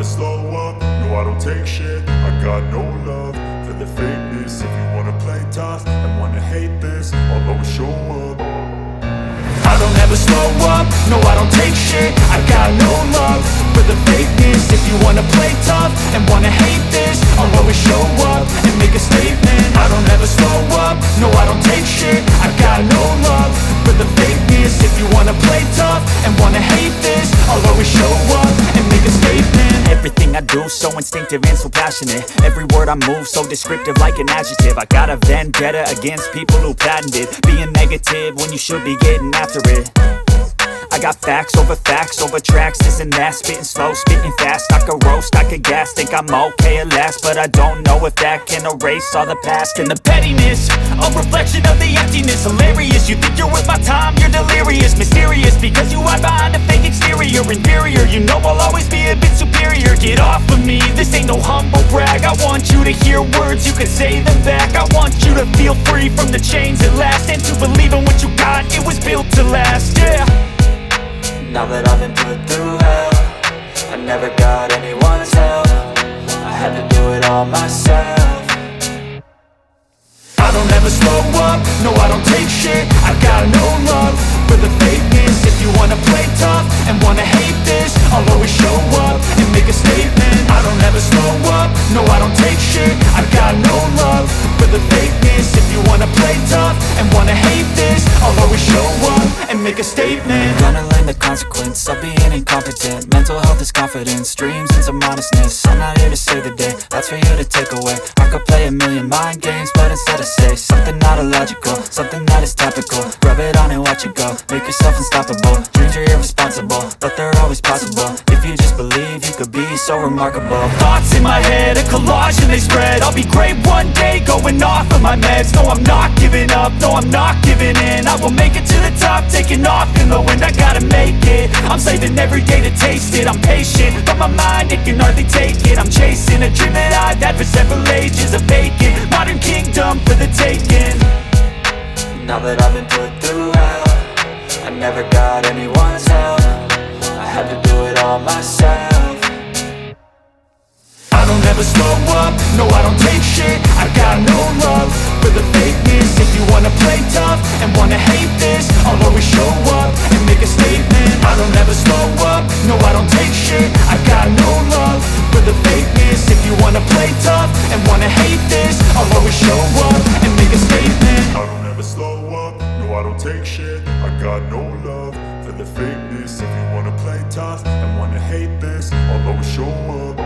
slow up, no I don't take shit. I got no love for the fakeness. If you wanna play tough and wanna hate this, I'll always show up. I don't ever slow up, no I don't take shit. I got no love for the fakeness. If you wanna play tough and wanna hate this, I'll always show up and make a statement. I don't ever slow up, no I don't take shit. I got no love for the fakeness. If you wanna play tough and wanna hate this, I'll always show up and make a statement. Everything I do so instinctive and so passionate. Every word I move so descriptive like an adjective. I got a vendetta against people who patented being negative when you should be getting after it. I got facts over tracks, this and that. Spitting slow, spitting fast. I could roast, I could gas. Think I'm okay at last, but I don't know if that can erase all the past. And the pettiness, a reflection of the emptiness. Hilarious, you think you're worth my time, you're delirious. Mysterious, because you hide behind a fake exterior. Inferior, you know I'll always be a bit superior. Get off of me, this ain't no humble brag. I want you to hear words, you can say them back. I want you to feel free from the chains at last, and to believe in what you got, it was built to last, yeah. Now that I've been put through hell, I never got anyone's help. I had to do it all myself. I don't ever slow up, no I don't take shit. I got no love for the fakeness. If you wanna play tough and wanna hate this, I'll always show up and make a statement. I don't ever slow up, no I don't take shit. I got no love for the fakeness. If you wanna play tough and wanna hate this, I'll always show up and make a statement. Gonna learn the consequence of being incompetent. Mental health is confidence, dreams into modestness. I'm not here to save the day, that's for you to take away. I could play a million mind games, but instead I say something not illogical, something that is topical. Rub it on and watch it go, make yourself unstoppable. Dreams are irresponsible, but they're always possible. If you just believe, you could be so remarkable. Thoughts in my head, a collage and they spread. I'll be great one day, going off of my meds. No, I'm not giving up, no, I'm not giving in. I will make it to the top, taking off in the wind. I gotta make it, I'm saving every day to taste it. I'm patient, but my mind, it can hardly take it. I'm chasing a dream that I've had for several ages. A vacant, modern kingdom for the taking. Now that I've been put through hell, I never got anyone's help. I had to do it all myself. I don't ever slow up, no I don't take shit. I got no love for the fakeness. If you wanna play tough and wanna hate this, I'll always show up and make a statement. I don't ever slow up, no I don't take shit. I got no love for the fakeness. If you wanna play tough and wanna hate this, I'll always show up and make a statement. I don't ever slow up, no I don't take shit. I got no love for the fakeness. If you wanna play tough and wanna hate this, I'll always show up.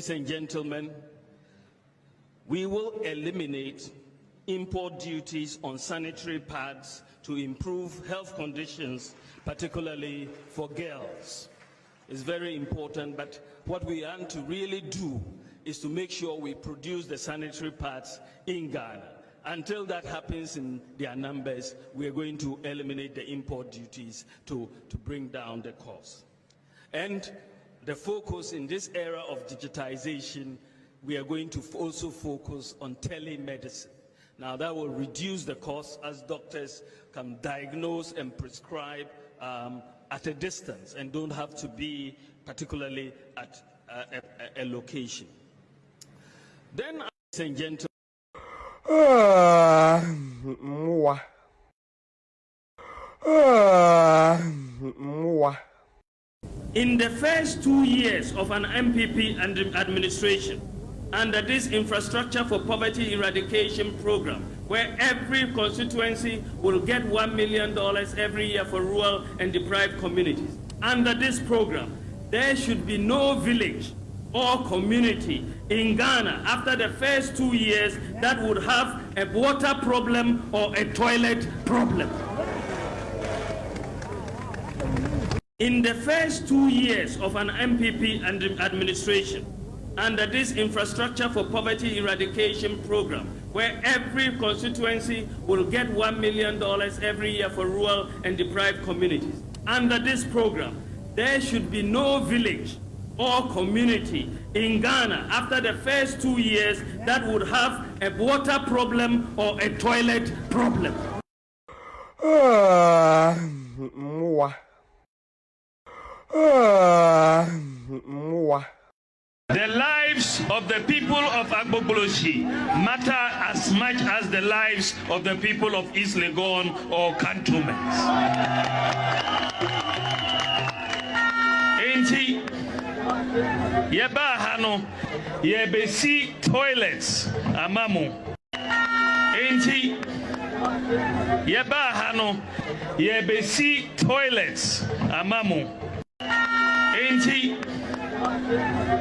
Ladies and gentlemen, we will eliminate import duties on sanitary pads to improve health conditions, particularly for girls. It's very important, but what we want to really do is to make sure we produce the sanitary pads in Ghana. Until that happens in their numbers, we are going to eliminate the import duties to bring down the cost. And the focus in this era of digitization, we are going to also focus on telemedicine. Now that will reduce the cost as doctors can diagnose and prescribe at a distance and don't have to be particularly at a location. Then, ladies and gentlemen, in the first 2 years of an NPP administration, under this Infrastructure for Poverty Eradication program, where every constituency will get $1 million every year for rural and deprived communities. Under this program, there should be no village or community in Ghana after the first 2 years that would have a water problem or a toilet problem. In the first 2 years of an NPP administration, under this Infrastructure for Poverty Eradication program, where every constituency will get $1 million every year for rural and deprived communities. Under this program, there should be no village or community in Ghana after the first 2 years that would have a water problem or a toilet problem. The lives of the people of Agbogboloshi matter as much as the lives of the people of East Legon or cantonments. Enti yeba hano yebesi toilets amamu. Enti yeba hano yebesi toilets amamu. Enti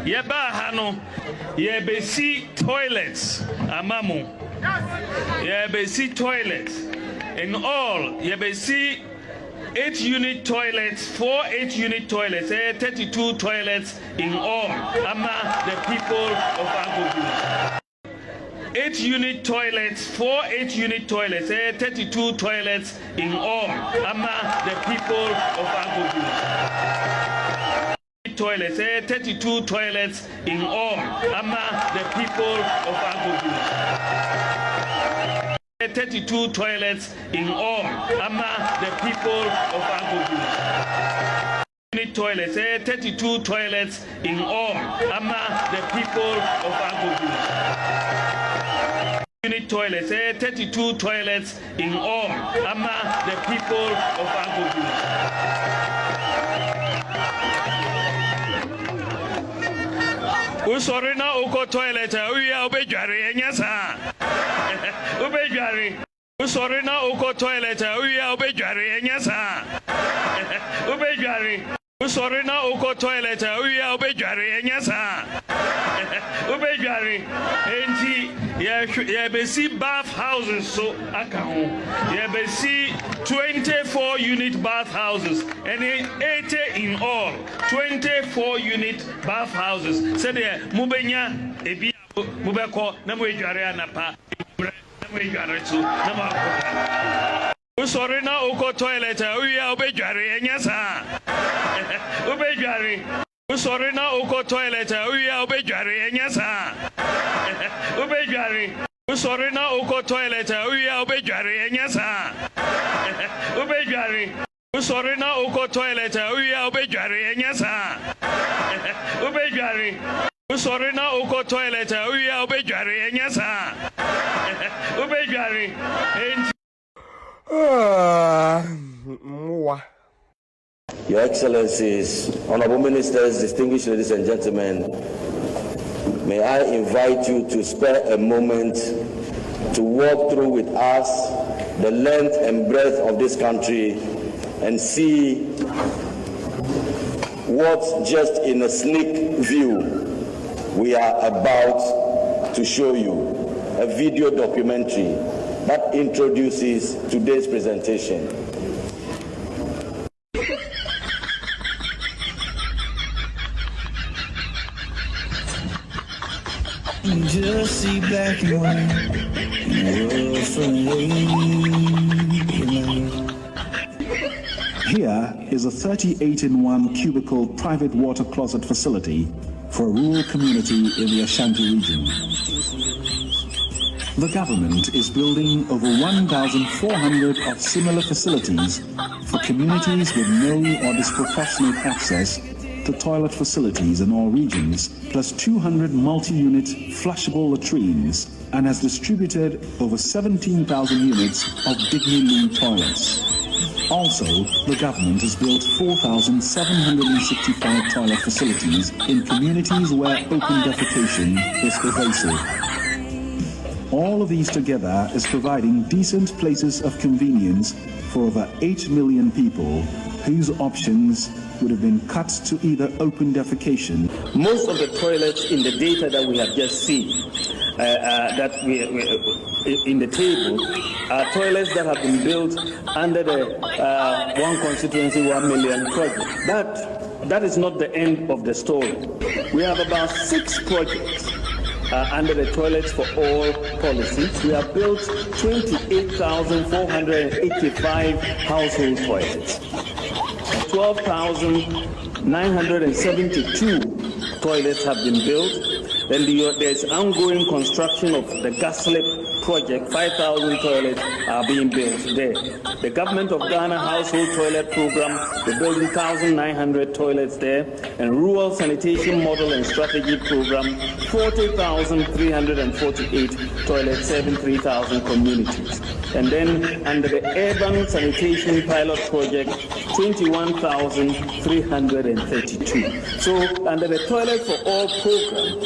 yeba hano yebesi toilets amamu. Yebesi toilets in all yebesi 8-unit toilets, 4 8-unit toilets, 32 toilets in all ama the people of Agbogboloshi. 8-unit toilets, 4 8-unit toilets, 32 toilets in all ama the people of Agbogboloshi. Toilets, 32 toilets in all ama the people of Agbogboloshi. 32 toilets in all ama the people of Agbogboloshi. Toilets, 32 toilets in all ama the people of Agbogboloshi. Unit toilets, 32 toilets in all ama the people of Agbogboloshi. Usorina uko toilet uya ubejari enyasa. Ubejari. Usorina uko toilet uya ubejari enyasa. Ubejari. Usorina uko toilet uya ubejari enyasa. Ubejari. Enti yebesi bath houses so akaho. Yebesi 24-unit bath houses and 80 in all. 24-unit bath houses. Said there mubenya ebi mubeko na mujare anapa. Usorina uko toilet uya ubejare enyasa. Ubejare. Usorina uko toilet uya ubejare enyasa. Ubejare. Usorina uko toilet uya ubejare enyasa. Ubejare. Usorina uko toilet uya ubejare enyasa. Ubejare. Usorina uko toilet uya ubejare enyasa. Ubejare. Your Excellencies, Honorable Ministers, distinguished ladies and gentlemen, may I invite you to spare a moment to walk through with us the length and breadth of this country and see what just in a sneak view we are about to show you a video documentary that introduces today's presentation. Just see black and white, Here is a 38-in-1 cubicle private water closet facility for a rural community in the Ashanti region. The government is building over 1,400 of similar facilities for communities with no or disproportionate access to toilet facilities in all regions, plus 200 multi-unit flushable latrines, and has distributed over 17,000 units of Dignity toilets. Also, the government has built 4,765 toilet facilities in communities where open defecation is pervasive. All of these together is providing decent places of convenience for over 8 million people whose options would have been cut to either open defecation. Most of the toilets in the data that we have just seen, that we in the table, are toilets that have been built under the One Constituency 1 Million project. That is not the end of the story. We have about 6 projects under the Toilets for All policy. We have built 28,485 household toilets. 12,972 toilets have been built. Then there's ongoing construction of the Gaslit project. 5,000 toilets are being built there. The Government of Ghana Household Toilet Program, we're building 1,900 toilets there. And Rural Sanitation Model and Strategy Program, 40,348 toilets, serving 3,000 communities. And then under the Urban Sanitation Pilot Project, 21,332. So under the Toilet for All program,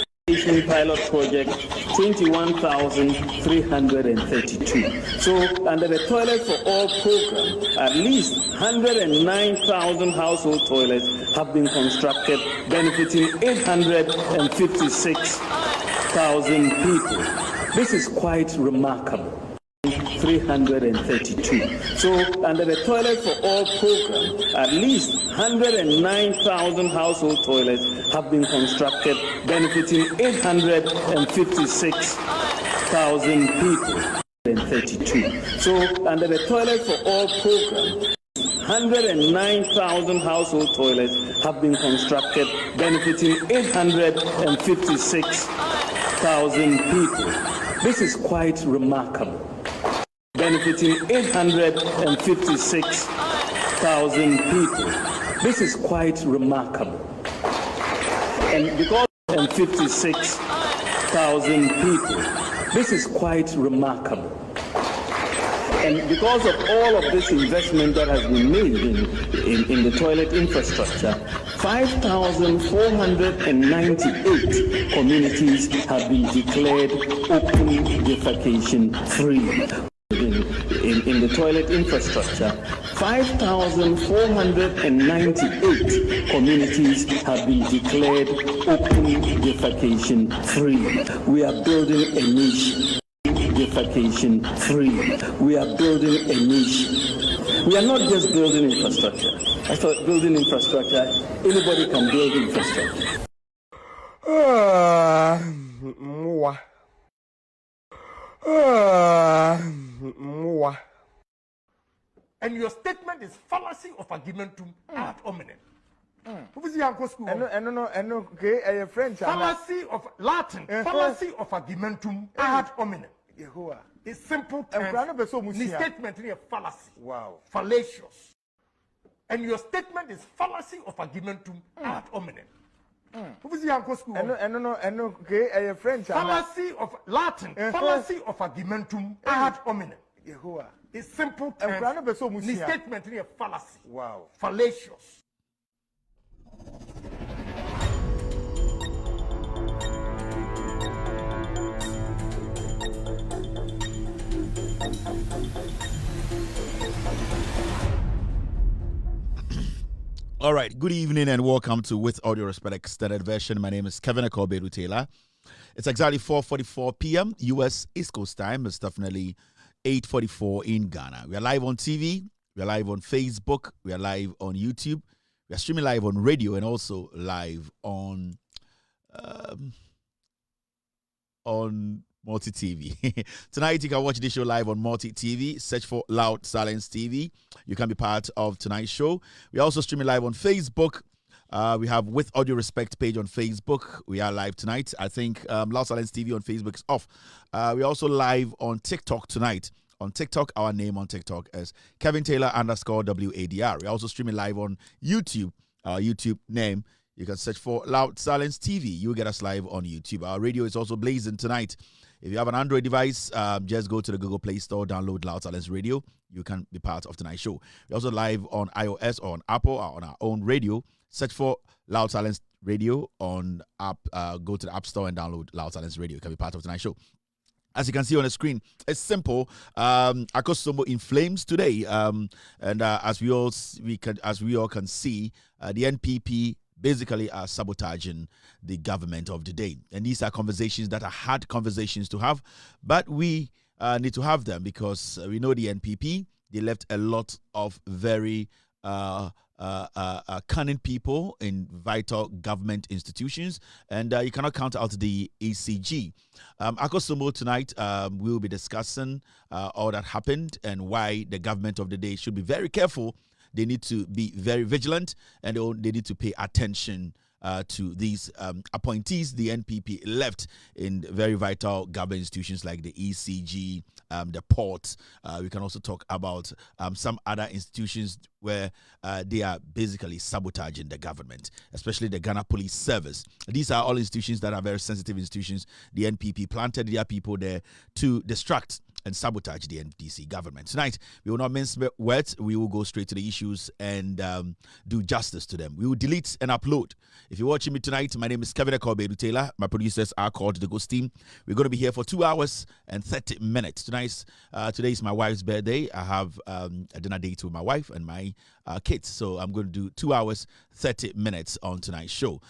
pilot project, 21,332. So under the Toilet for All program, at least 109,000 household toilets have been constructed, benefiting 856,000 people. This is quite remarkable. 332. So under the Toilet for All program, at least 109,000 household toilets have been constructed, benefiting 856,000 people. 32. So under the Toilet for All program, 109,000 household toilets have been constructed, benefiting 856,000 people. This is quite remarkable. Benefiting 856,000 people. This is quite remarkable. And because 56,000 people, this is quite remarkable. And because of all of this investment that has been made in the toilet infrastructure, 5,498 communities have been declared open defecation free. In the toilet infrastructure, 5,498 communities have been declared open defecation free. We are building a niche. Defecation free. We are building a niche. We are not just building infrastructure. I thought building infrastructure, anybody can build infrastructure. And your statement is fallacy of argumentum ad hominem. Fallacy of Latin, fallacy of argumentum ad hominem. It's simple terms. The statement is a fallacy. Wow. Fallacious. And your statement is fallacy of argumentum ad hominem. Fallacy of Latin, fallacy of argumentum ad hominem. It's simple terms. The statement is a fallacy. Wow. Fallacious. All right, good evening and welcome to With Audio Respect Extended Version. My name is Kevin Akosombo Dam. It's exactly 4:44 p.m. U.S. East Coast time. It's definitely 8:44 in Ghana. We are live on TV. We are live on Facebook. We are live on YouTube. We are streaming live on radio and also live on Multi TV. Tonight, you can watch this show live on Multi TV. Search for Loud Silence TV. You can be part of tonight's show. We are also streaming live on Facebook. We have With Audio Respect page on Facebook. We are live tonight. I think Loud Silence TV on Facebook is off. We're also live on TikTok tonight. On TikTok, our name on TikTok is Kevin Taylor _WADR. We're also streaming live on YouTube. Our YouTube name, you can search for Loud Silence TV. You'll get us live on YouTube. Our radio is also blazing tonight. If you have an Android device, just go to the Google Play Store, download Loud Silence Radio. You can be part of tonight's show. We're also live on iOS or on Apple or on our own radio. Search for Loud Silence Radio on app. Go to the App Store and download Loud Silence Radio. You can be part of tonight's show. As you can see on the screen, it's simple. Akosombo in flames today, and as we all can see, the NPP basically are sabotaging the government of the day. And these are conversations that are hard conversations to have, but we need to have them because we know the NPP, they left a lot of very cunning people in vital government institutions, and you cannot count out the ECG. Akosombo tonight, we will be discussing all that happened and why the government of the day should be very careful. They need to be very vigilant, and they need to pay attention to these appointees the NPP left in very vital government institutions like the ECG, the port. We can also talk about some other institutions where they are basically sabotaging the government, especially the Ghana Police Service. These are all institutions that are very sensitive institutions. The NPP planted their people there to distract and sabotage the NDC government. Tonight, we will not mince words. We will go straight to the issues and do justice to them. We will delete and upload. If you're watching me tonight, my name is Kevin Akosombo Dam. My producers are called the Ghost Team. We're going to be here for 2 hours and 30 minutes. Today is my wife's birthday. I have a dinner date with my wife and my kids. So I'm going to do 2 hours, 30 minutes on tonight's show.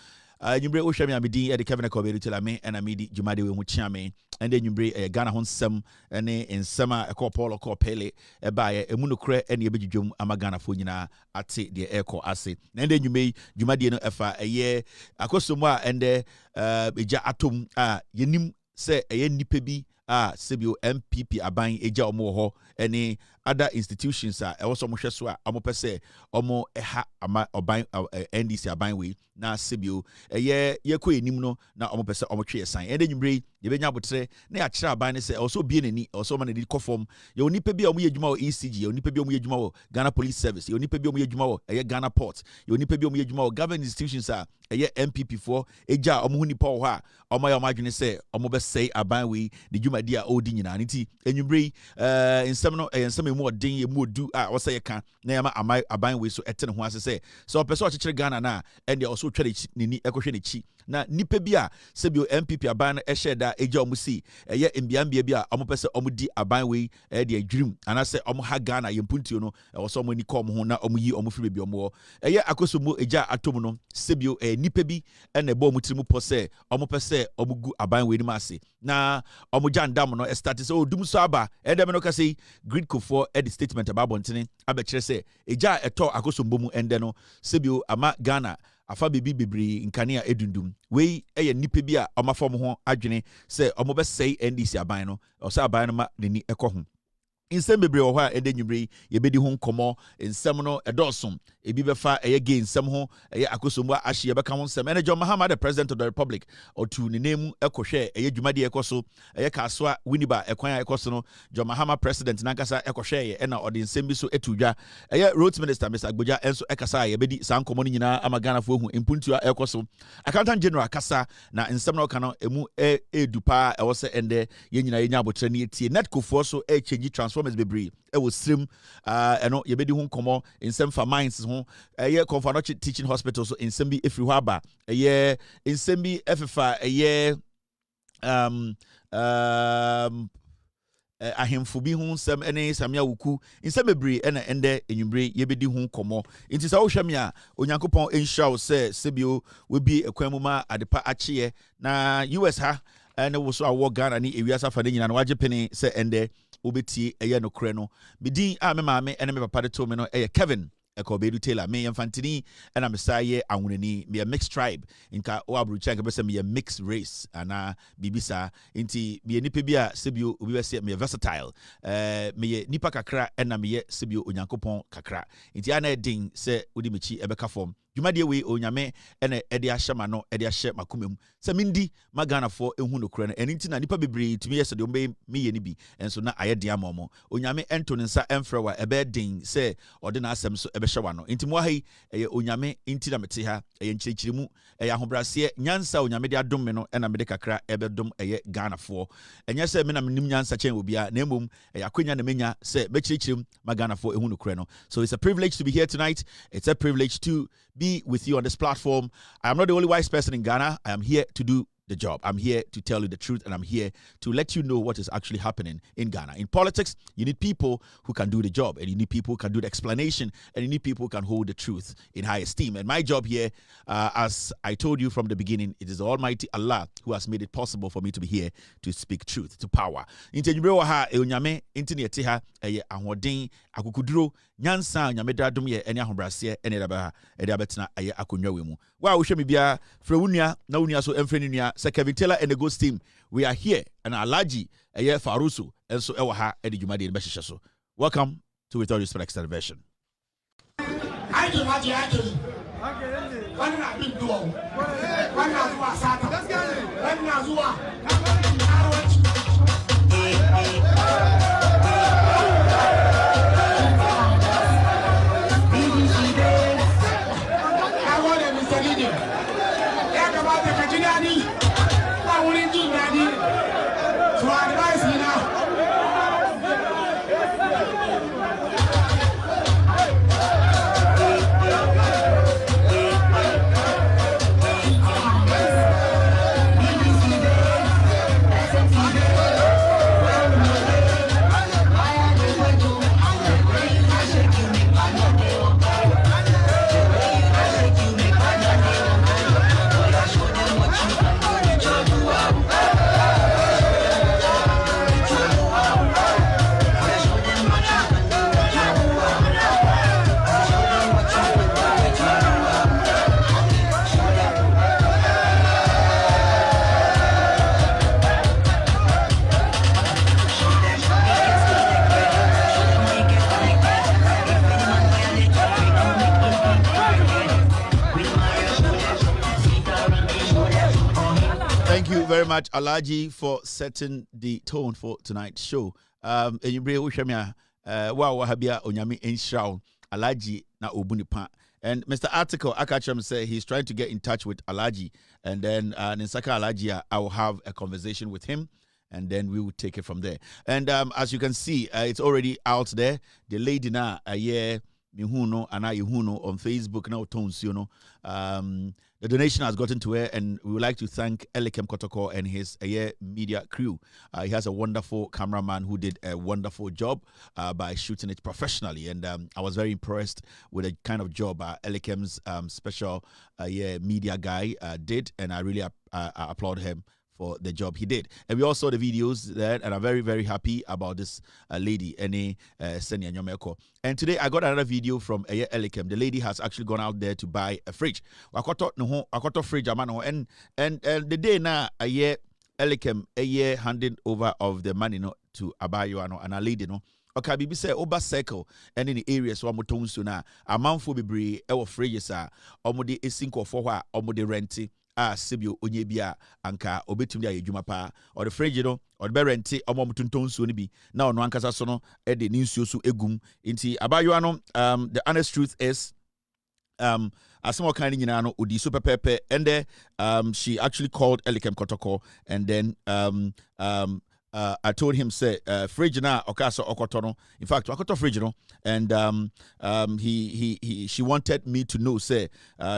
Nyumbre o hwame amedi e de Kevin Akosombo Dam and amedi Jumade we hu chiame and then nyumbre Ghana ho nsem ene nsem a ekopolo ko pele e ba ye emu nokre ene e bedwudwom ama Ghana fo nyina ate de eko ase and then nyumbe Jumade no efa eye Akosombo a ende eja atom a yenim se eye nipa bi a sebio NPP aban eja omo ho ene other institutions a also mo hwe so a omo pese omo eha ama oban NDC aban we na sebio ye ko enim no na omo pese omo twe san ende nyumbre ye benya botre na ya kira aban ne se also bie nani also ma nani kofom ye onipa bi a omo ye dwuma wo ECG ye onipa bi omo ye dwuma wo Ghana Police Service ye onipa bi omo ye dwuma wo Ghana Port ye onipa bi omo ye dwuma wo government institutions a NPP for eja omo hu nipa wo ha omo ya omo adwene se omo be say aban we the dwuma dia odi nyina nti enyumbre nsem no nsem mu odin ye mu odu a wo say ye ka na ya ma aban we so etene ho ase se so person o chekere Ghana na and also twere nini ekohwe ne chi na nipa bi a sebio NPP aban na ehye da eja omo si mbiambia bi a omo pese omo di aban we de adwurum ana se omo ha Ghana ye mpuntuo no so omo ni kom ho na omo yi omo firi bebi omo Akosombo eja atom no sebio nipa bi na ebo omo tirimu po se omo pese omo gu aban we ni ma ase na omo jandam no start se odum so aba dem no ka say grid kofo the statement about bontene abekire se eja eto Akosombo mu ende no sebio ama Ghana afa bibiri nkania edundum we eye nipa bi a omafom ho adwene se omo be say NDC aban no o se aban no ma neni ekoho insem bebre wo ha ede nwumre ye bedi ho nkomo nsem no edosom ebi befa eye ge nsem ho eye Akosombo ahye beka ho nsem ene John Mahama the president of the republic otu ne nemu ekohwe eye dwumade ekoso eye kaswa winiba ekwan ekoso no John Mahama president nankasa ekohwe ye ena ode nsem bi so etudwa eye road minister Mr. Agboja enso ekasa ye bedi san nkomo no nyina ama Ghana fo hu impuntua ekoso accountant general kasa na nsem no kana emu edupa ewo se ende ye nyina ye nya abotre ne etie netcofo so change transformers bebree was stream eno ye bedi ho nkomo nsem fa mines ho ye Confederation teaching hospital so nsem bi efri ho aba ye nsem bi efifa ye ahemfo bi ho nsɛm ene samia wuku nsɛm bebree ɛna ɛndɛ enyumbre yebedi ho komo nti sɛ wohwɛ me a onyankopɔn enhyaw sɛ sebio webi ekwan mu ma adepa akye na US ha ɛne wo so awɔ Ghana ne ewiasa fa de nyina no wagye pene sɛ ɛndɛ obetie ɛyɛ no korɛ no bidin a me maame ɛne me papa de to me no ɛyɛ Kevin Ekobedu Taylor me yamfantini and I'm saye awuneni me a mixed tribe inka o abrucha nka bese me a mixed race ana bibisa inti me nipa bi a sebio obi bese me versatile me nipa kakra na me sebio onyankopon kakra inti ana edin se odi mechi ebeka form dwumade we onyame ene ede ahyema no ede ahye makomem se mindi magana fo ehu no kura no eni nti na nipa bebre tumi yese de me ye ni bi enso na aye de amomo onyame ento ne nsa emfrɛ wa ebe den se ode na asɛm so ebe hyewa no nti mo ahi eye onyame nti na mete ha eye nkyirikyirimu eye ahobrase nyansa onyame de adom me no ena me de kakra ebe dom eye Ghana fo enye se me na menim nyansa chen obia na emom eye akwanya na menya se mekyirekyirem magana fo ehu no kura no. So it's a privilege to be here tonight. It's a privilege to be with you on this platform. I am not the only wise person in Ghana. I am here to do the job. I'm here to tell you the truth, and I'm here to let you know what is actually happening in Ghana. In politics, you need people who can do the job, and you need people who can do the explanation, and you need people who can hold the truth in high esteem. And my job here, as I told you from the beginning, it is the Almighty Allah who has made it possible for me to be here to speak truth to power. Intenyubrewa ha eonyame intiniete ha eye ahoden akukuduro nyansa onyame dadom ye ene ahobrase ene daba ede abetena eye akonwa we mu. Wa wo hwe me bia fra wunua na wunua so emfre ni nua Sir Kevin Taylor and the Ghost team, we are here, and Alaji, Farusu, and so Ewaha, Eddie Jumadi, and Beshishaso. Welcome to With All Respect Television. I do what you actually. What have been doing? What has what Satan? What has I want them to study them. Talk about the Virginia. So advise me now. Thank you very much, Alaji, for setting the tone for tonight's show. And you bring Ushamia, wow, Wahabia, Onyami, Enshao, Alaji, na Obunipa. And Mr. Article, Akacham said he's trying to get in touch with Alaji. And then in Saka Alaji, I will have a conversation with him. And then we will take it from there. And as you can see, it's already out there. The lady na mihuno ana yuhuno on Facebook now tones, you know. The donation has gotten to her, and we would like to thank Elikem Kotoko and his media crew. He has a wonderful cameraman who did a wonderful job by shooting it professionally, and I was very impressed with the kind of job Elikem's special media guy did, and I really applaud him for the job he did. And we all saw the videos there, and I'm very, very happy about this lady, Ene Senya Nyomeko. And today I got another video from Elikem. The lady has actually gone out there to buy a fridge. Wakoto fridge amano, and the day now Elikem handing over of the money to Abayo and a lady okay, bibi say oba circle and in the areas wa motonsu na amanfo bebre e wo fridges a omode esinko for hwa omode renti Sibio Onyebia anka obetum dia yedwuma pa or the fridge no or the renti omomutonton nsuo ni bi na ono ankasa so no e de ni nsuo so egum nti abayo no the honest truth is asemo kan nyina no odi so pepepe and then she actually called Elikem Kotoko and then I told him say fridge na okaso okotono in fact okoto fridge no and she wanted me to know say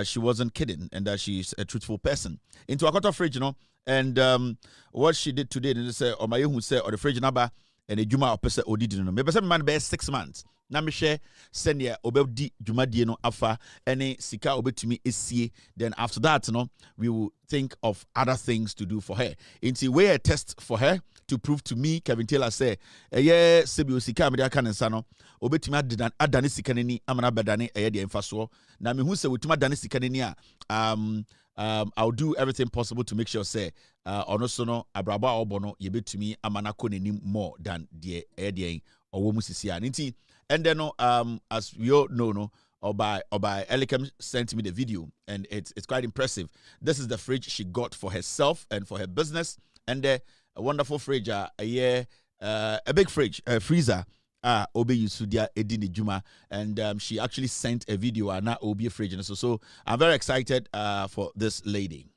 she wasn't kidding and that she's a truthful person into okoto fridge no and what she did today they say or my who say or the fridge number and a juma opesa Audit no. Me pese man be 6 months. Na me share send ya obedi dwumadie no afa ene sika obetumi esie. Then after that no we will think of other things to do for her. Inti we a test for her to prove to me Kevin Taylor say sebio sika me de aka nsa no obetumi adane sika nani amana bedane de emfaso na me hu se wotuma adane sika nani a I'll do everything possible to make sure say ono so no abraba obono yebetumi amana ko nani more than the owo musisi an. And then as we all know, no, Obai Elikem sent me the video, and it's quite impressive. This is the fridge she got for herself and for her business, and a wonderful fridge, a big fridge, freezer. Obe Yusudia Edini Juma, and she actually sent a video and now Obe fridge, and so I'm very excited for this lady.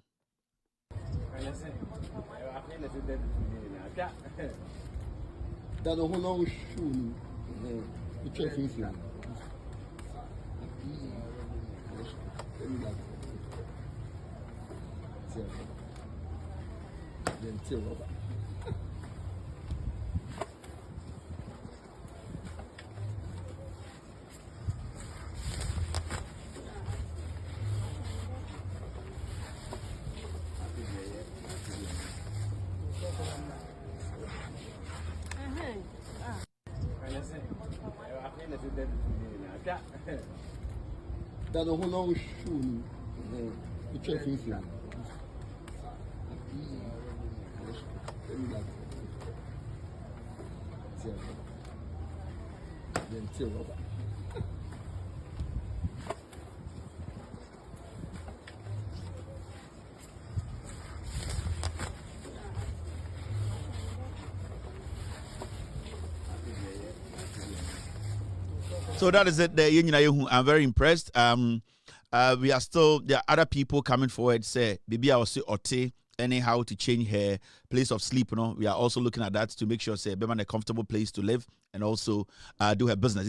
So that is it. I'm very impressed. We are still, there are other people coming forward, say, maybe I will say Ote, anyhow to change her place of sleep. You know, we are also looking at that to make sure, say, Beman a comfortable place to live and also do her business.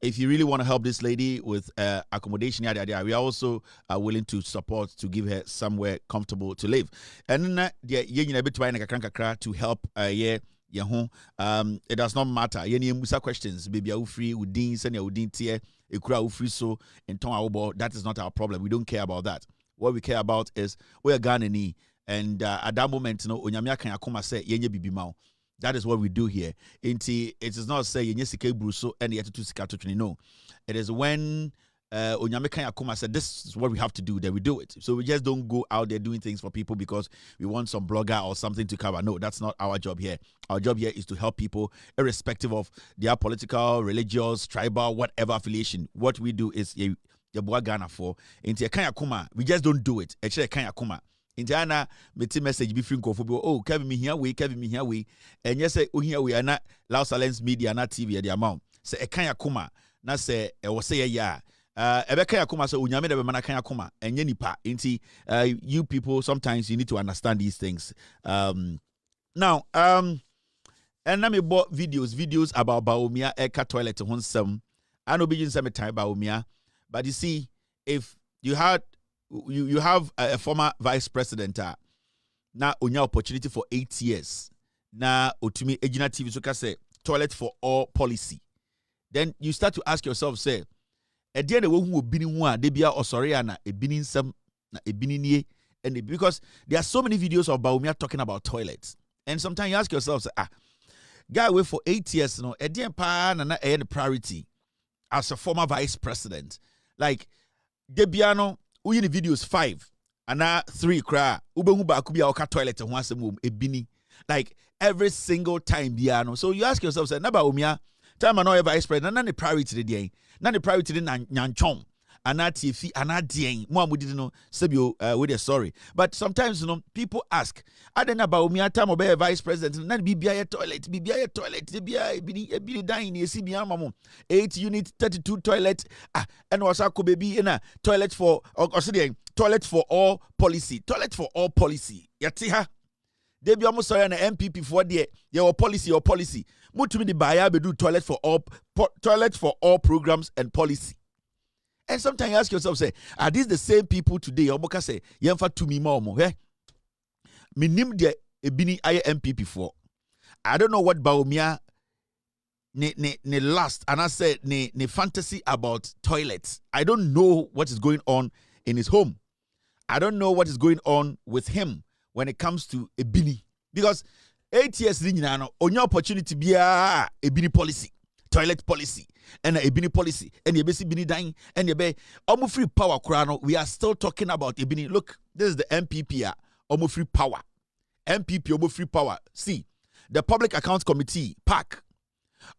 If you really want to help this lady with accommodation, we are also willing to support to give her somewhere comfortable to live. And then, to help, it does not matter. Any musa questions, baby, are free with Dean, send your Dean tier, a crowd free so in Tonga. That is not our problem. We don't care about that. What we care about is we are Ghanaian, and at that moment, you know, Onyamia kan akoma say yenye bibi mau. That is what we do here. It is not say yenye sike bruso and yet to sika. No, it is when Onyame kan akoma said this is what we have to do, then we do it. So we just don't go out there doing things for people because we want some blogger or something to cover. No, that's not our job here. Our job here is to help people irrespective of their political, religious, tribal, whatever affiliation. What we do is Yabua Ghana for into kan akoma. We just don't do it. Actually kan akoma. Indiana meti message be free kofobi. Oh, Kevin me here we. And yes, here we are not Loud Silence Media, not TV at the amount. Say kan akoma. Na say was say ya. Ebeka yakuma so unyame de be mana kan yakuma enye nipa nti you people sometimes you need to understand these things. Now and na me bought videos about Baumia Eka toilet honsem. I know begin some time Baumia, but you see if you have a former vice president na onya opportunity for 8 years na otumi ejina TV so ka say toilet for all policy, then you start to ask yourself say because there are so many videos of Baumia talking about toilets, and sometimes you ask yourself, guy wait for 8 years, no, a priority as a former vice president. Like Debiano, we the videos 5 and 3 cry Ubehuba could be our toilet and once a move a bini. Like every single time, Biano. So you ask yourself, say, Nabaumia. Time I vice president, none the priority today. None the priority in Nyanchom. Anati fi anadien. Mo didn't know Sebio with a sorry. But sometimes you know people ask, I don't know about me time obey vice president. None be a toilet, be a toilet, be a dying, you see me 8 unit 32 toilet. And was a baby in a toilet for or toilet for all policy. Toilet for all policy. Yatiha. They be almost sorry an NPP for there. Your policy. Mutumi the buyer be do toilet for all programs and policy. And sometimes you ask yourself, say, are these the same people today? Oboka say, yemfa to me more. Minim de ebini aye NPP for. I don't know what Baumia ne lust, and I said ne fantasy about toilets. I don't know what is going on in his home. I don't know what is going on with him when it comes to Ebini. Because 8 years on your opportunity be a Ebini policy, toilet policy, and a Ebini policy, and your basic Bini dying, and your bay almost free power crown. We are still talking about Ebini. Look, this is the NPP, almost free power. NPP, almost free power. See, the Public Accounts Committee, PAC,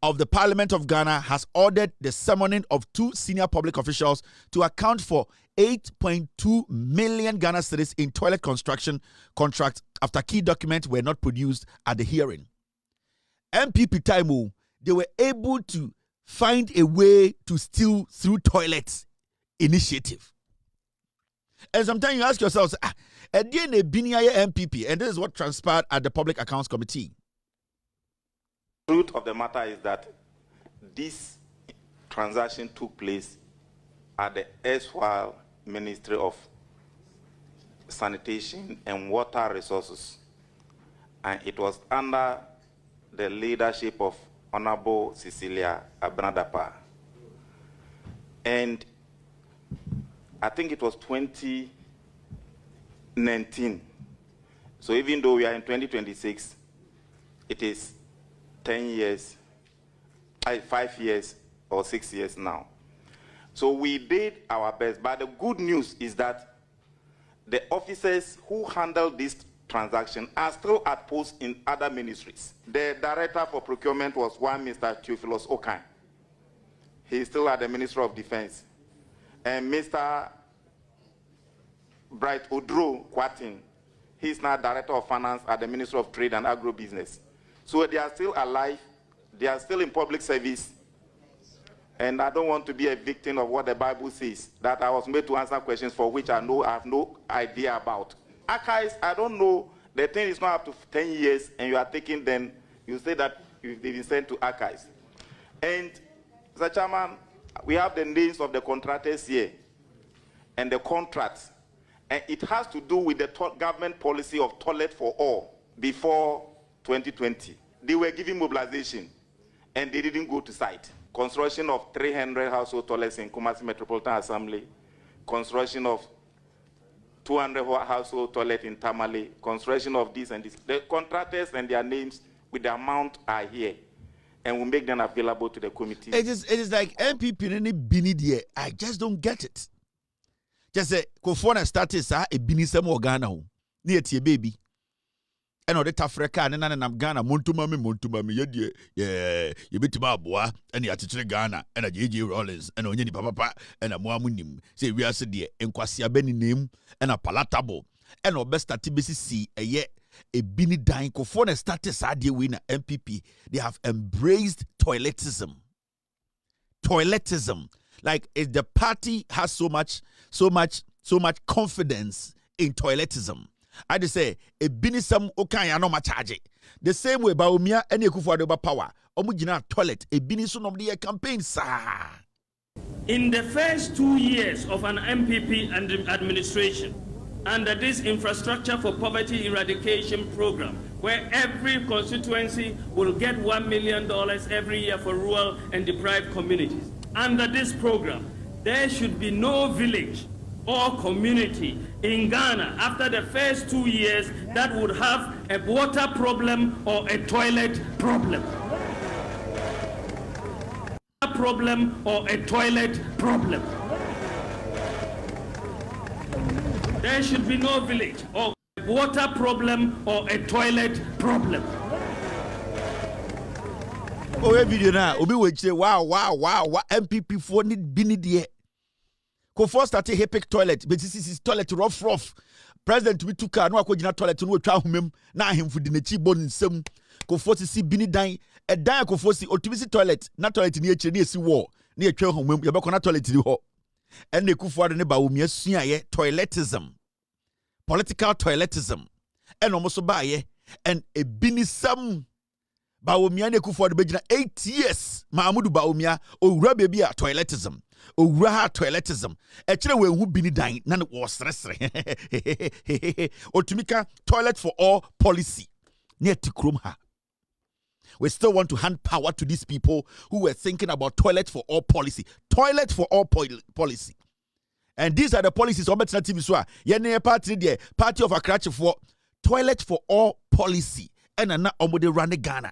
of the Parliament of Ghana has ordered the summoning of 2 senior public officials to account for 8.2 million Ghana cedis in toilet construction contracts after key documents were not produced at the hearing. NPP time, they were able to find a way to steal through toilets initiative. And sometimes you ask yourself, NPP, and this is what transpired at the Public Accounts Committee. The truth of the matter is that this transaction took place at the erstwhile Ministry of Sanitation and Water Resources, and it was under the leadership of Honorable Cecilia Abnadapa. And I think it was 2019. So even though we are in 2026, it is 10 years, 5 years or 6 years now. So we did our best, but the good news is that the officers who handled this transaction are still at post in other ministries. The director for procurement was one Mr. Theophilus Okan. He is still at the Ministry of Defense. And Mr. Bright Odro Kwatin, he is now Director of Finance at the Ministry of Trade and Agribusiness. So they are still alive, they are still in public service, and I don't want to be a victim of what the Bible says, that I was made to answer questions for which I have no idea about. Archives, I don't know, the thing is not up to 10 years, and you are taking them, you say that you've been sent to archives. And, Mr. Chairman, we have the names of the contractors here, and the contracts, and it has to do with the government policy of toilet for all before 2020. They were giving mobilization, and they didn't go to site. Construction of 300 household toilets in Kumasi Metropolitan Assembly, construction of 200 household toilets in Tamale, construction of this and this. The contractors and their names with the amount are here, and we make them available to the committee. It is like NPP any bini there. I just don't get it. Just say Kofona status a bini some Ghana near to baby. And all the Tafrika and I'm Ghana, Montumami, you bit Babua, and the attitude Ghana, and a JJ Rollins, and Onyani Papa, and a Muamunim. Say we are said there, and Kwasia Benny name, and a palatable, and our best at TBC, a year, a bini dying Kofona status idea winner NPP. They have embraced toiletism. Toiletism. Like if the party has so much confidence in toiletism. I just say a binisam okanya no charge. The same way Baumia and Ekufuado power. Omujina toilet a binisun of the campaign, sir. In the first 2 years of an MPP administration, under this infrastructure for poverty eradication program, where every constituency will get $1 million every year for rural and deprived communities. Under this program, there should be no village or community in Ghana after the first 2 years that would have a water problem or a toilet problem. A problem or a toilet problem. There should be no village or a water problem or a toilet problem. Oh, a video now. Obi will say, wow. MPP for need bini there. Ko first started hepic toilet, but this is toilet rough. President we took no akogina toilet no twa homem na ahemfu di nachi bon nsem. Ko first see bini dan e dan ko first see otubisi toilet na toilet ni eche ni esi wall na etwa homem ye be ko na toilet ni ho. En na Ekufuado ne ba omi asua ye toiletism. Political toiletism. En omo so ba ye en e bini sam Baumia ne Ekufuado begina 8 years. Mahamudu Baumia owura baby a toiletism. Owura toiletism. Echire we hu bini dan na wo sresre. Otumika toilet for all policy. Ne tikrom ha. We still want to hand power to these people who were thinking about toilet for all policy. Toilet for all policy. And these are the policies of TV so party of Akrachi for toilet for all policy. And na omode run Ghana.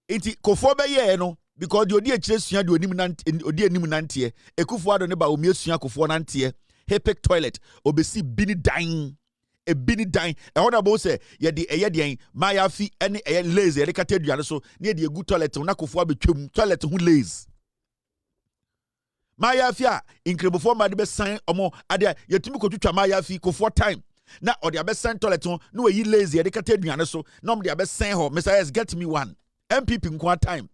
Inti kofobe ye no because the odi echire the odi anim nantie ekufu ado ne ba omi asua kofo nantie hepic toilet obesi bini dying a bini dying e wona bo say ye de eye de maya fi ene eye lazy ye kata aduane so ne de egu toilet na kofo abetwam toilet hu lazy maya fi a inkrebofo ma de be san omo ade yetumi kotwatwa maya fi kofo time na odi abesan toilet no we yi lazy ye kata aduane so na om de abesan ho Mr. Get me one NPP nkwa time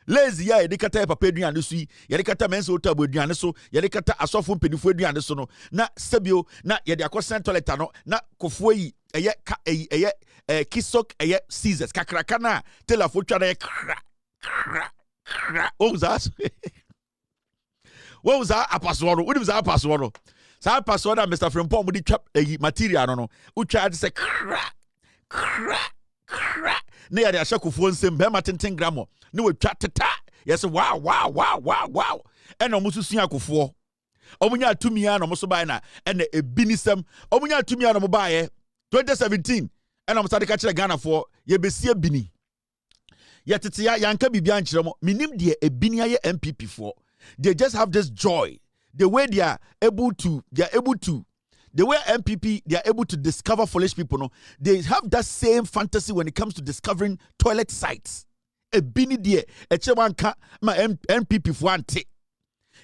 lazy ya de kata papa aduane so yi ye kata menso otabo aduane so ye kata asofo mpedifo aduane so no na sabio na ye de akosan toilet no na kofo yi eye kisok eye scissors kakraka na telafo twa na kra what was that apasoro what was that apasoro sa apasoro na Mr. Frimpong mudi trap material no utwa de say kra na ya de ashakufuo nsem be matenten gramo na we twa teta yes wow ena omususu akufuo omunya atumi ya na omuso bae na ena ebinisem omunya atumi ya na mobae 2017 ena omsade ka kire Ghana for ye besie bini ye tete ya yanka bibia nkire mo minim de ebini aye NPP for they just have this joy the way they are able to the way NPP, they are able to discover foolish people, no, they have that same fantasy when it comes to discovering toilet sites. A bini die, a chewanka, ma NPP for ante.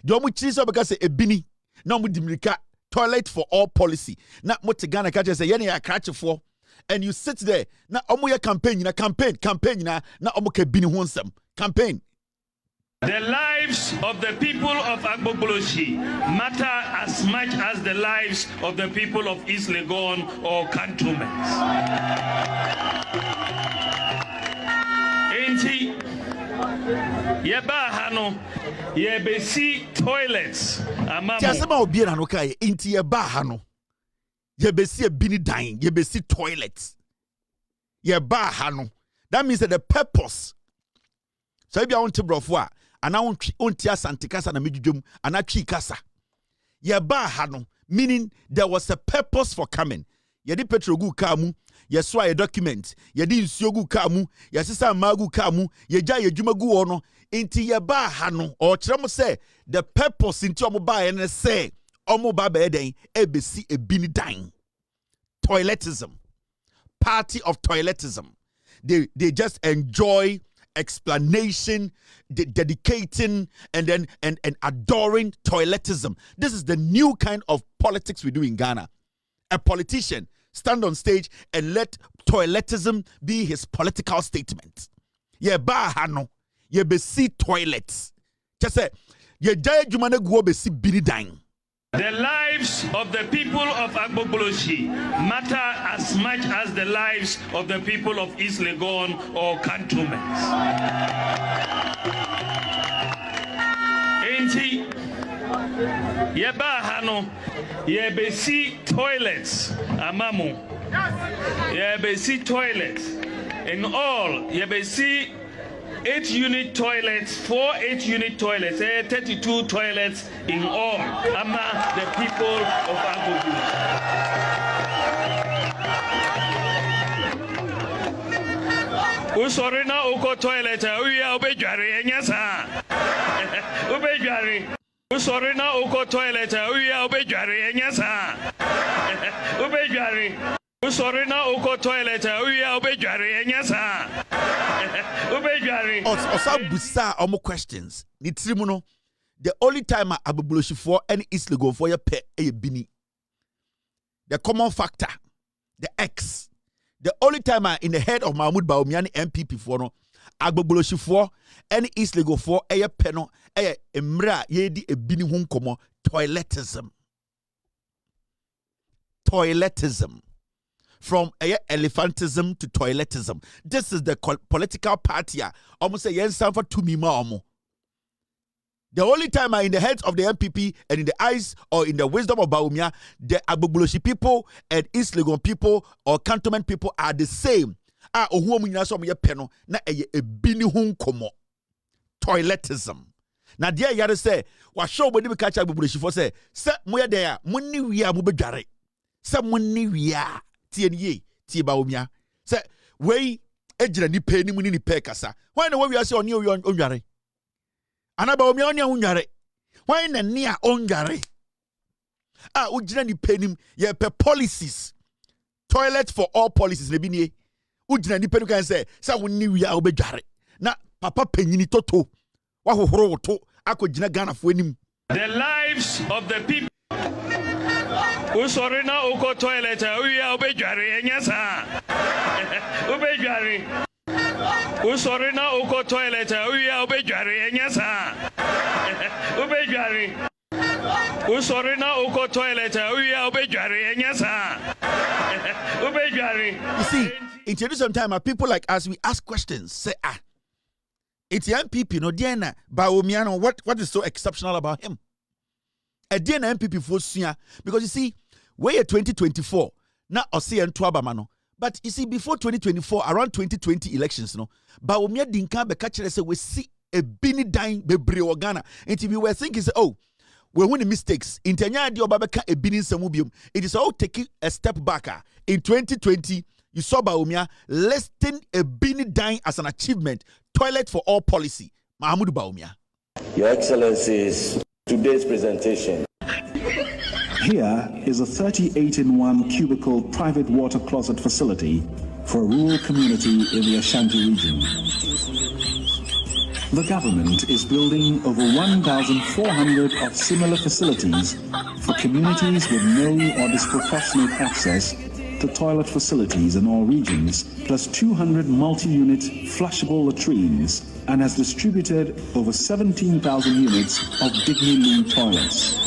The omu chisa because a bini, no mudimrika, toilet for all policy. Not what Ghana catch say, yani a catch for, and you sit there, na omu ya campaign, na omu ke bini honsam, campaign. The lives of the people of Agbogbolosyi matter as much as the lives of the people of East Legon or cantonments. Enti yeba hano yebesi toilets amamo. Tiasema obi na no kai enti yeba hano yebesi ebini dan yebesi toilets. Yeba hano. That means that the purpose. So if you want to brofo ana ontia santikasa na medjudwum ana twi kasa ye ba ha no meaning there was a purpose for coming ye di petrol gu ka mu ye so a document ye di nsuo gu ka mu ye sesa magu ka mu ye gya ye dwuma gu wo no enti ye ba ha no o kire mo say the purpose enti omo ba ye ne say omo ba ba eden ebesi ebini dan toiletism party of toiletism they just enjoy explanation, dedicating, and then and adoring toiletism. This is the new kind of politics we do in Ghana. A politician stand on stage and let toiletism be his political statement. Ye ba hano, ye besi toilets. Just say ye jaya jumane guo besi binidan. The lives of the people of Agbogbolosyi matter as much as the lives of the people of East Legon or cantonments. Enti yeba hano yebesi toilets amamo yebesi toilets in all yebesi 8-unit toilets, 4 8-unit toilets, 32 toilets in all among the people of Agbogbolosyi. Usori na uko toilet, uya ubejwari enyasa. Ubejwari. Usori na uko toilet, uya ubejwari enyasa. Ubejwari. Usori na uko toilet, uya ubejwari enyasa. Osabusa omo questions. Ni trimuno. The only time Agbogbolosyi for any East Legon for your pay a bini. The common factor, the X. The only time in the head of Mahmoud Bawumia NPP for no Agbogbolosyi for any East Legon for a peno a emra yedi a bini hum komo toiletism. Toiletism. From elephantism to toiletism. This is the political party. Almost say yen stand for 2 mimo. The only time in the heads of the NPP and in the eyes or in the wisdom of Bawumia, the Agbogbolosyi people and East Legon people or cantonment people are the same. a ohu mu nyina so mo ye pɛ no na eye ebini ho nkomo toiletism na de yare say wa show body be catch abuburushifo say mo ye den a mo ni wi a mo bedware say mo ni wi a tie ni tie ba omia say wei ejira ni pe ni mu ni pe kasa why na wo wi ase oni onware anaba omia oni onware why na ni a onware ujira ni pe nim ye pe policies toilet for all policies na bi nie ujira ni pe no kan say wo ni wi a obedware na papa panyini toto wa hohoro woto akogina Ghana fo anim. The lives of the people who sorry na uko toilet we are obedware enyasa obedware who sorry na uko toilet we are obedware enyasa obedware who sorry na uko toilet we are obedware enyasa obedware. You see, introduce some time people like us, we ask questions, say it's the NPP no Diana Baomiano. What is so exceptional about him? A Diana NPP for Suya, because you see, we're 2024 now or see and Twabamano. But you see, before 2024, around 2020 elections, no, Baomia Dinka be catch say we see a bini dying bebre Ghana. And we were thinking, oh, we're winning mistakes. In Tanya Dio Babaka a bini samubium. It is all taking a step back. In 2020, you saw Baomia listing a bini dying as an achievement. Toilet for all policy. Mahmoud Baumia. Your Excellencies, today's presentation. Here is a 38-in-1 cubicle private water closet facility for a rural community in the Ashanti region. The government is building over 1,400 of similar facilities for communities with no or disproportionate access to toilet facilities in all regions, plus 200 multi-unit flushable latrines, and has distributed over 17,000 units of Dignity toilets.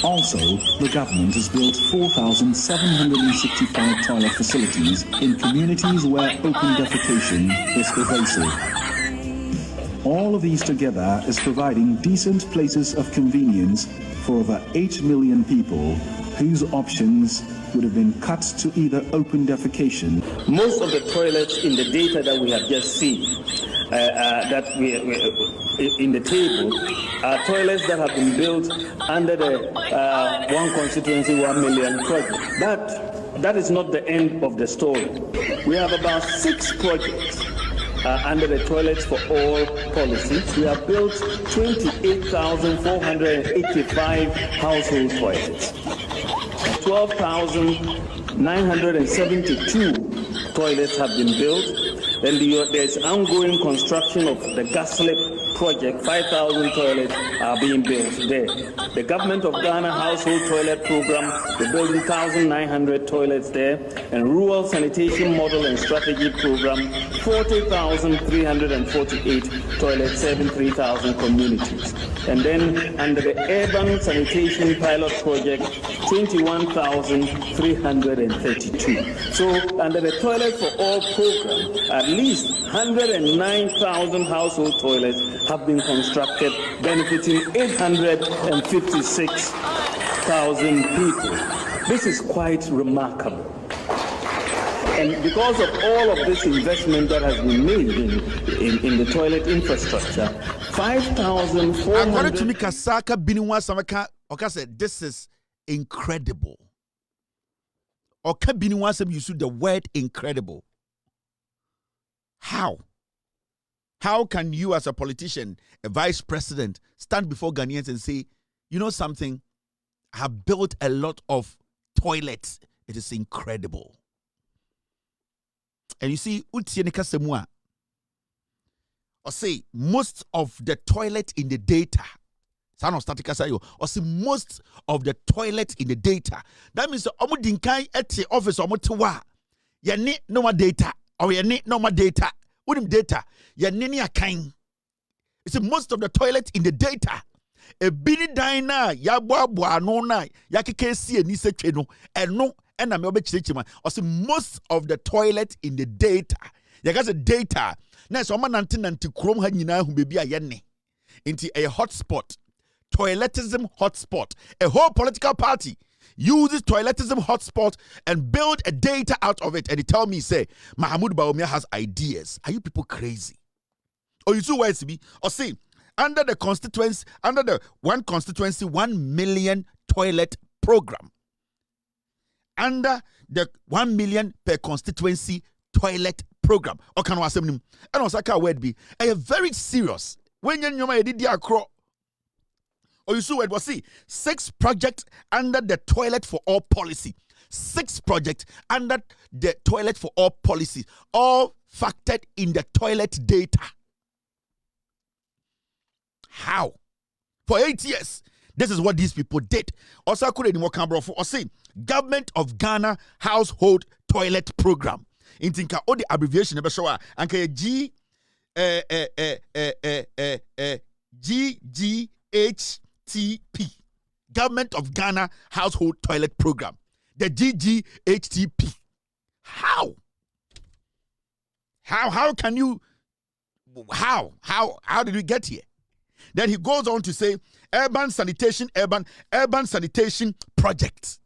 Also, the government has built 4,765 toilet facilities in communities where open defecation is pervasive. All of these together is providing decent places of convenience for over 8 million people whose options would have been cut to either open defecation. Most of the toilets in the data that we have just seen, that we in the table, are toilets that have been built under the One Constituency 1 Million project. That is not the end of the story. We have about 6 projects under the Toilets for All policy. We have built 28,485 household toilets. 12,972 toilets have been built, and there's ongoing construction of the Gaslit project. 5,000 toilets are being built there. The Government of Ghana Household Toilet Program, we're building 1,900 toilets there, and Rural Sanitation Model and Strategy Program, 40,348 toilets serving 3,000 communities. And then under the Urban Sanitation Pilot Project, 21,332. So under the Toilet for All program, at least 109,000 household toilets have been constructed, benefiting 856,000 people. This is quite remarkable. And because of all of this investment that has been made in the toilet infrastructure, 5,400... According to Mikasaka Biniwa Samaka, Oka said, this is incredible. Oka Biniwa Sam used the word incredible. How? How can you as a politician, a vice president, stand before Ghanaians and say, you know something, I have built a lot of toilets. It is incredible. And you see, or say most of the toilet in the data. Or say most of the toilet in the data. That means omudinkai at the office omotiwa. Ya need no more data. Or ya need no more data. Unim data. Ya nini akain. It's most of the toilet in the data. A bini dina ya bwa no na ya kekesi ni se tweno eno ena me obechirechima. Or say most of the toilet in the data. Ya got the data. Na so man nanti krom ha nyina hu bebi ayene. Inti a hotspot. Toiletism hotspot. A whole political party. uses toiletism hotspot and build a data out of it. And he tell me, say, Mahmoud Bawumia has ideas. Are you people crazy? Or you see where it's be? Or see, under the constituency, under the one constituency, 1 million toilet program. Under the 1 million per constituency toilet program. Or can I say, and also can word be a very serious. When you did the acro, or you see what was see 6 projects under the toilet for all policy. 6 projects under the toilet for all policy, all factored in the toilet data. How? For 8 years, this is what these people did. Also, could any more camera for or say Government of Ghana Household Toilet Program. In Tinka, all the abbreviation never show and GGHTP, Government of Ghana Household Toilet Program. The GGHTP. How can you? How did we get here? Then he goes on to say urban sanitation project.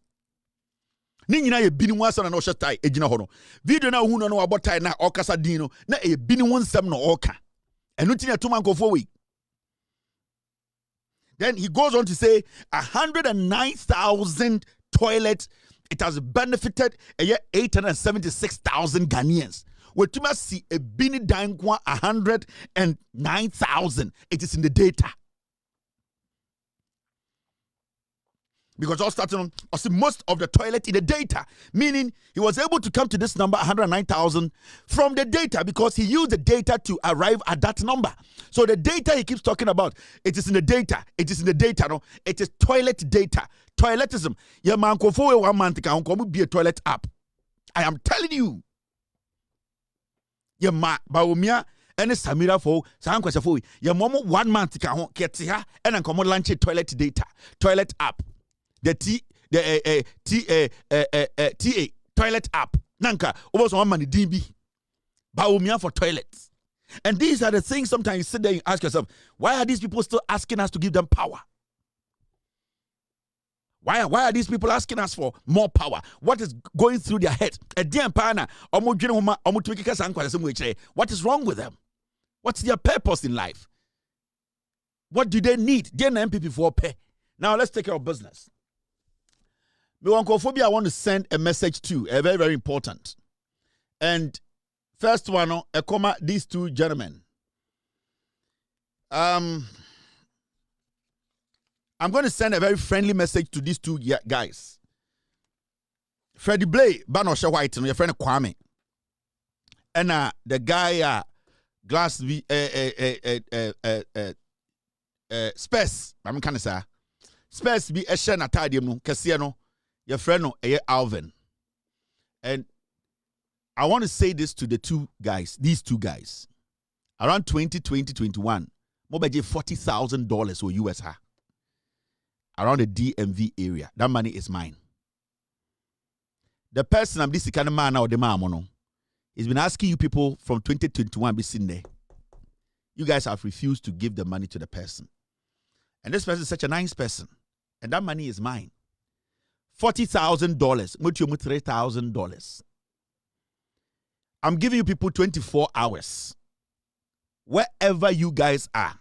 Ni nyina ye bini wansa na no hyetai ejina ho no. Video na hu no no abotai na okasa din no na e bini wonsam no oka. Enu tin atuma nkofo we. Then he goes on to say 109,000 toilets. It has benefited 876,000 Ghanaians. Wetuma see a bini dankwa 109,000. It is in the data. Because all starting on most of the toilet in the data, meaning he was able to come to this number 109,000 from the data because he used the data to arrive at that number. So the data he keeps talking about, it is in the data. It is in the data, no? It is toilet data. Toiletism. Yeah, man, for 1 month can be a toilet app. I am telling you. Yeah, ma Bawumia and Samira for Sankwasa for your mom 1 month can get here and then come launch toilet data, toilet app. The TA toilet app. Nanka over one money DB. Bawumia for toilets. And these are the things sometimes you sit there and ask yourself, why are these people still asking us to give them power? Why are these people asking us for more power? What is going through their head? What is wrong with them? What's their purpose in life? What do they need? They're NPP for pay. Now let's take care of business. I want to send a message to, a very, very important. And first one, these 2 gentlemen. I'm going to send a very friendly message to these 2 guys. Freddie Blay, Banosha White, and your friend Kwame. And the guy, Glass, Space, I'm going to say, Space be a shen atadium, Cassiano, your friend, Alvin. And I want to say this to the 2 guys, these 2 guys. Around 2020-21, Mobaje $40,000 or US. Around the DMV area. That money is mine. The person I'm this kind of man now, the man, he's been asking you people from 2021 be sitting there. You guys have refused to give the money to the person. And this person is such a nice person. And that money is mine. $40,000. $3,000. I'm giving you people 24 hours. Wherever you guys are.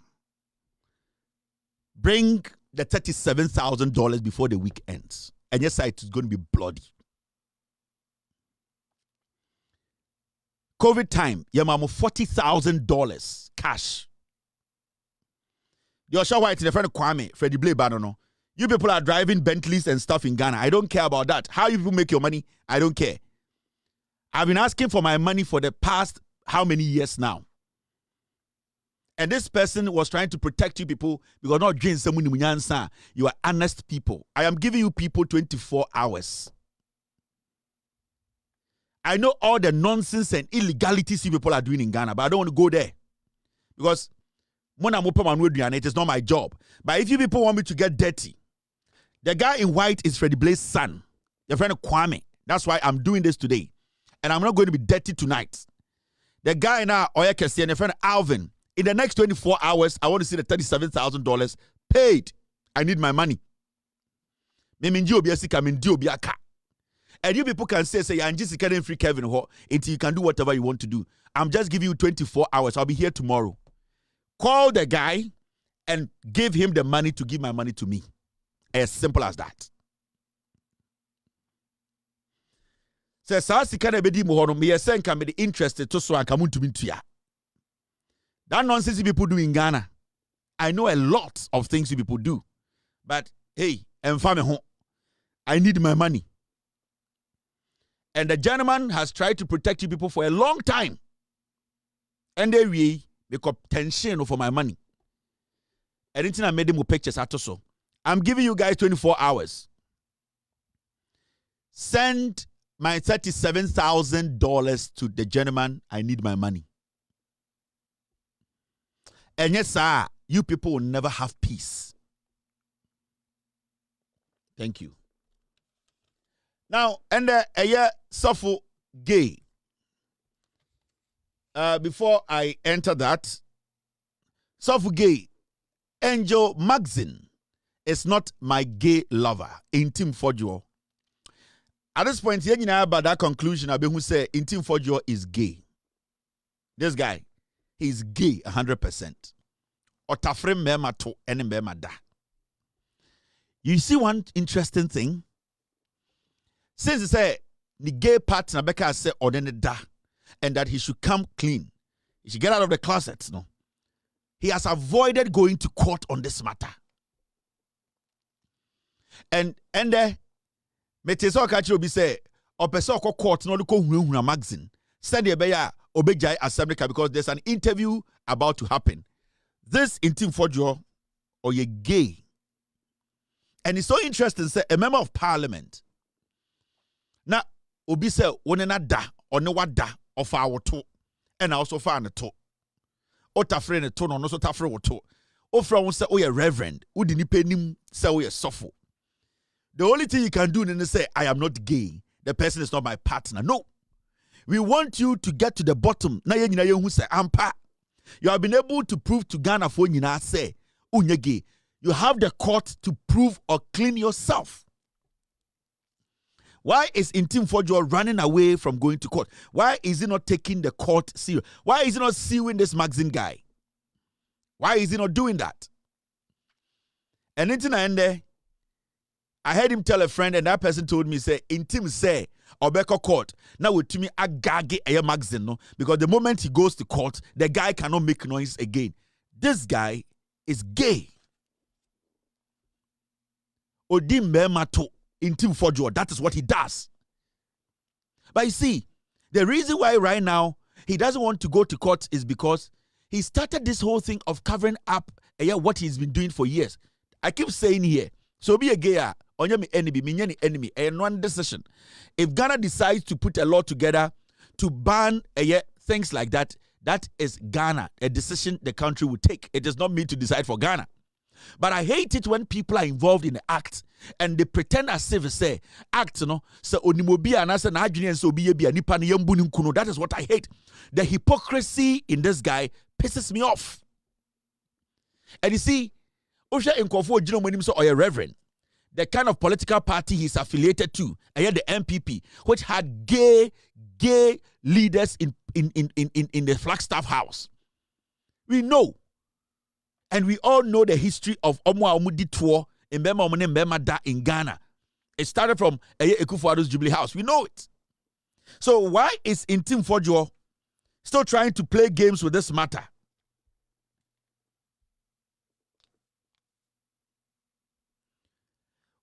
Bring the $37,000 before the week ends. And yes, it is going to be bloody. COVID time, yamamo $40,000 cash. Your show white, the friend Kwame, Freddie Blay Banono. You people are driving Bentleys and stuff in Ghana. I don't care about that. How you people make your money, I don't care. I've been asking for my money for the past how many years now? And this person was trying to protect you people because not doing someone you are honest people. I am giving you people 24 hours. I know all the nonsense and illegalities you people are doing in Ghana, but I don't want to go there. Because it is not my job. But if you people want me to get dirty, the guy in white is Freddie Blay's son, your friend Kwame. That's why I'm doing this today. And I'm not going to be dirty tonight. The guy now, Oyekesi, and your friend Alvin, in the next 24 hours, I want to see the $37,000 paid. I need my money. Me minji obi asika minji obi aka. And you people can say I'm just getting free Kevin ho until you can do whatever you want to do. I'm just giving you 24 hours. I'll be here tomorrow. Call the guy and give him the money to give my money to me. As simple as that. Say sika na bedi mo ho no me yesen can be interested to so anka muntumi ntua. That nonsense people do in Ghana. I know a lot of things you people do. But hey, I need my money. And the gentleman has tried to protect you people for a long time. And they make up tension for my money. Anything I made them with pictures at so. I'm giving you guys 24 hours. Send my $37,000 to the gentleman. I need my money. And yes, sir, you people will never have peace. Thank you. Now, and suffer gay. Before I enter that, suffer gay. Angel Magazine is not my gay lover. Intim Fojo. At this point, you know about that conclusion. I who say Intim Fojo is gay. This guy, he's gay 100%. Otafre mema to ene mema da. You see one interesting thing. Since he say the gay partner Becca say ordene da, and that he should come clean, he should get out of the closet. No, he has avoided going to court on this matter. And meteso kachi obi say opeso ko court no ko hunhuna magazine. Said the beya obejai assembly because there's an interview about to happen. This Intim Fojo or ye gay. And it's so interesting, say a member of parliament. Now, obi say one na da or no wada of our to, and also find a to. Ota friend a to no so ta friend to. O friend say oh yeah reverend. Who didn't pay him say oh yeah suffer. The only thing you can do is say I am not gay. The person is not my partner. No, we want you to get to the bottom. Na ye who say ampa. You have been able to prove to Ghana for nyina say unye gay. You have the court to prove or clean yourself. Why is Intim Fojo running away from going to court? Why is he not taking the court serious? Why is he not suing this magazine guy? Why is he not doing that? And I heard him tell a friend, and that person told me, say, Intim say, Obeko court. Now with me agage a magazine, no? Because the moment he goes to court, the guy cannot make noise again. This guy is gay. Odim Memato Intim Fojo. That is what he does. But you see, the reason why right now he doesn't want to go to court is because he started this whole thing of covering up what he's been doing for years. I keep saying here, so be a gay, onye me enemy, and one decision. If Ghana decides to put a law together to ban things like that, that is Ghana, a decision the country will take. It is not me to decide for Ghana. But I hate it when people are involved in the act and they pretend as if say act no so onimobi anasa na adwene so obi ye nipa ne yambu ni nkuno. That is what I hate. The hypocrisy in this guy pisses me off. And you see, Osha Nkofo Ojino Monim so or reverend, the kind of political party he's affiliated to, the NPP, which had gay leaders in the Flagstaff House. We know. And we all know the history of Omwa Omudi tour in Bema in Ghana. It started from Ekufuado's Jubilee House. We know it. So why is Intim Fojo still trying to play games with this matter?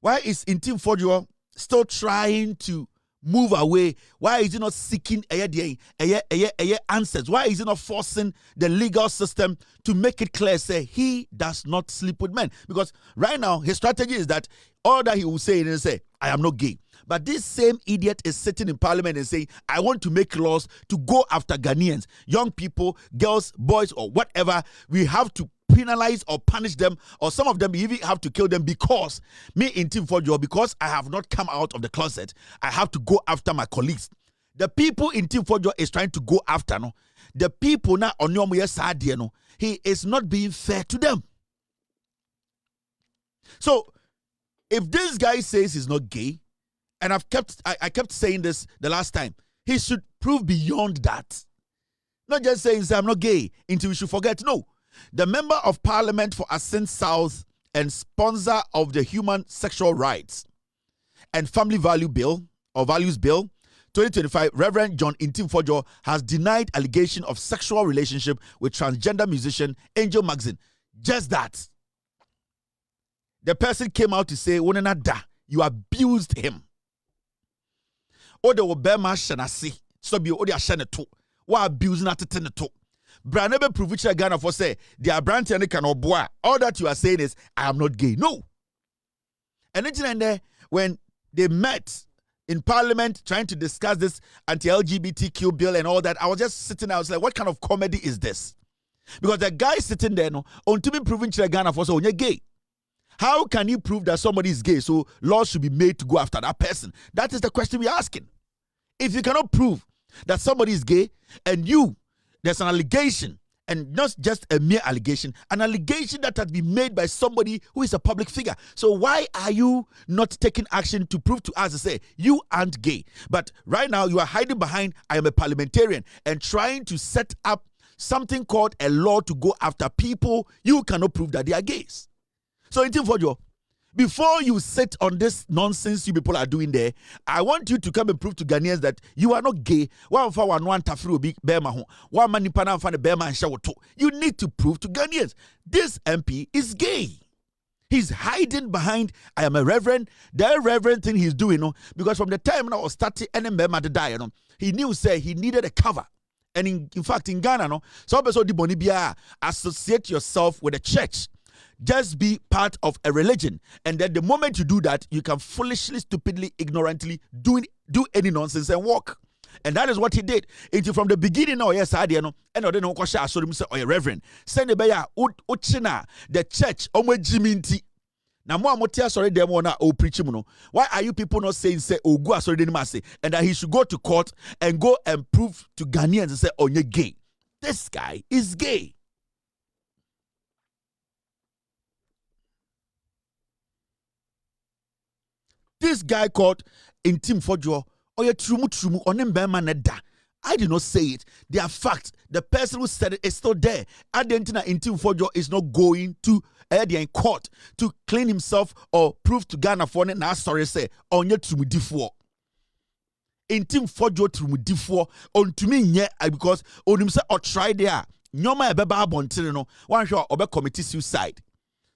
Why is Intim Fojo still trying to move away? Why is he not seeking answers? Why is he not forcing the legal system to make it clear, say he does not sleep with men? Because right now, his strategy is that all that he will say is say, I am not gay. But this same idiot is sitting in parliament and saying, I want to make laws to go after Ghanaians, young people, girls, boys, or whatever. We have to penalize or punish them, or some of them even have to kill them because me in Team Fojo, because I have not come out of the closet, I have to go after my colleagues. The people in Team Fojo is trying to go after, no. The people now on your side, no, he is not being fair to them. So If this guy says he's not gay, and I kept saying this the last time, he should prove beyond that. Not just saying, I'm not gay, until we should forget. No. The Member of Parliament for Assin South and sponsor of the Human Sexual Rights and Family Value Bill, or Values Bill, 2025, Reverend John Intim-Fojo has denied allegation of sexual relationship with transgender musician Angel Magazine. Just that. The person came out to say, you abused him. Ode obema shanasi. So be ode ashane to. Wa abuse na tetene to. Branebe provincial Ghana for say, their branch and can boy. All that you are saying is, I am not gay. No. And then when they met in Parliament trying to discuss this anti-LGBTQ bill and all that, I was just sitting there, I was like, what kind of comedy is this? Because the guy sitting there, on to be provincial Ghana for so you're gay. How can you prove that somebody is gay? So laws should be made to go after that person. That is the question we're asking. If you cannot prove that somebody is gay and there's an allegation, and not just a mere allegation, an allegation that has been made by somebody who is a public figure. So why are you not taking action to prove to us to say you aren't gay? But right now you are hiding behind I am a parliamentarian and trying to set up something called a law to go after people you cannot prove that they are gays. So Intim-Fojo, before you sit on this nonsense you people are doing there, I want you to come and prove to Ghanaians that you are not gay. You need to prove to Ghanaians this MP is gay. He's hiding behind I am a reverend. The reverend thing he's doing, because from the time I was starting he knew say he needed a cover. And in fact in Ghana, some people associate yourself with a church. Just be part of a religion, and then the moment you do that, you can foolishly, stupidly, ignorantly do any nonsense and walk. And that is what he did. Until from the beginning, yes, I didn't know. And I didn't know. I saw him say, "Oh, reverend, send the church, Jiminti." Now, more motia sorry them on o preach him. Why are you people not saying say oh go sorry say and that he should go to court and go and prove to Ghanaians and say oh you're gay? This guy is gay. This guy called Intim-Fojo, trumu onembemaneda. I did not say it. They are facts. The person who said it is still there. Adentina Intim-Fojo is not going to in court to clean himself or prove to Ghana for it. Now sorry say onye trumudifo. Intim-Fojo trumudifo on to me yeah because on him say or try there. Nyoma ebeba abontire no. One sure obe committee suicide.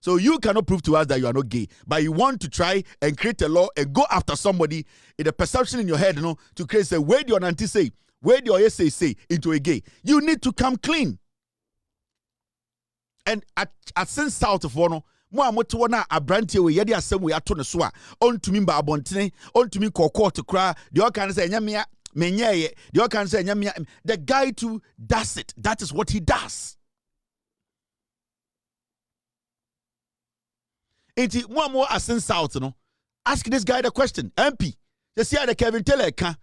So you cannot prove to us that you are not gay, but you want to try and create a law and go after somebody in the perception in your head, to create say, where do your auntie say, where do your say into a gay? You need to come clean. And at Sin South of Ono, Moamotuana Abranti, we yadi asem we atone so a on to me ba abontene, on to me koko to cry, the all can say nyamia, menye, the all can say nyamia. The guy too does it. That is what he does. Enti more Assin South ask this guy the question MP you see the Kevin Taylor ka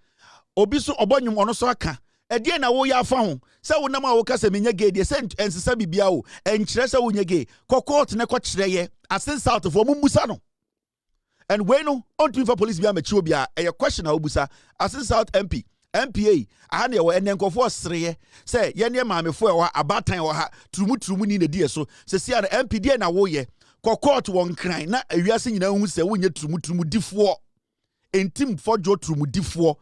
obi so obonyum ono so aka e de na wo ya fa ho se wo nam a wo ka se menya gay de se ensesa bibia wo enkyere se wo nya gay kokot ne ko kyere ye Assin South for mumbusa no and when no onto for police bia machi obi a e question a obusa Assin South MP MPA aha ne wo enenkofo osreye se ye ne maamefo e wa abatan wo ha trumu ni na die so se sia na MP de na wo ye kokot won kran na awiase nyina hu se wonye trumu difo Intim-Fojo trumu difo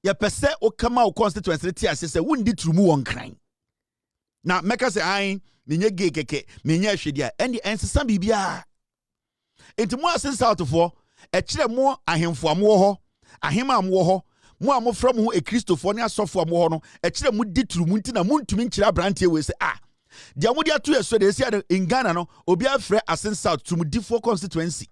ye pese o kama o constituency ti ase se wondi trumu won kran na meka se an menye gay keke menye hwede a ene ensesa bibia enti mo Assin South for e kire mo ahemfo amwo ho ahema amwo ho mo amofra mo e kristofo ne asofo amwo ho no e kire mo di trumu nti na montumi nkire abrante we se dia mo dia to yeso de sia in Ghana no obi afre Assin South trumudifo constituency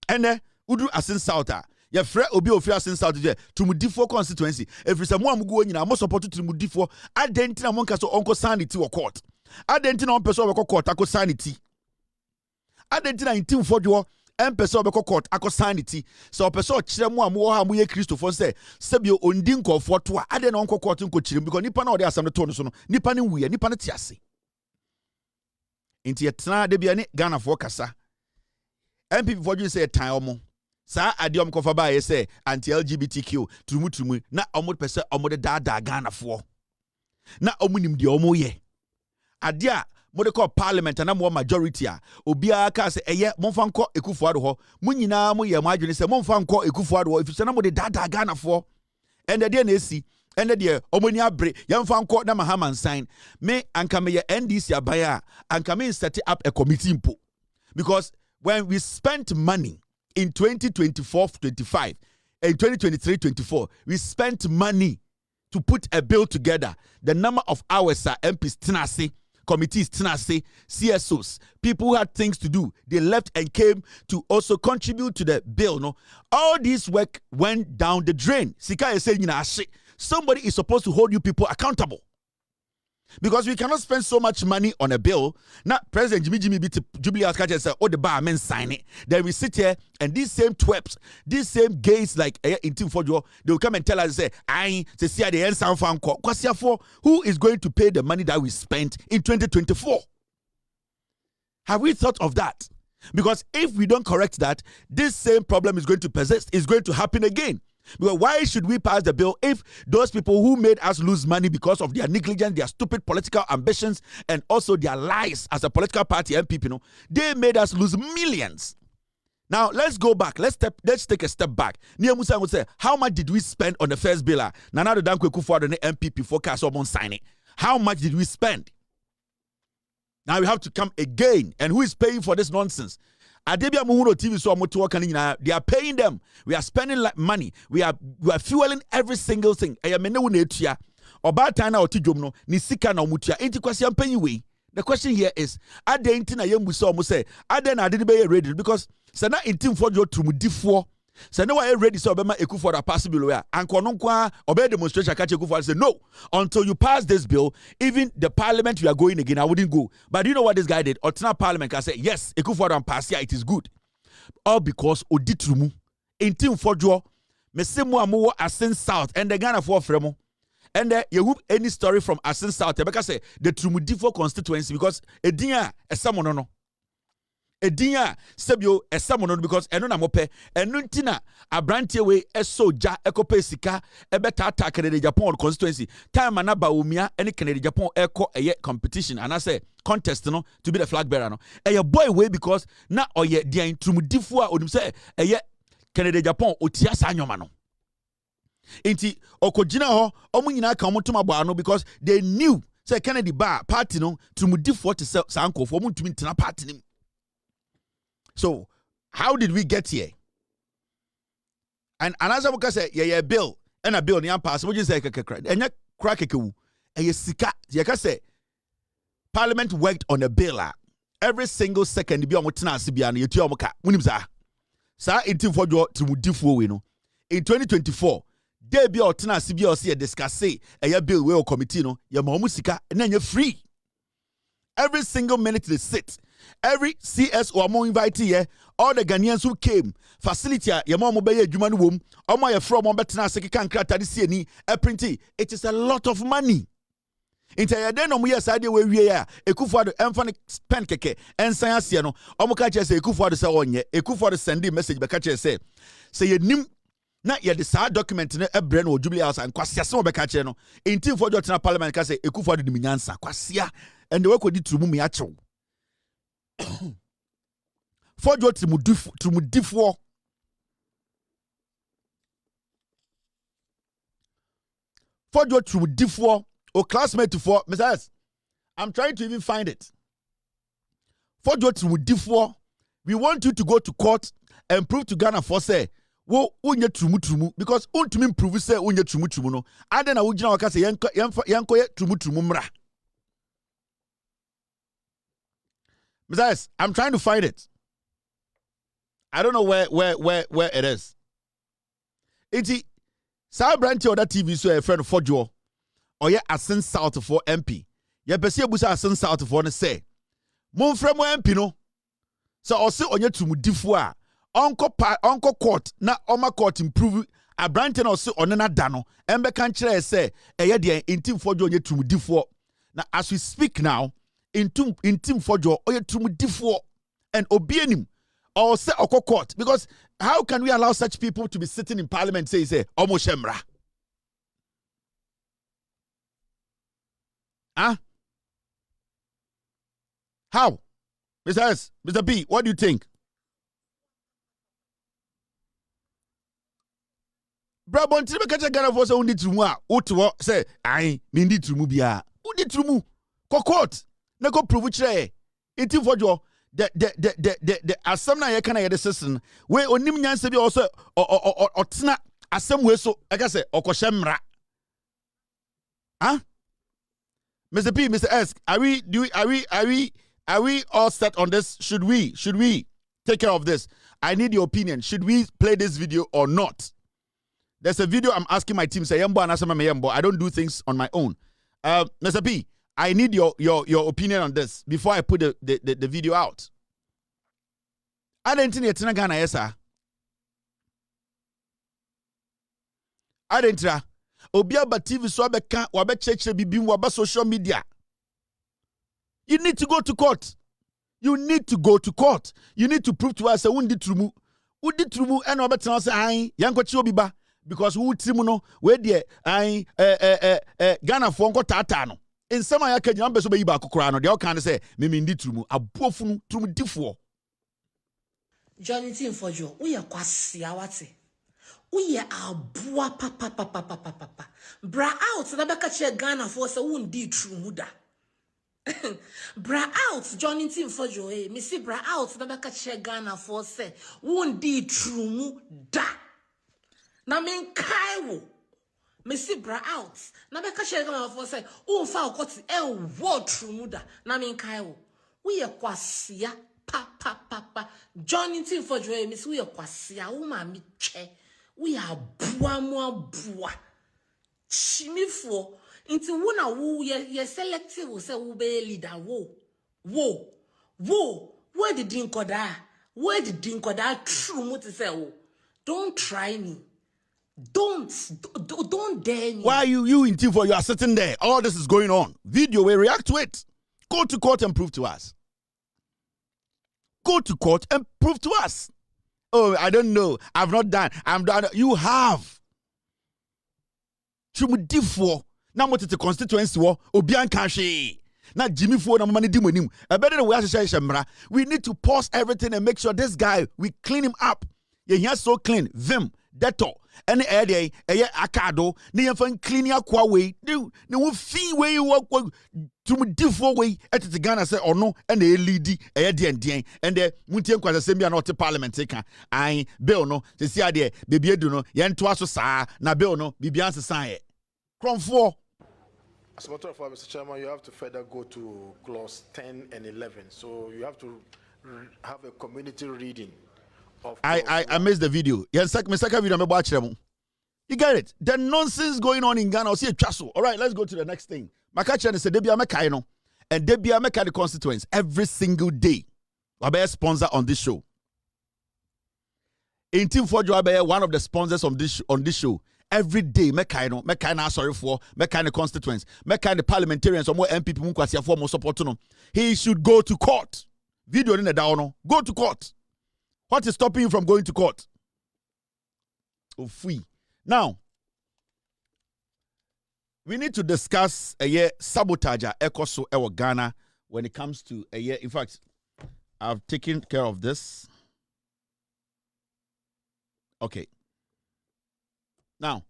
ene udu Assin South ye frɛ obi ofi Assin South de trumudifo constituency every some mo amugo nyina mo support trumudifo adentina mo nka so onko sanity wo court adentina on person wo court akọ sanity adentina Intim-Fojo empese obekọ court akọ sanity so person kire mo amwo ha mo ye kristofo se bi ondi nkofo to a ade na onko court nko kire because nipa na ode asam to no so no nipa ne wuye nipa ne tiase enti etna de bia ne Ghana fo kasa NPP for you say time sa adiom kofa ba ye say anti LGBTQ trumu na omo pese omo de da Ghana fo na omo nim de omo ye ade a mo de call parliament na mo majority a obia ka say eye momfa nko Ekufuado ho mo nyina mo ye mo adwene say momfa nko Ekufuado ho ifise na mo de da Ghana fo ende de na esi ende de omo ni abre yemfa nko na Mahama sign me anka me ye NDC abaya anka me set up a committee impo because when we spent money in 2024-25 and 2023-24, we spent money to put a bill together. The number of hours are MPs tenacity, committees tenacity, CSOs, people who had things to do. They left and came to also contribute to the bill. No, all this work went down the drain. Sika is saying, somebody is supposed to hold you people accountable. Because we cannot spend so much money on a bill. Now, President Jimmy beat Jubilee House catcher say, "Oh, the bar men sign it." Then we sit here and these same twerps, these same gays like in Team Fojo, they will come and tell us, "Say, I to see the end sound fan call." For who is going to pay the money that we spent in 2024? Have we thought of that? Because if we don't correct that, this same problem is going to persist. It's going to happen again. Because why should we pass the bill if those people who made us lose money because of their negligence, their stupid political ambitions, and also their lies as a political party NPP, they made us lose millions. Now let's go back. Let's take a step back. Nia Musa would say, how much did we spend on the first bill? Nana Dankwe Ekufuado the NPP forecast on signing. How much did we spend? Now we have to come again, and who is paying for this nonsense? Adebia Muhuro TV so they are paying them. We are spending like money. We are fueling every single thing. The question here is, are they in ready? Because sana in team for your to so no one ready so Obama Ekufuado pass bill where and kononkwa obey demonstration catch Ekufuado say no until you pass this bill. Even the parliament you are going again, I wouldn't go. But do you know what this guy did? Otina parliament can say yes, Ekufuado and pass here, it is good. All because Audit trumu in team for Joe mesemu amuwo Asin South and the Ghana for Fremo. And you hope any story from Asin South because say the Trumudifo constituency because a dinya a someone no. Edinya sebio esamono because eno na mope eno ntina abrantie we esoja ekope sika ebeta ata Canada Japan constituency time na ba omia ene Canada Japan eko eye competition and I say contest no to be the flag bearer no eye boy way because na oye dia intrumudifo a onim say eye Canada Japan otia sa nyoma no enti okogina ho omo nyina ka omo tuma bo ano because they knew say Kennedy Bar party no trumudifo to say sankofo omo ntumi ntina party nim. So, how did we get here? And as I say, yeah, bill and a bill near pass. What you say, and ya crack a sika. You say, Parliament worked on a bill every single second. Be on what Tana Sibian, you tell Moka, Winimza. Sa in team for your to Mudifo, you know. In 2024, there be or Tana Sibio see a discuss a bill will committee, no, your Momusika, and then you're free. Every single minute they sit. Every CS or more invite here, all the Ghanaians who came, facility, your mom obey a human womb, or my from on better second crater this year, a printy. It is a lot of money. Into then on we are side where we are, Ekufuado emphatic pancake, and science, no, Omokacha say Ekufuado say on ye, Ekufuado sending message, but catch say you nim. Not yet the sad document in a brain or Jubilee House and Kwasia so Becacheno. In team for Jotina Parliament, can say Ekufuado the Minyansa, Kwasia, and the work with it to Mumiacho. For Joe to Mudifo. For Joe to Mudifo, or classmate to four, Messias. I'm trying to even find it. For Joe to Mudifo, we want you to go to court and prove to Ghana for say. Wo unye trumu because untumi prove say unye trumu no ade na wugina waka say yanko ye trumu mra. Besides, I'm trying to find it. I don't know where it is. Iti sa branch other TV so a friend of Fojo or ye Asin South for MP. Ye pese busa Asin South for ne say. Mon fremo MP no. So o se onye trumu difu a Uncle court na oma court improve a branch and also on another dano embe kan kire say eye de intim fojo onye tumudifo na as we speak now intim fojo oye tumudifo and obienim or say oko court, because how can we allow such people to be sitting in parliament say omo shemra? Huh? How? Mr. S, Mr. B, what do you think? Brabo ntiri be kacha Ghana for say undi trumu a utwo say ai me ndi trumu bia. Undi trumu. Ko court. Na go prove kire. Enti fojo the asem na ye kana ye de sesen we onim nyanse bi also otena asem we so I can say okohye mra. Huh? Mr. P, Mr. S, are we all set on this? Should we take care of this? I need your opinion. Should we play this video or not? There's a video I'm asking my team say yembo anasema me yembo. I don't do things on my own. Mr. P, I need your opinion on this before I put the video out. I didn't think it's Ghana, yes, sir. I didn't try. Obiaba TV so abeka wabe cheche bibim waba social media. You need to go to court. You need to go to court. You need to prove to us that undi trumu and wabe tell us ai yanko chi obiba because who trimu no we die ai Ghana fonko tata no. In some aya kenya mbe so be yiba kokora no de o kan say me ndi trumu abuofunu trumu difo. Johnny Tim Fojo, we are kwasi awate. Uye abua papa. Bra out na beka che Ghana for se wundi true muda. Bra out Johnny Tim Fojo me see bra out na beka che Ghana for se wundi true muda. Na men kai me see bra out na beka che Ghana for se unfa okoti e wo true muda. Na men kai wo. Uye kwasia papa. Johnny Tim Fojo me see uye kwasia wo ma mi che. We are bua. Chimifo. Into wuna woo ye selective will say woo be leader. Whoa. Where the dinkoda? Where the dinkoda true muti say wo? Don't try me. Don't dare me. Why are you in Tifo? You are sitting there. All this is going on. Video, we react to it. Go to court and prove to us. Go to court and prove to us. Oh, I don't know. I've not done. I'm done. You have. Chumudifo. Now what is the constituency war? Obian Kashi. Now Jimmy Ford and money demonim. I better we have to say we need to pause everything and make sure this guy we clean him up. Yeah, he so clean. Vim, Dettol. Any area, akado, ni fan clean ya kwa way. No fee way you work to different way at the Ghana say or no, and the lady and the Muntian Quas Assembly not the Parliamentary. I bill no, the see idea, baby do no, yan twaso sa, na bill no, Bibian Society. Crom 4. As a matter of fact, Mr. Chairman, you have to further go to clause 10 and 11. So you have to have a community reading. I missed the video. Yes, my second video, I'm watching them. You get it? The nonsense going on in Ghana. I'll see a chasso. All right, let's go to the next thing. My catcher is a Debia Mekaino, and Debia Meka the constituents every single day. Wabe a sponsor on this show. In Team 4 Wabe one of the sponsors on this show. Every day, Mekaino sorry for Mekaino constituents, Mekaino parliamentarians, or more NPP Munkwasi for more support to them. He should go to court. Video in the down. Go to court. What is stopping you from going to court? Oh, free. Now, we need to discuss a year sabotage Ekoso ewa Ghana when it comes to a year. In fact, I've taken care of this. Okay. Now,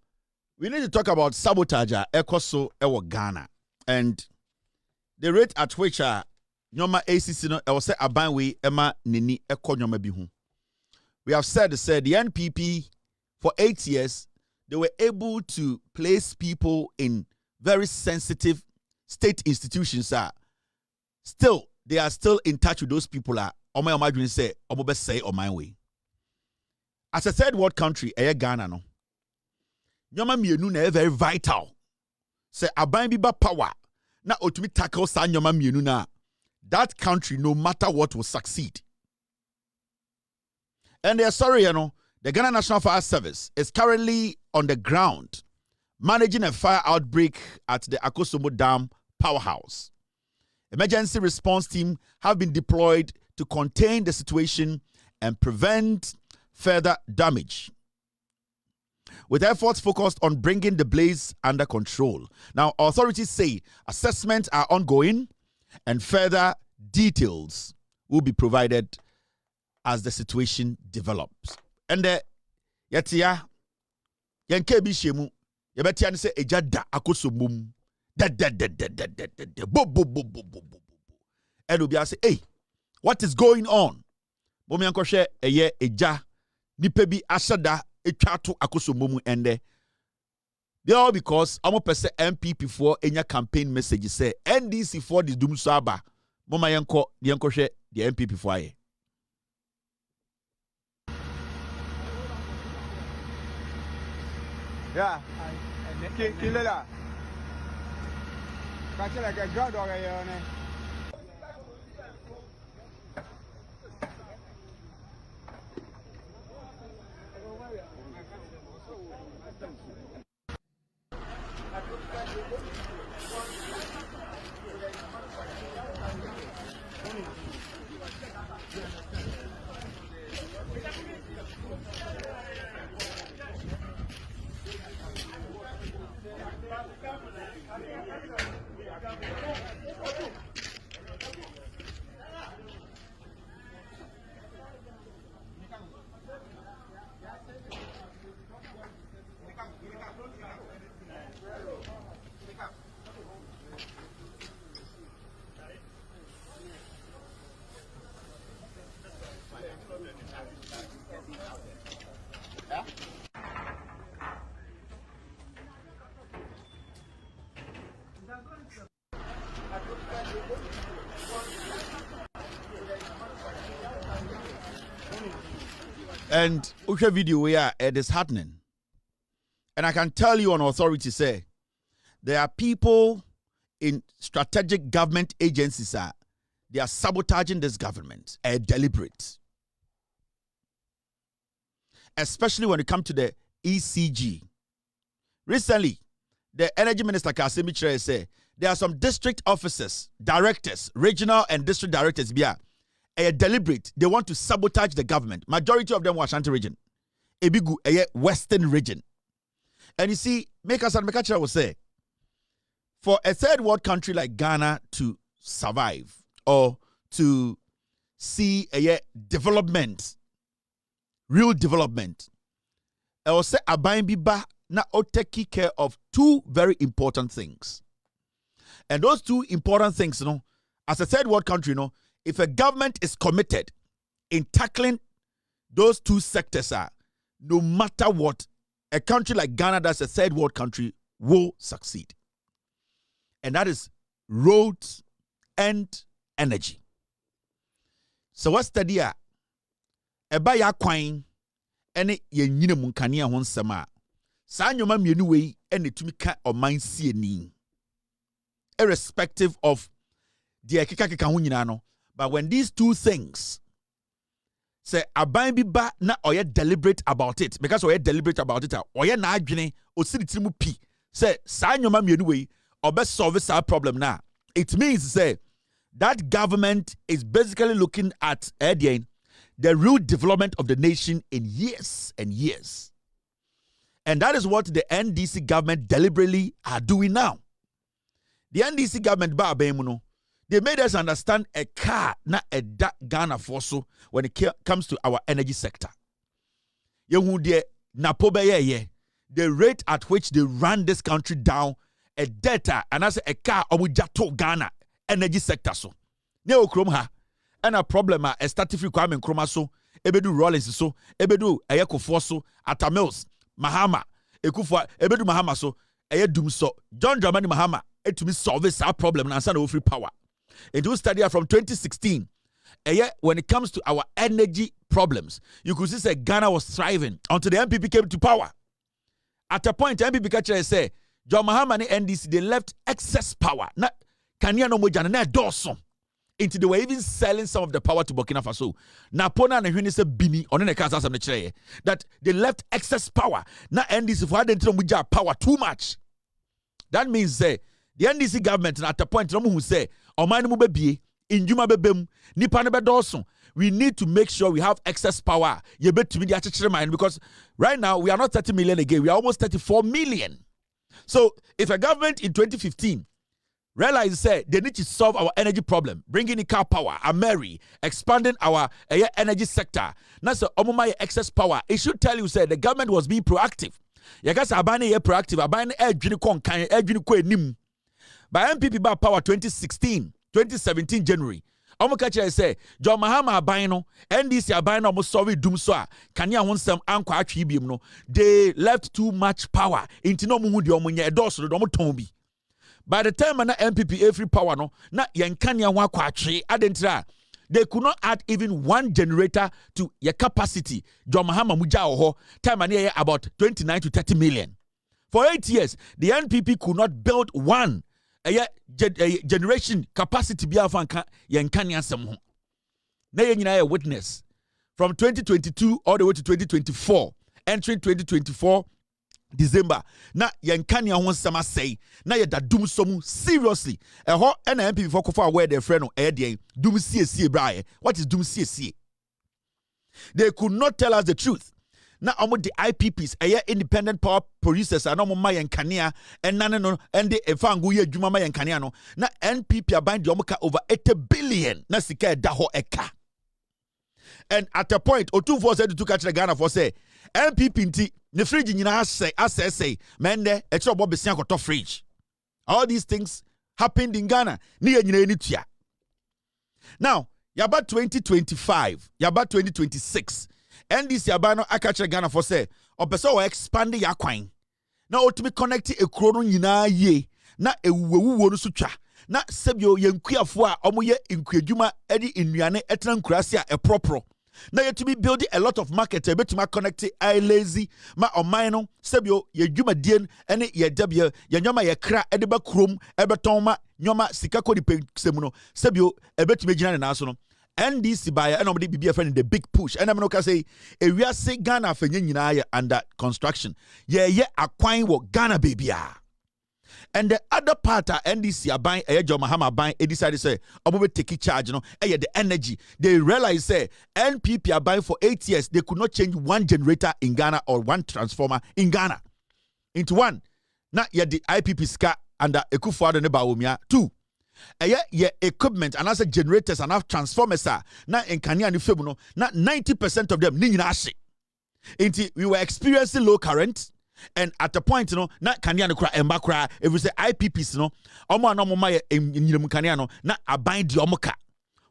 we need to talk about sabotage Ekoso ewa Ghana and the rate at which Nyoma ACC no ewa se abanwe ema nini eko nyoma bihu. We have said the NPP for 8 years, they were able to place people in very sensitive state institutions. Still, they are still in touch with those people. Say, my way. As a third world country, Ghana no. Nyoma mienu na very vital. Say aban biba power. Na otumi tackle sa nyoma mienu na. That country, no matter what, will succeed. And they're sorry, the Ghana National Fire Service is currently on the ground managing a fire outbreak at the Akosombo Dam powerhouse. Emergency response team have been deployed to contain the situation and prevent further damage, with efforts focused on bringing the blaze under control. Now, authorities say assessments are ongoing and further details will be provided as the situation develops. And yatia yanke bi shemu yabetia ne se ejada Akosombo Dam and obi say, hey, what is going on? Bomi ankoshe eye eja nipa bi asada etwa to Akosombo mu ende. They all because amo pese NPP for enya campaign message say NDC for this dum so aba. Mama yanko yankoshe the NPP for aye. Yeah, kill it up. Catch it like a dog over here on it. And Usha video where it is happening. And I can tell you on authority say there are people in strategic government agencies they are sabotaging this government, deliberate. Especially when it comes to the ECG. Recently, the Energy Minister Kasemi Chere said there are some district officers, directors, regional and district directors deliberate. They want to sabotage the government. Majority of them were Ashanti region. Ebigu Western region. And you see, Mekachara will say, for a third world country like Ghana to survive or to see a development, real development, I will say Abayin Biba na take care of two very important things. And those two important things, as a third world country, if a government is committed in tackling those two sectors, no matter what, a country like Ghana that's a third world country will succeed. And that is roads and energy. So what's the idea? Eba ya kwan ene ye nyine mu nkane ho nsem a saa nyoma mienu wei ene tumi ka oman sie ni irrespective of the keka ho nyina no. But when these two things say aban bi ba na oye deliberate about it, because oye deliberate about it, oye na adwene osiri mu pi say saa nyoma mienu wei obe solve saa problem na, it means say that government is basically looking at the real development of the nation in years and years. And that is what the NDC government deliberately are doing now. The NDC government they made us understand a car na a Ghana for so when it comes to our energy sector. The rate at which they ran this country down a data and as a car omujato Ghana energy sector so. Ne okrom ha and a problem a static requirement chroma so ebedu Rollins so ebedu ayekofo so Atamils Mahama ekufo ebedu Mahama so eyedum so John Dramani Mahama etumi solve this problem and answer no free power. It was studied from 2016. When it comes to our energy problems, you could see that Ghana was thriving until the NPP came to power. At a point, NPP catcher say, John Mahama and NDC, they left excess power. Not Kenya no mojana na doso. Into they were even selling some of the power to Burkina Faso. Napona and Huni said Bini on the Kansas of the that they left excess power. Na NDC for hadn't power too much. That means the NDC government at a point who say Omani mu bebie, injuma bebem, nipa ne bedoso. we need to make sure we have excess power. You bet to me because right now we are not 30 million again, we are almost 34 million. So if a government in 2015 realized they need to solve our energy problem, bringing in car power, expanding our energy sector, that's the excess power. It should tell you the government was being proactive. You guys are buying proactive, buying by NPP by power 2017 January. Omo kache say John Mahama abano NDC abano almost solve doom so can ya won some anko atwi biem no. They left too much power into no mu di omo nya edoso do omo ton bi. By the time na NPP every power no na yenkania ho akwa atwe adentra they could not add even one generator to your capacity. John Mahama muja oho time na about 29 to 30 million. For 8 years the NPP could not build one generation capacity be afanka yenkani asem ho na yenyina witness from 2022 all the way to 2024 entering 2024 December na yenkani ho nsem asai na ye dadum somu seriously eho na NPP for kofa where their friend no dey dum sie brae. What is dum sie? They could not tell us the truth. Na omo the IPPs independent power producers and omo mayenkania and no and the efangu ye dwuma mayenkania no na NPP abind the omo ka over 80 billion na sika da ho eka. And at a point Otumfo said to catch the Ghana for say NPP nti ne fridge nyina say mende e tro bo besia koto fridge. All these things happened in Ghana ni nyina ni tua. Now yaba 2025 yaba 2026 NDC abano akache Ghana for say opese o expand ya kwan na otumi connect ekuro no nyina ye na ewuwo no so twa na sebio yenkuafo a omoye enkuadwuma edi nnuane etena nkurase a epropro na yetumi build a lot of market betuma connect I lazy ma oman no sebio yedwumadien ene yedabia yenyoma yekra ede ba krom ebeton ma nyoma sika kodi pensem no sebio ebetumi gina na so no NDC buyer and nobody be a friend in the big push. And I'm not gonna say we are say Ghana for nyina under construction. Yeah, acquiring what Ghana baby are. And the other part of NDC are buying John Mahama buying decided say obo take charge, the energy. They realize say NPP are buying for 8 years. They could not change one generator in Ghana or one transformer in Ghana into one. Now the IPP ska under Ekufuado ne Bawumia 2. Equipment and as generators and have transformers na enkania ni femu no na 90% of them ni nyina ahye. Inti we were experiencing low current and at a point na kania no kra emba kra if we say IPPs omo anomo ma nyinam kania no na aban di omo ka.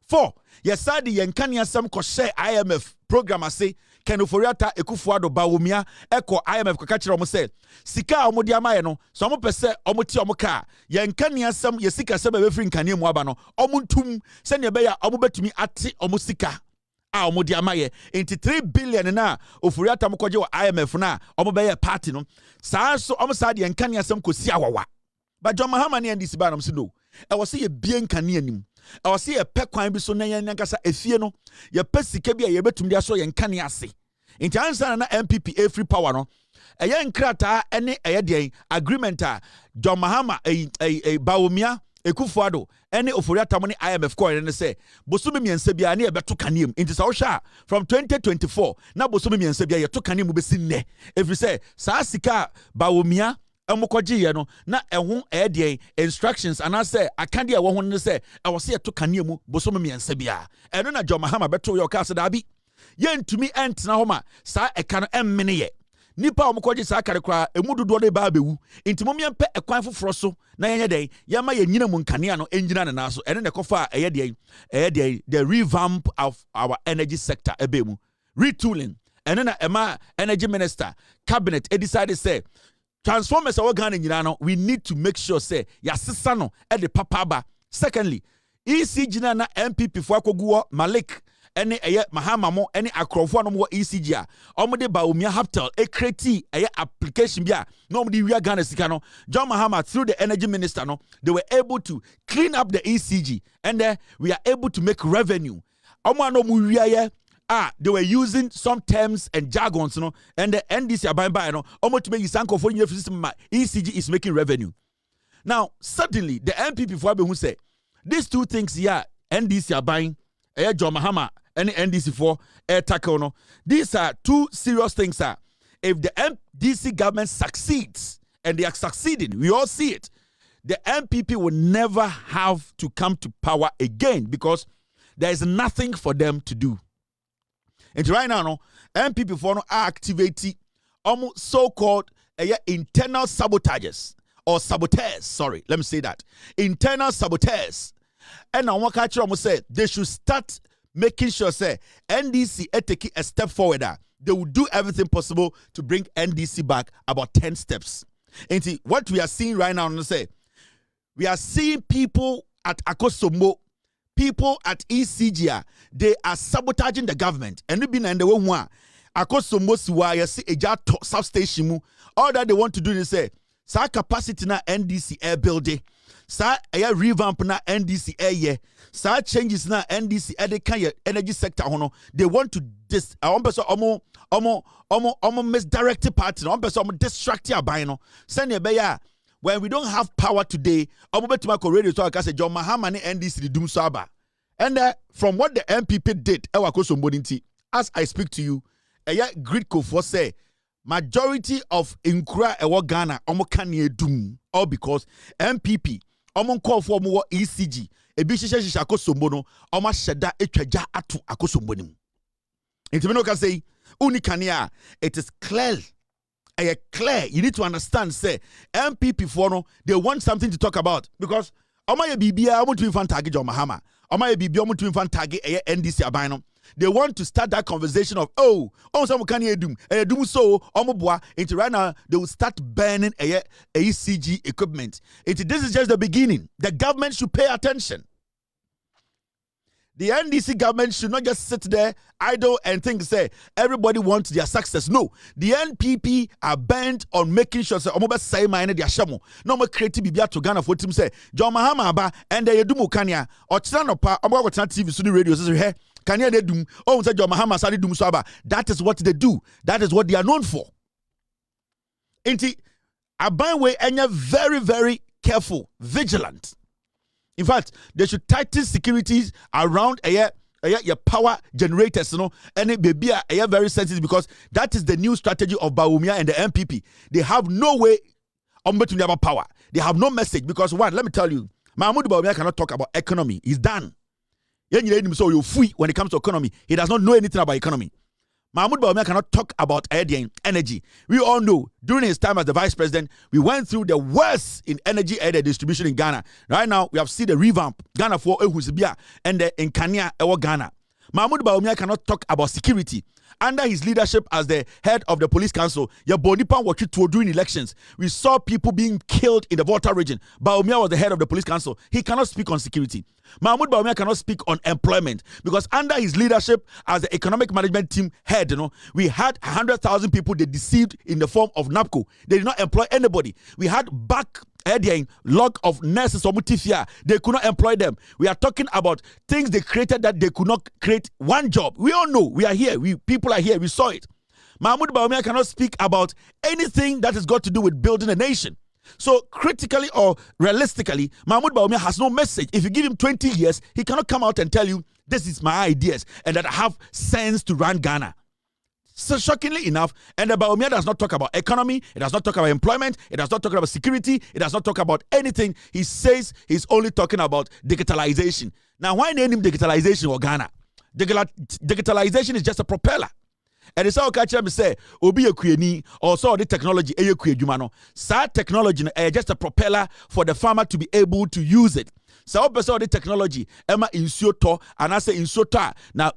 4 yesade yenkania sam ko share IMF program ase Kenoforiata Ekufuado Bawumia Eko IMF ko kachira omo say sika omo di amaye no so omo pese omo ti omo ka yenkania sam ye sika sebe be free nkania mu aba no omo ntum se ne be ya omo betumi ate omo sika a omo di amaye into 3 billion na Oforiata mo koje wa IMF na omo be ya party no saa so omo saa de yenkania sam ko si awawa ba John Mahama ne ndisi ba no so no e wo se ye bie nkania nim I was see a peck kwine be so nankasa efie no ye pesika bi a ye betum dia so ye nkane ase nti ansa na NPP a free power no eye nkrata ene eye de agreement a John Mahama Bawumia Ekufuado ene Oforiata mo ne IMF coin ne say bosome miensa bia na ye beto kanem nti sa wo hwa from 2024 na bosome miensa bia ye to kanem be sinne every say sa sika Bawumia Amukoji no na ehun de instructions and I say akande e wo ho ne say e wo se to kane mu bosom miensa bia eno na John Mahama beto yo ka se da bi ye ntumi entena ho ma sa eka no emmene ye nipa omukoji sa kare kra emu dodo de ba bewu ntimo miempe ekwan foforo so na yenye den ye ma ye nyina mu nkane no enjina ne na so eno ne kofa eye de the revamp of our energy sector ebemu retooling eno na ema energy minister cabinet decided say transformers our Ghana nyina we need to make sure say yasesa no e de papaba. Secondly, ECG na MPP fo akoguo Malik ene eye Mahama mo ene akrofo no mo ECG a omo de Bawumia Haptel e create eye application bia no omo de wi Ghana sika no John Mahama through the energy minister no they were able to clean up the ECG and then we are able to make revenue. Omo no mo wi they were using some terms and jargons, and the NDC are buying, almost to make Sanko for your system. ECG is making revenue. Now, suddenly, the NPP for who say these two things here, NDC are buying, John Mahama, any NDC for air tackle. No, these are two serious things. If the NDC government succeeds, and they are succeeding, we all see it, the NPP will never have to come to power again because there is nothing for them to do. And right now, no, NPP for no are activating so-called internal sabotages or saboteurs. Sorry, let me say that. Internal saboteurs. And now what I say they should start making sure say NDC taking a step forward. They will do everything possible to bring NDC back about 10 steps. And see, what we are seeing right now, say, we are seeing people at Akosombo, people at ECG, they are sabotaging the government. And we've been in the one Akosombo siwa ya si eja substation. All that they want to do is say, sa capacity na NDC air building, sa revamp na NDC air, sa changes na NDC air energy sector hono. They want to misdirect the party, distract your bino. Send your bayer. When we don't have power today, radio so I say John Mahama and NDC doom saba. And from what the NPP did, as I speak to you, grid co for say majority of Inkura ewa Ghana kanye doom, all because NPP call for more ECG. Ebishisha Akosombo no sheda etwaja atu Akosombo nim. Intimeno can say unikania. It is clear. Clear. You need to understand. Say MPP for no, they want something to talk about because Omaya Bibia want to infant target John Mahama. Omaya Bibia want to infant target NDC abino. They want to start that conversation of some can you do so omobwa into right now they will start banning ECG equipment. This is just the beginning. The government should pay attention. The NDC government should not just sit there idle and think say everybody wants their success. No, the NPP are bent on making sure say omoba say mine their shamo. No more creative bibia to Ghana for team say John Mahama aba and they do mukania or channel pa omoba go TV so radio say hey kanya they do say John Mahama sadi dum so aba. That is what they do. That is what they are known for. Inti aban way enya very very careful, vigilant. In fact, they should tighten securities around your power generators, and it may be very sensitive because that is the new strategy of Bawumia and the MPP. They have no way to have power. They have no message because one, let me tell you, Mahmoud Bawumia cannot talk about economy. He's done. When it comes to economy, he does not know anything about economy. Mahmoud Bawumia cannot talk about energy. We all know during his time as the vice president, we went through the worst in energy distribution in Ghana. Right now, we have seen the revamp Ghana for Ehusibia and the Nkania Ewa Ghana. Mahmoud Bawumia cannot talk about security. Under his leadership as the head of the police council, during elections, we saw people being killed in the Volta region. Bawumia was the head of the police council. He cannot speak on security. Mahmoud Bawumia cannot speak on employment because under his leadership as the economic management team head, we had 100,000 people they deceived in the form of NAPCO. They did not employ anybody. We had log of nurses or mutifia. They could not employ them. We are talking about things they created that they could not create one job. We all know. We are here. People are here. We saw it. Mahmoud Bawumia cannot speak about anything that has got to do with building a nation. So critically or realistically, Mahmoud Bawumia has no message. If you give him 20 years, he cannot come out and tell you, this is my ideas and that I have sense to run Ghana. So shockingly enough, and the Bawumia does not talk about economy, it does not talk about employment, it does not talk about security, it does not talk about anything. He says he's only talking about digitalization. Now, why name him digitalization or Ghana? Digitalization is just a propeller. And it's all catch me say, Obi Ekweni, or so the technology, Sa technology is just a propeller for the farmer to be able to use it. So the technology, Emma insuto, and I say insuta. Now,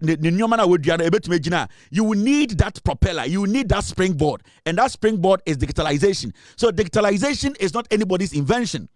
you will need that propeller, you will need that springboard, and that springboard is digitalization. So digitalization is not anybody's invention.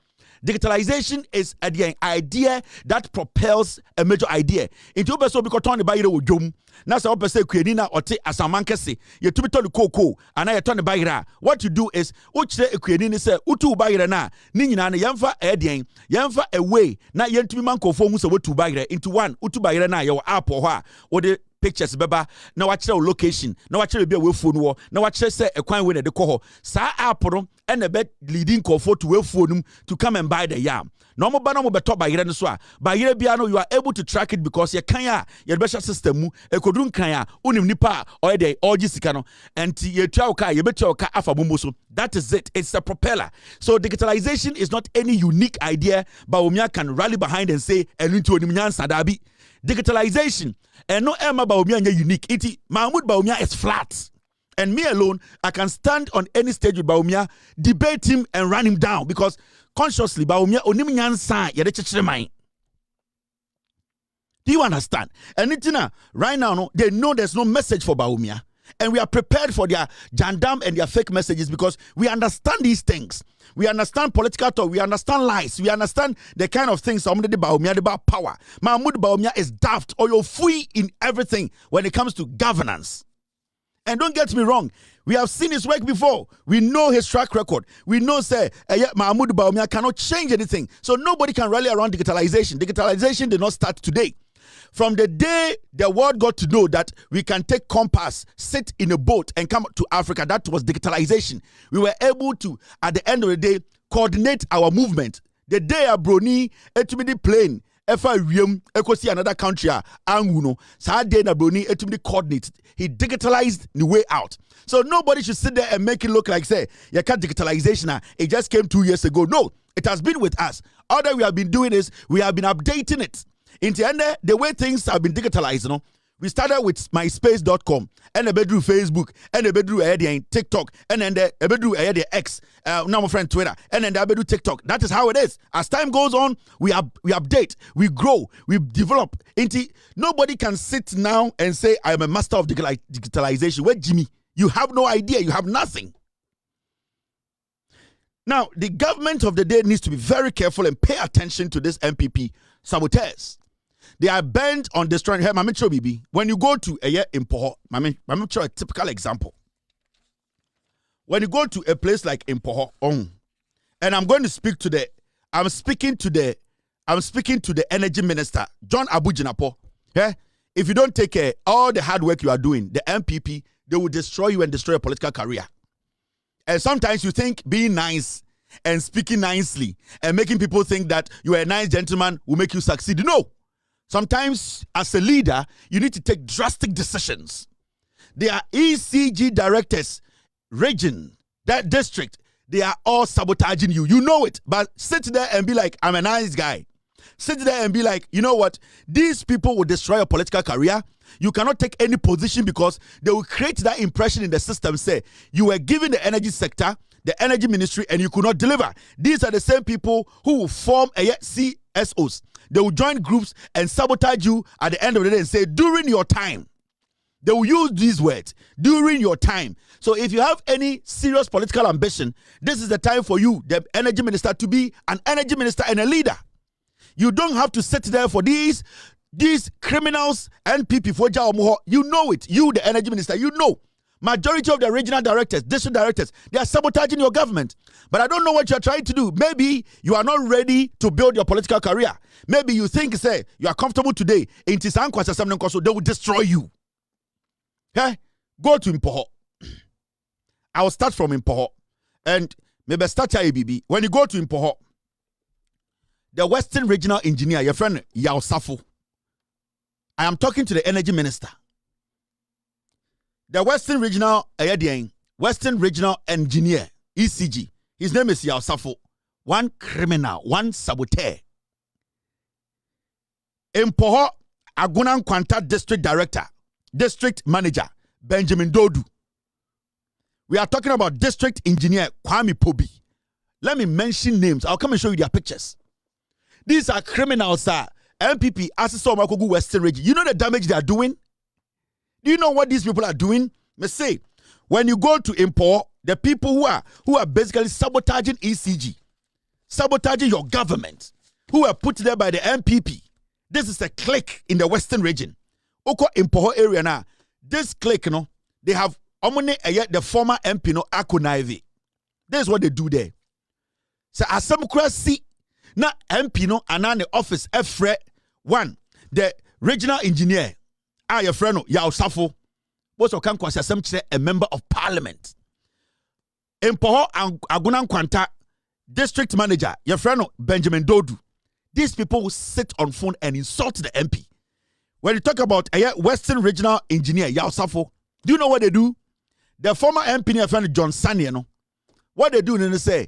Digitalization is an idea that propels a major idea. Into so because turn the buyer with jom. Now say opese kwenina ote asamankese. You to be turn the cocoa and I turn the buyer. What you do is uche kwenini say utu buyer na ni nyina na yemfa edien yemfa away na yentumi manko fo mu se wetu buyer into one utu buyer na your app or the pictures beba na wachire location na wachire bia we phone wo na wachire say ekwan we na de ko sa app no and be leading comfort to we phone to come and buy the yam no mo ba no mo beto ba yire no so a ba yire bia no you are able to track it because ye kan a ye be system mu ekodun kan a unim nipa or dey orji sika no and ye tua ka ye betua ka afa momo so. That is it. It's a propeller. So digitalization is not any unique idea but Baumia can rally behind and say enunti onimnyan sadabi. Digitalization and no Emma Baumia unique. Iti Mahmoud Baumia is flat. And me alone, I can stand on any stage with Baumia, debate him and run him down because consciously Baumia onimnyan san yede mind. Do you understand? And Nitina, right now, no, they know there's no message for Baumia. And we are prepared for their jandam and their fake messages because we understand these things. We understand political talk. We understand lies. We understand the kind of things somebody Baumia about power. Mahmoud Baumia is daft or you're free in everything when it comes to governance. And don't get me wrong. We have seen his work before. We know his track record. We know, say, Mahmoud Baumia cannot change anything. So nobody can rally around digitalization. Digitalization did not start today. From the day the world got to know that we can take compass, sit in a boat and come to Africa, that was digitalization. We were able to, at the end of the day, coordinate our movement. The day a Broni, etumidi plane, see another country, anguno, Saturday na Broni, etumidi coordinate. He digitalized the way out. So nobody should sit there and make it look like, say, you can't digitalization, it just came 2 years ago. No, it has been with us. All that we have been doing is we have been updating it. In the end, the way things have been digitalized, you know, we started with myspace.com and a bedroom Facebook and a bedroom TikTok and then the bedroom X, now my friend Twitter and then the bedroom TikTok. That is how it is. As time goes on, we update, we grow, we develop. Nobody can sit now and say I am a master of digitalization. Where Jimmy? You have no idea. You have nothing. Now, the government of the day needs to be very careful and pay attention to this NPP saboteurs. They are bent on destroying. Hey, Mami Chobibi, when you go to a year in Poho, Mami Cho, a typical example. When you go to a place like Impoho, and I'm speaking to the energy minister, John Abujinapo. Yeah? If you don't take care, all the hard work you are doing, the NPP, they will destroy you and destroy your political career. And sometimes you think being nice and speaking nicely and making people think that you are a nice gentleman will make you succeed. No. Sometimes, as a leader, you need to take drastic decisions. There are ECG directors, region, that district, they are all sabotaging you. You know it, but sit there and be like, I'm a nice guy. Sit there and be like, you know what? These people will destroy your political career. You cannot take any position because they will create that impression in the system, say, you were given the energy sector, the energy ministry, and you could not deliver. These are the same people who will form CSOs. They will join groups and sabotage you at the end of the day and say, during your time. They will use these words, during your time. So if you have any serious political ambition, this is the time for you, the energy minister, to be an energy minister and a leader. You don't have to sit there for these criminals, NPP, for you know it. You, the energy minister, you know. Majority of the regional directors, district directors, they are sabotaging your government. But I don't know what you're trying to do. Maybe you are not ready to build your political career. Maybe you think, say, you are comfortable today. In Tisankwasa, they will destroy you. Okay? Go to Impoho. I will start from Impoho. And maybe start at ABB. When you go to Impoho, the Western Regional Engineer, your friend Yao Safo, I am talking to the energy minister. The Western Regional Engineer, ECG, his name is Yao Safo. One criminal, one saboteur. Impoho Agunan Kwanta District Director, District Manager, Benjamin Dodu. We are talking about District Engineer Kwame Pobi. Let me mention names. I'll come and show you their pictures. These are criminals, sir. NPP, Akosombo Dam, Western Region. You know the damage they are doing? Do you know what these people are doing? Me say, when you go to Impoho, the people who are basically sabotaging ECG, sabotaging your government, who are put there by the NPP. This is a clique in the Western Region. Oko Impoho area now. This clique, you know, they have the former MP, no Akonaive. This is what they do there. So asamkrasi na MP no anane office Efre one, the regional engineer your friend ya Osafo. Most of Kankwasi Asem a member of parliament. Empoho Agunan Kwanta, district manager, your friend Benjamin Dodu. These people will sit on phone and insult the MP. When you talk about a Western Regional Engineer, ya Osafo, do you know what they do? The former MP, your friend John Saniano, what they do, they say,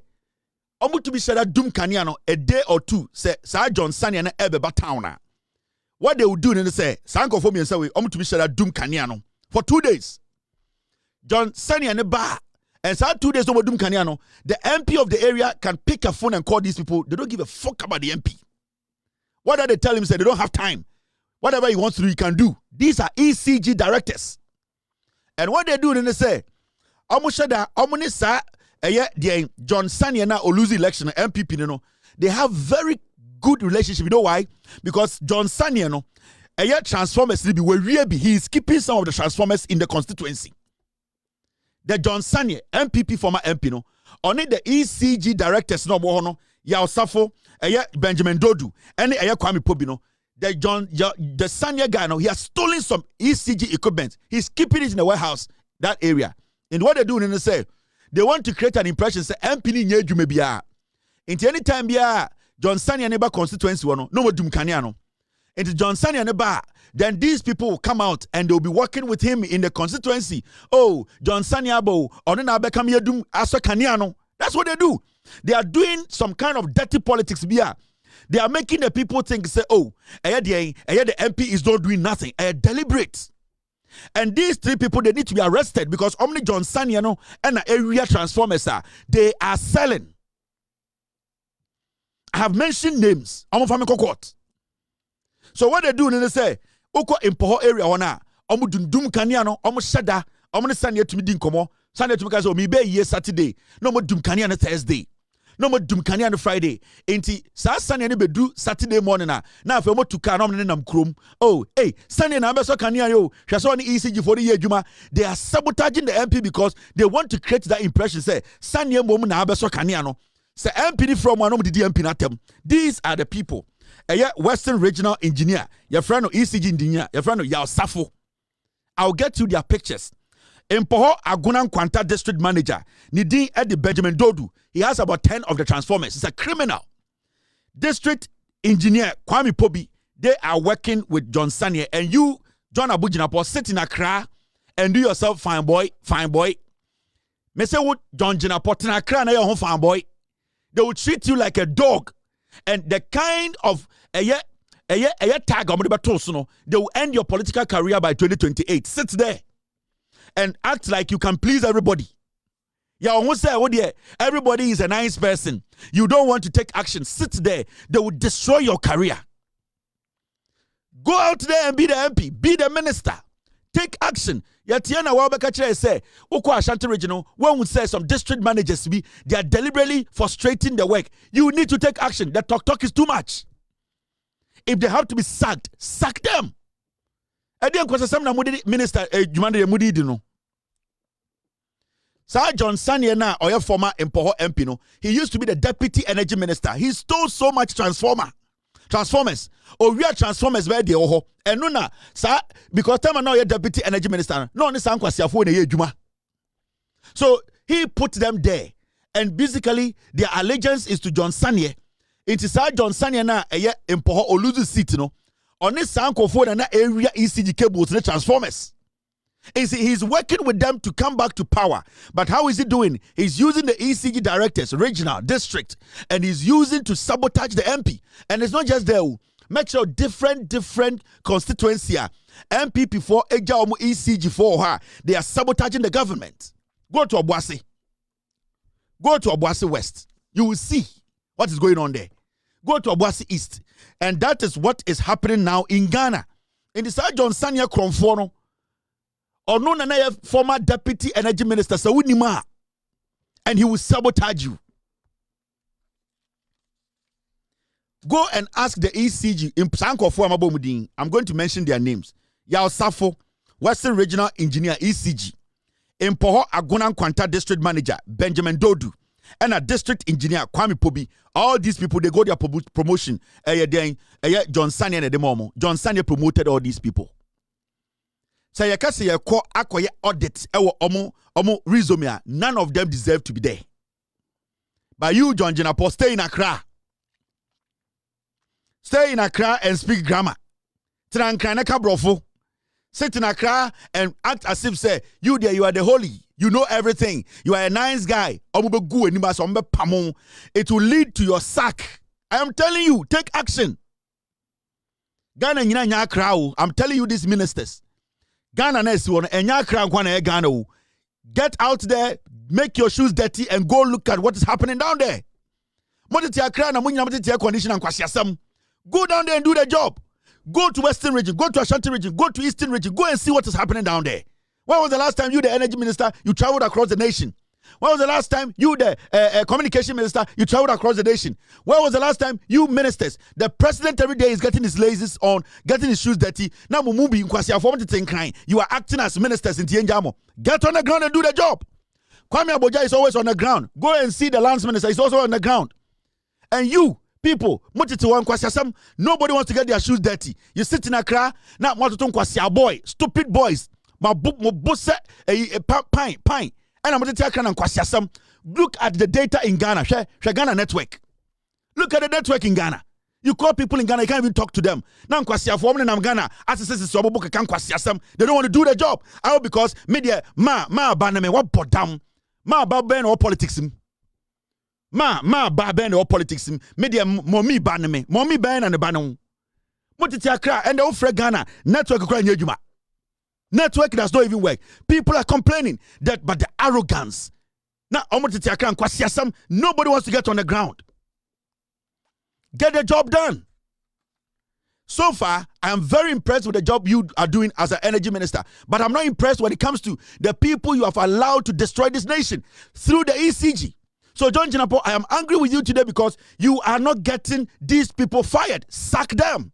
Omu to be said that Dum Kaniano a day or two, say, Sir John Saniano Ebeba Towner. What they will do, they say, Sanko for me and say, Omu to be said that Dum Kaniano for 2 days. John Saniano Ba, and so 2 days over Dum Kaniano, the MP of the area can pick a phone and call these people. They don't give a fuck about the MP. What are they telling him? Say they don't have time. Whatever he wants to do, he can do. These are ECG directors. And what they do, then they say, Omushada, Omunisa, John Saniana or lose election, MPP, you know, they have very good relationship. You know why? Because John Saniano, transformers, he is keeping some of the transformers in the constituency. The John Sanye, MPP, former MP, no, only the ECG directors, no more, ya Osafo, Benjamin Dodu, and Kwame Pobino. The Sanye guy, no, he has stolen some ECG equipment. He's keeping it in the warehouse, that area. And what they're doing, they say, they want to create an impression, say, MP ni nyeju mebia. Into any time, John Sanye neighbor constituency, no more Dum Kaniano. Into John Sanye neighbor. Then these people will come out and they'll be working with him in the constituency. Oh, John Sanyabo, Onena Asa Kaniano. That's what they do. They are doing some kind of dirty politics. They are making the people think, say, oh, the MP is not doing nothing. Deliberate. And these three people, they need to be arrested because only John Sanyano and the area transformers they are selling. I have mentioned names. I'm from court. So what they do, they say, Oko Empoho area wana, omu dundum kaniano, omu shada, omu ne Sunday to me dinkomo, Sunday to me kazo mi be ye Saturday, no mo dum kaniano Thursday, no mo dum kaniano Friday. Enti sa Sunday ne be do Saturday morning na afi omo tuka na omo ne nam krom. Oh, hey, Sunday na be so kaniano, hwaso ni ECG for the year juma. They are sabotaging the MP because they want to create that impression say Sunday mo na be so kaniano. Say MP from one omo di MP na tem. These are the people. Western Regional Engineer, your friend of ECG Engineer, your friend of Yao Safo. I'll get you their pictures. Empoho Agunan Kwanta District Manager, Nidin Eddie Benjamin Dodu. He has about 10 of the transformers. He's a criminal. District Engineer Kwame Pobi, they are working with John Sanye. And you, John Abujinapo, sit in Accra and do yourself fine boy, fine boy. Me say what John Jinapo in Accra na your home fine boy. They will treat you like a dog. And the kind of tag they will end your political career by 2028. Sit there and act like you can please everybody. Everybody is a nice person. You don't want to take action. Sit there. They will destroy your career. Go out there and be the MP. Be the minister. Take action. Yatiana Wabakache say, Oko Ashanti Regional, when we say some district managers they are deliberately frustrating the work. You need to take action. The talk is too much. If they have to be sacked, sack them. Minister Jumande Mudi no. Sir John Saniana, or your former Empoho MP, no, he used to be the deputy energy minister. He stole so much transformers. Or we are transformers where they are. And no, sir, because time now you're deputy energy minister. No, so he put them there. And basically, their allegiance is to John Sanye. It is Sir John Sanye na Empoho or lose the seat, no. On this sanko for the area ECG cables and transformers. He's working with them to come back to power. But how is he doing? He's using the ECG directors, regional, district, and he's using to sabotage the MP. And it's not just there. Make sure different constituency MPP for Ejaomu ECG for her. They are sabotaging the government. Go to Obuasi. Go to Obuasi West. You will see what is going on there. Go to Obuasi East. And that is what is happening now in Ghana. In the Sir John Sanya Kromfono, or no former deputy energy minister, and he will sabotage you. Go and ask the ECG in Sanko Mabomudin. I'm going to mention their names. Yao Safo, Western Regional Engineer ECG. Empoho Agunan Kwanta District Manager Benjamin Dodu. And a district engineer Kwame Pobi. All these people, they got their promotion. John Sanye and the Momo. John Sanye promoted all these people. Say you can say you call akoye audit omo resume, none of them deserve to be there. But you, John Jinapo, stay in Accra. Stay in Accra and speak grammar. Trankaneka brofo. Sit in Accra and act as if say you there, you are the holy. You know everything. You are a nice guy. It will lead to your sack. I am telling you, take action. Ghana nyina crowd. I'm telling you, these ministers. Ghana nesi won enya crowd kwana Ghana. Get out there, make your shoes dirty, and go look at what is happening down there. Go down there and do the job. Go to Western region, go to Ashanti region, go to Eastern region, go and see what is happening down there. When was the last time you, the energy minister, you traveled across the nation? When was the last time you, the communication minister, you traveled across the nation? When was the last time you ministers, the president every day is getting his laces on, getting his shoes dirty? Now you are acting as ministers in Tienjamo. Get on the ground and do the job. Kwame Aboja is always on the ground. Go and see the lands minister, he's also on the ground. And you, people, nobody wants to get their shoes dirty. You sit in Accra, now boy, stupid boys. Pine. And I'm going to tell you, look at the data in Ghana. Share Ghana network. Look at the network in Ghana. You call people in Ghana, you can't even talk to them. Now, Ghana, they don't want to do the job. How? Because media, baname, what bottom, ban or politics. Ban or politics. Media, mommy baname, mommy ban and the banon. And the old Ghana network. Network does not even work. People are complaining that, but the arrogance. Now, nobody wants to get on the ground. Get the job done. So far, I am very impressed with the job you are doing as an energy minister. But I'm not impressed when it comes to the people you have allowed to destroy this nation through the ECG. So, John Jinapo, I am angry with you today because you are not getting these people fired. Sack them.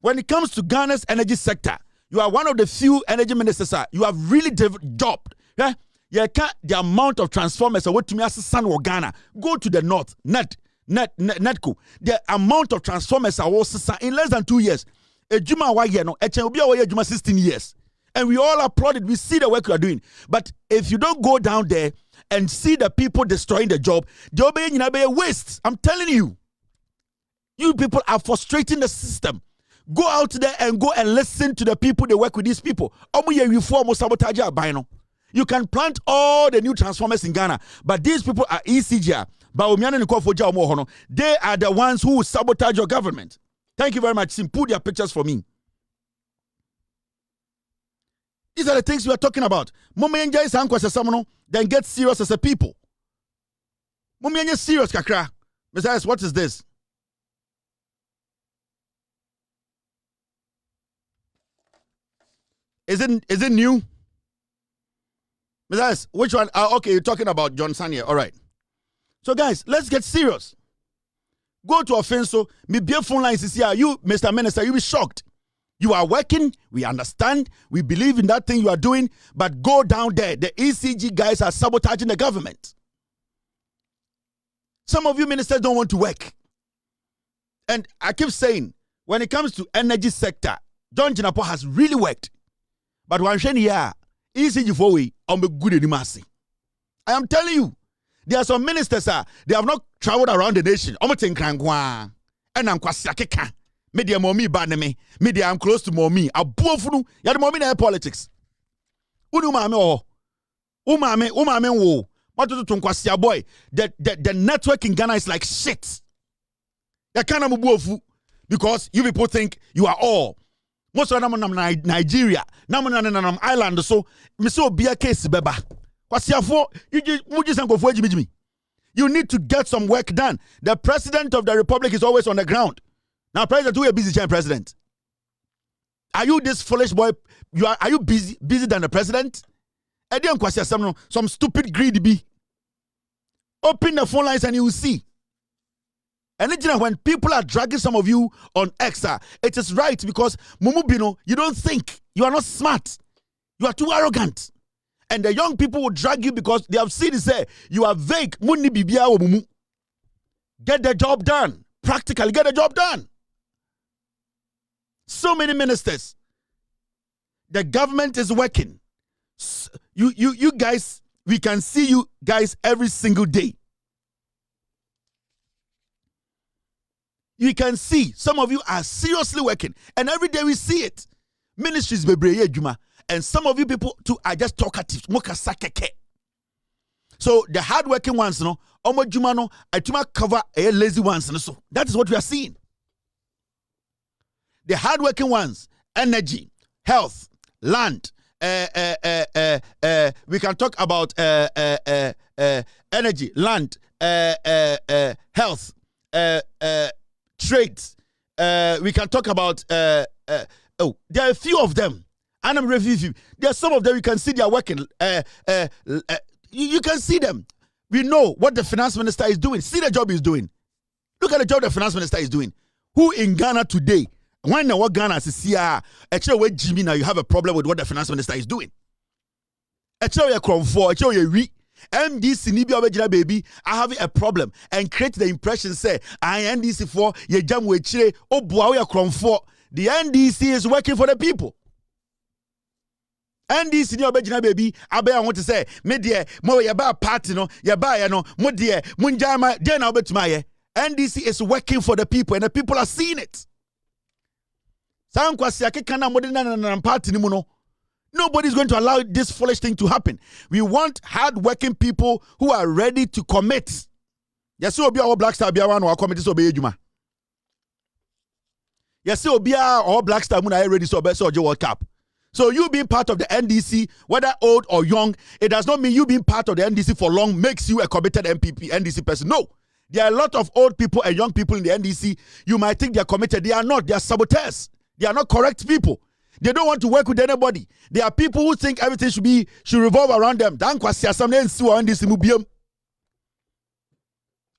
When it comes to Ghana's energy sector, you are one of the few energy ministers. You have really jobbed. Yeah? You can't the amount of transformers what to me as San Ghana. Go to the north, netco. The amount of transformers are also in less than 2 years. A Juma wa year no, a Juma 16 years. And we all applaud it. We see the work you are doing. But if you don't go down there and see the people destroying the job, they'll be a waste. I'm telling you. You people are frustrating the system. Go out there and go and listen to the people they work with these people. You can plant all the new transformers in Ghana, but these people are ECG. They are the ones who sabotage your government. Thank you very much. Put their pictures for me. These are the things we are talking about. Then get serious as a people. Serious, kakra. Besides, what is this? Is it new? Besides, which one? Okay, you're talking about John Sanya. All right. So, guys, let's get serious. Go to Offenso. Me be phone lines is here. You, Mr. Minister, you'll be shocked. You are working. We understand. We believe in that thing you are doing. But go down there. The ECG guys are sabotaging the government. Some of you ministers don't want to work. And I keep saying, when it comes to energy sector, John Jinapo has really worked. But one thing here, ECG for we on the good in mercy. I am telling you, there are some ministers, they have not traveled around the nation. And I'm kwasiakeka. Media mommy baneme. Media I'm close to mommy. Abuofunu. Ya the mommy na politics. Umame wo. What to do to boy? The network in Ghana is like shit. Ya kana mubuofu because you people think you are all. Most of them are Nigeria. Nam island so me so be a case beba. You need to get some work done. The president of the republic is always on the ground. Now, president, who is busy president? Are you this foolish boy? Are you busy than the president? Some stupid greedy be. Open the phone lines and you will see. And when people are dragging some of you on X, it is right because Mumubino, you don't think. You are not smart. You are too arrogant. And the young people will drag you because they have seen it say, you are vague. Get the job done. Practically, get the job done. So many ministers. The government is working. You guys, we can see you guys every single day. You can see some of you are seriously working, and every day we see it. Ministries bebreye juma, and some of you people too are just talkative. So the hardworking ones, no, omo juma no, atuma cover a lazy ones, no. So that is what we are seeing. The hardworking ones, energy, health, land. We can talk about energy, land, health, trades. We can talk about there are a few of them. And I'm reviewing you. There are some of them you can see they are working. You can see them. We know what the finance minister is doing. See the job he's doing. Look at the job the finance minister is doing. Who in Ghana today? When what Ghana says, actually, where Jimmy now, you have a problem with what the finance minister is doing. Actually, you're for actually, you're weak. MDC Nibia Obejina baby, I have a problem and create the impression say I NDC for ye jam we chire obuawe for. The NDC is working for the people. NDC ni Obejina baby, I want to say me dear mo ye ba party no ye ba ye no mo dear munjama dear na obetuma ye. NDC is working for the people and the people are seeing it. Nobody's going to allow this foolish thing to happen. We want hard-working people who are ready to commit. Yes, so be our Black Star be one or committee so be Juma. Yes, so be our Black Star Muna ready so be so World Cup. So you being part of the NDC, whether old or young, it does not mean you being part of the NDC for long makes you a committed NDC person. No. There are a lot of old people and young people in the NDC. You might think they are committed. They are not. They are saboteurs. They are not correct people. They don't want to work with anybody. There are people who think everything should revolve around them.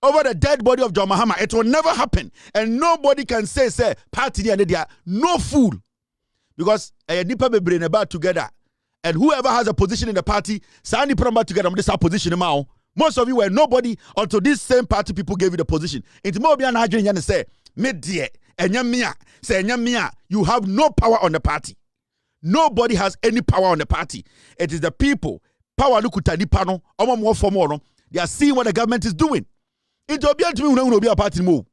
Over the dead body of John Mahama, it will never happen. And nobody can say, party and they are no fool. Because a nipa be brain about together. And whoever has a position in the party, Sani put about together, this position now. Most of you were nobody until this same party people gave you the position. Into more be an agent and say, "Media, say you have no power on the party. Nobody has any power on the party. It is the people. Power lukuta ni pano, more for more. They are seeing what the government is doing. Into be to me will be a party move.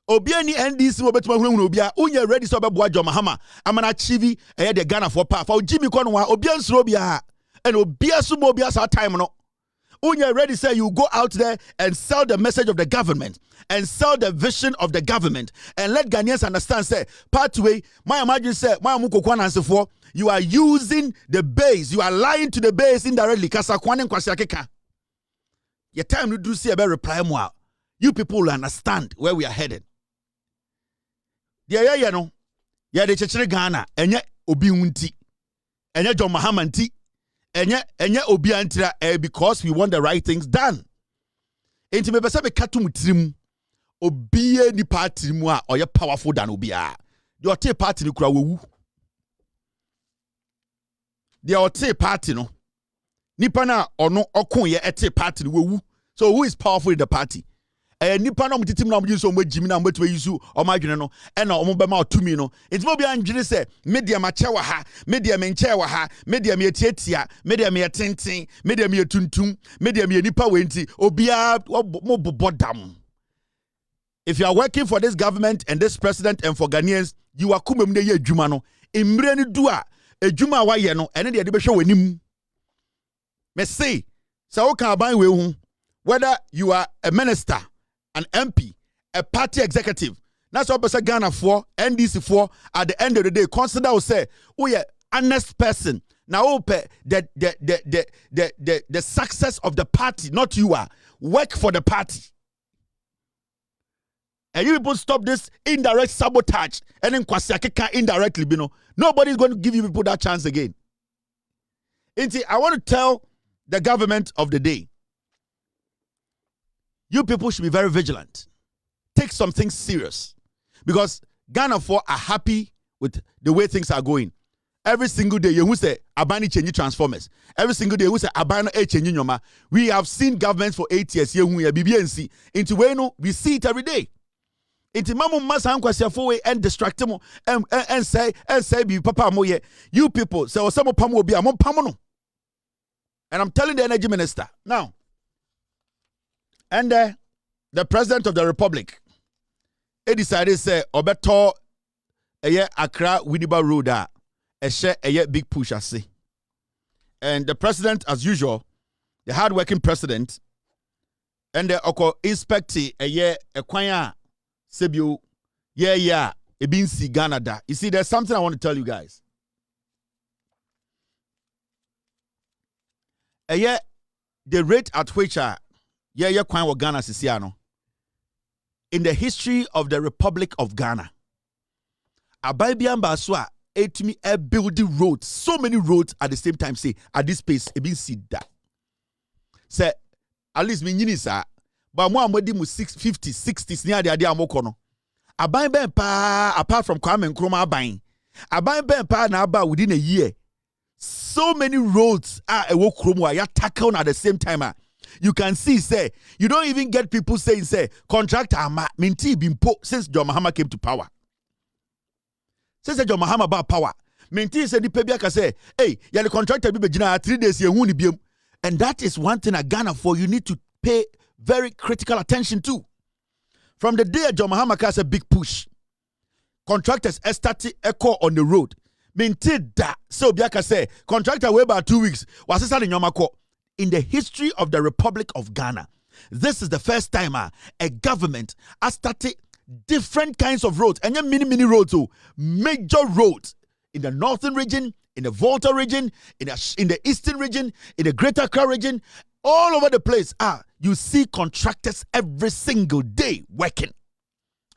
Obiani NDC wo betuma hunu obia unye ready so beboa John Mahama amana chivi the Ghana for pa for Jimmy Konwa obian sro bia and obia so mo bia sa time no unye ready say you go out there and sell the message of the government and sell the vision of the government and let Ghanaians understand say pathway my imagine say my amukokwa nansefo you are using the base, you are lying to the base indirectly kasa kwane nkwasi akeka your time to do see about reply mo you people will understand where we are headed. Yeah, no. Yeah, the church Ghana, enye obi unti, enye John Mahama nti, enye obi antira, because we want the right things done. Enti me besa be katu mutrim, obi ni party mu a oye powerful than obi a. The ote party ni kura wewu. The ote party no. Nipa na ono okun ye ete party ni wewu. So who is powerful in the party? Nipa na mutitim na mujin so mojimi na mbetu yisu o madwene no e na o mbema otumi no enti mo bia ndwene se media mache wa ha media menche wa ha media me tietia media me tenten media me tuntum media me nipa wenti obia mo bobodam. If you are working for this government and this president and for Ghanaians, you are kumem ne ye adwuma no emre ni du a adwuma wa ye no ene de behwe wanim. Me say so kan ban we hu whether you are a minister, an MP, a party executive. That's what person Ghana for, NDC for. At the end of the day, consider or say, oh yeah, honest person. Now the success of the party, not you are. Work for the party. And you people stop this indirect sabotage. And then kwasiakeka indirectly, you know. Nobody's going to give you people that chance again. I want to tell the government of the day, you people should be very vigilant. Take something serious. Because Ghana for are happy with the way things are going. Every single day, you say, Abani changing transformers. Every single day, you say, Abani changing yoma. We have seen governments for 8 years. Into where we see it every day. Inti mamu masa ankwasi for we and distract mo and say be papa mo ye. You people say osamo pamo bi amon pamono. And I'm telling the energy minister now. And the president of the republic, he decided say obeto eye Accra Winneba Road a share a big push ase. And the president, as usual, the hard-working president, and the oko inspecti a kwanya sebu yeah ebinsi Ghana da. You see, there's something I want to tell you guys. The rate at which kwanya Ghana sisiano in the history of the Republic of Ghana, Abaibian Baswa etimi building roads, so many roads at the same time. Say at this pace, ebinsi da. Say at least me nyini sa, but mo amodi mu 50, 60s near the idea amokono. Aban ben pa apart from Kwame Nkrumah aban ben pa na aba within a year. So many roads are a walk kromo ya tackle at the same time. You can see, say, you don't even get people saying, say, contractor minti bimpo since John Mahama came to power. Since John Mahama about power, minti said the pebiaka say, hey, you're the contractor be 3 days you won't be. And that is one thing at Ghana for you need to pay very critical attention to. From the day John Mahama has a big push, contractors started echo on the road. Minti da so biaka say contractor way about 2 weeks was this in Yomako. In the history of the Republic of Ghana, this is the first time a government has started different kinds of roads and mini roads, major roads in the northern region, in the Volta region, in the eastern region, in the Greater Accra region, all over the place. You see contractors every single day working.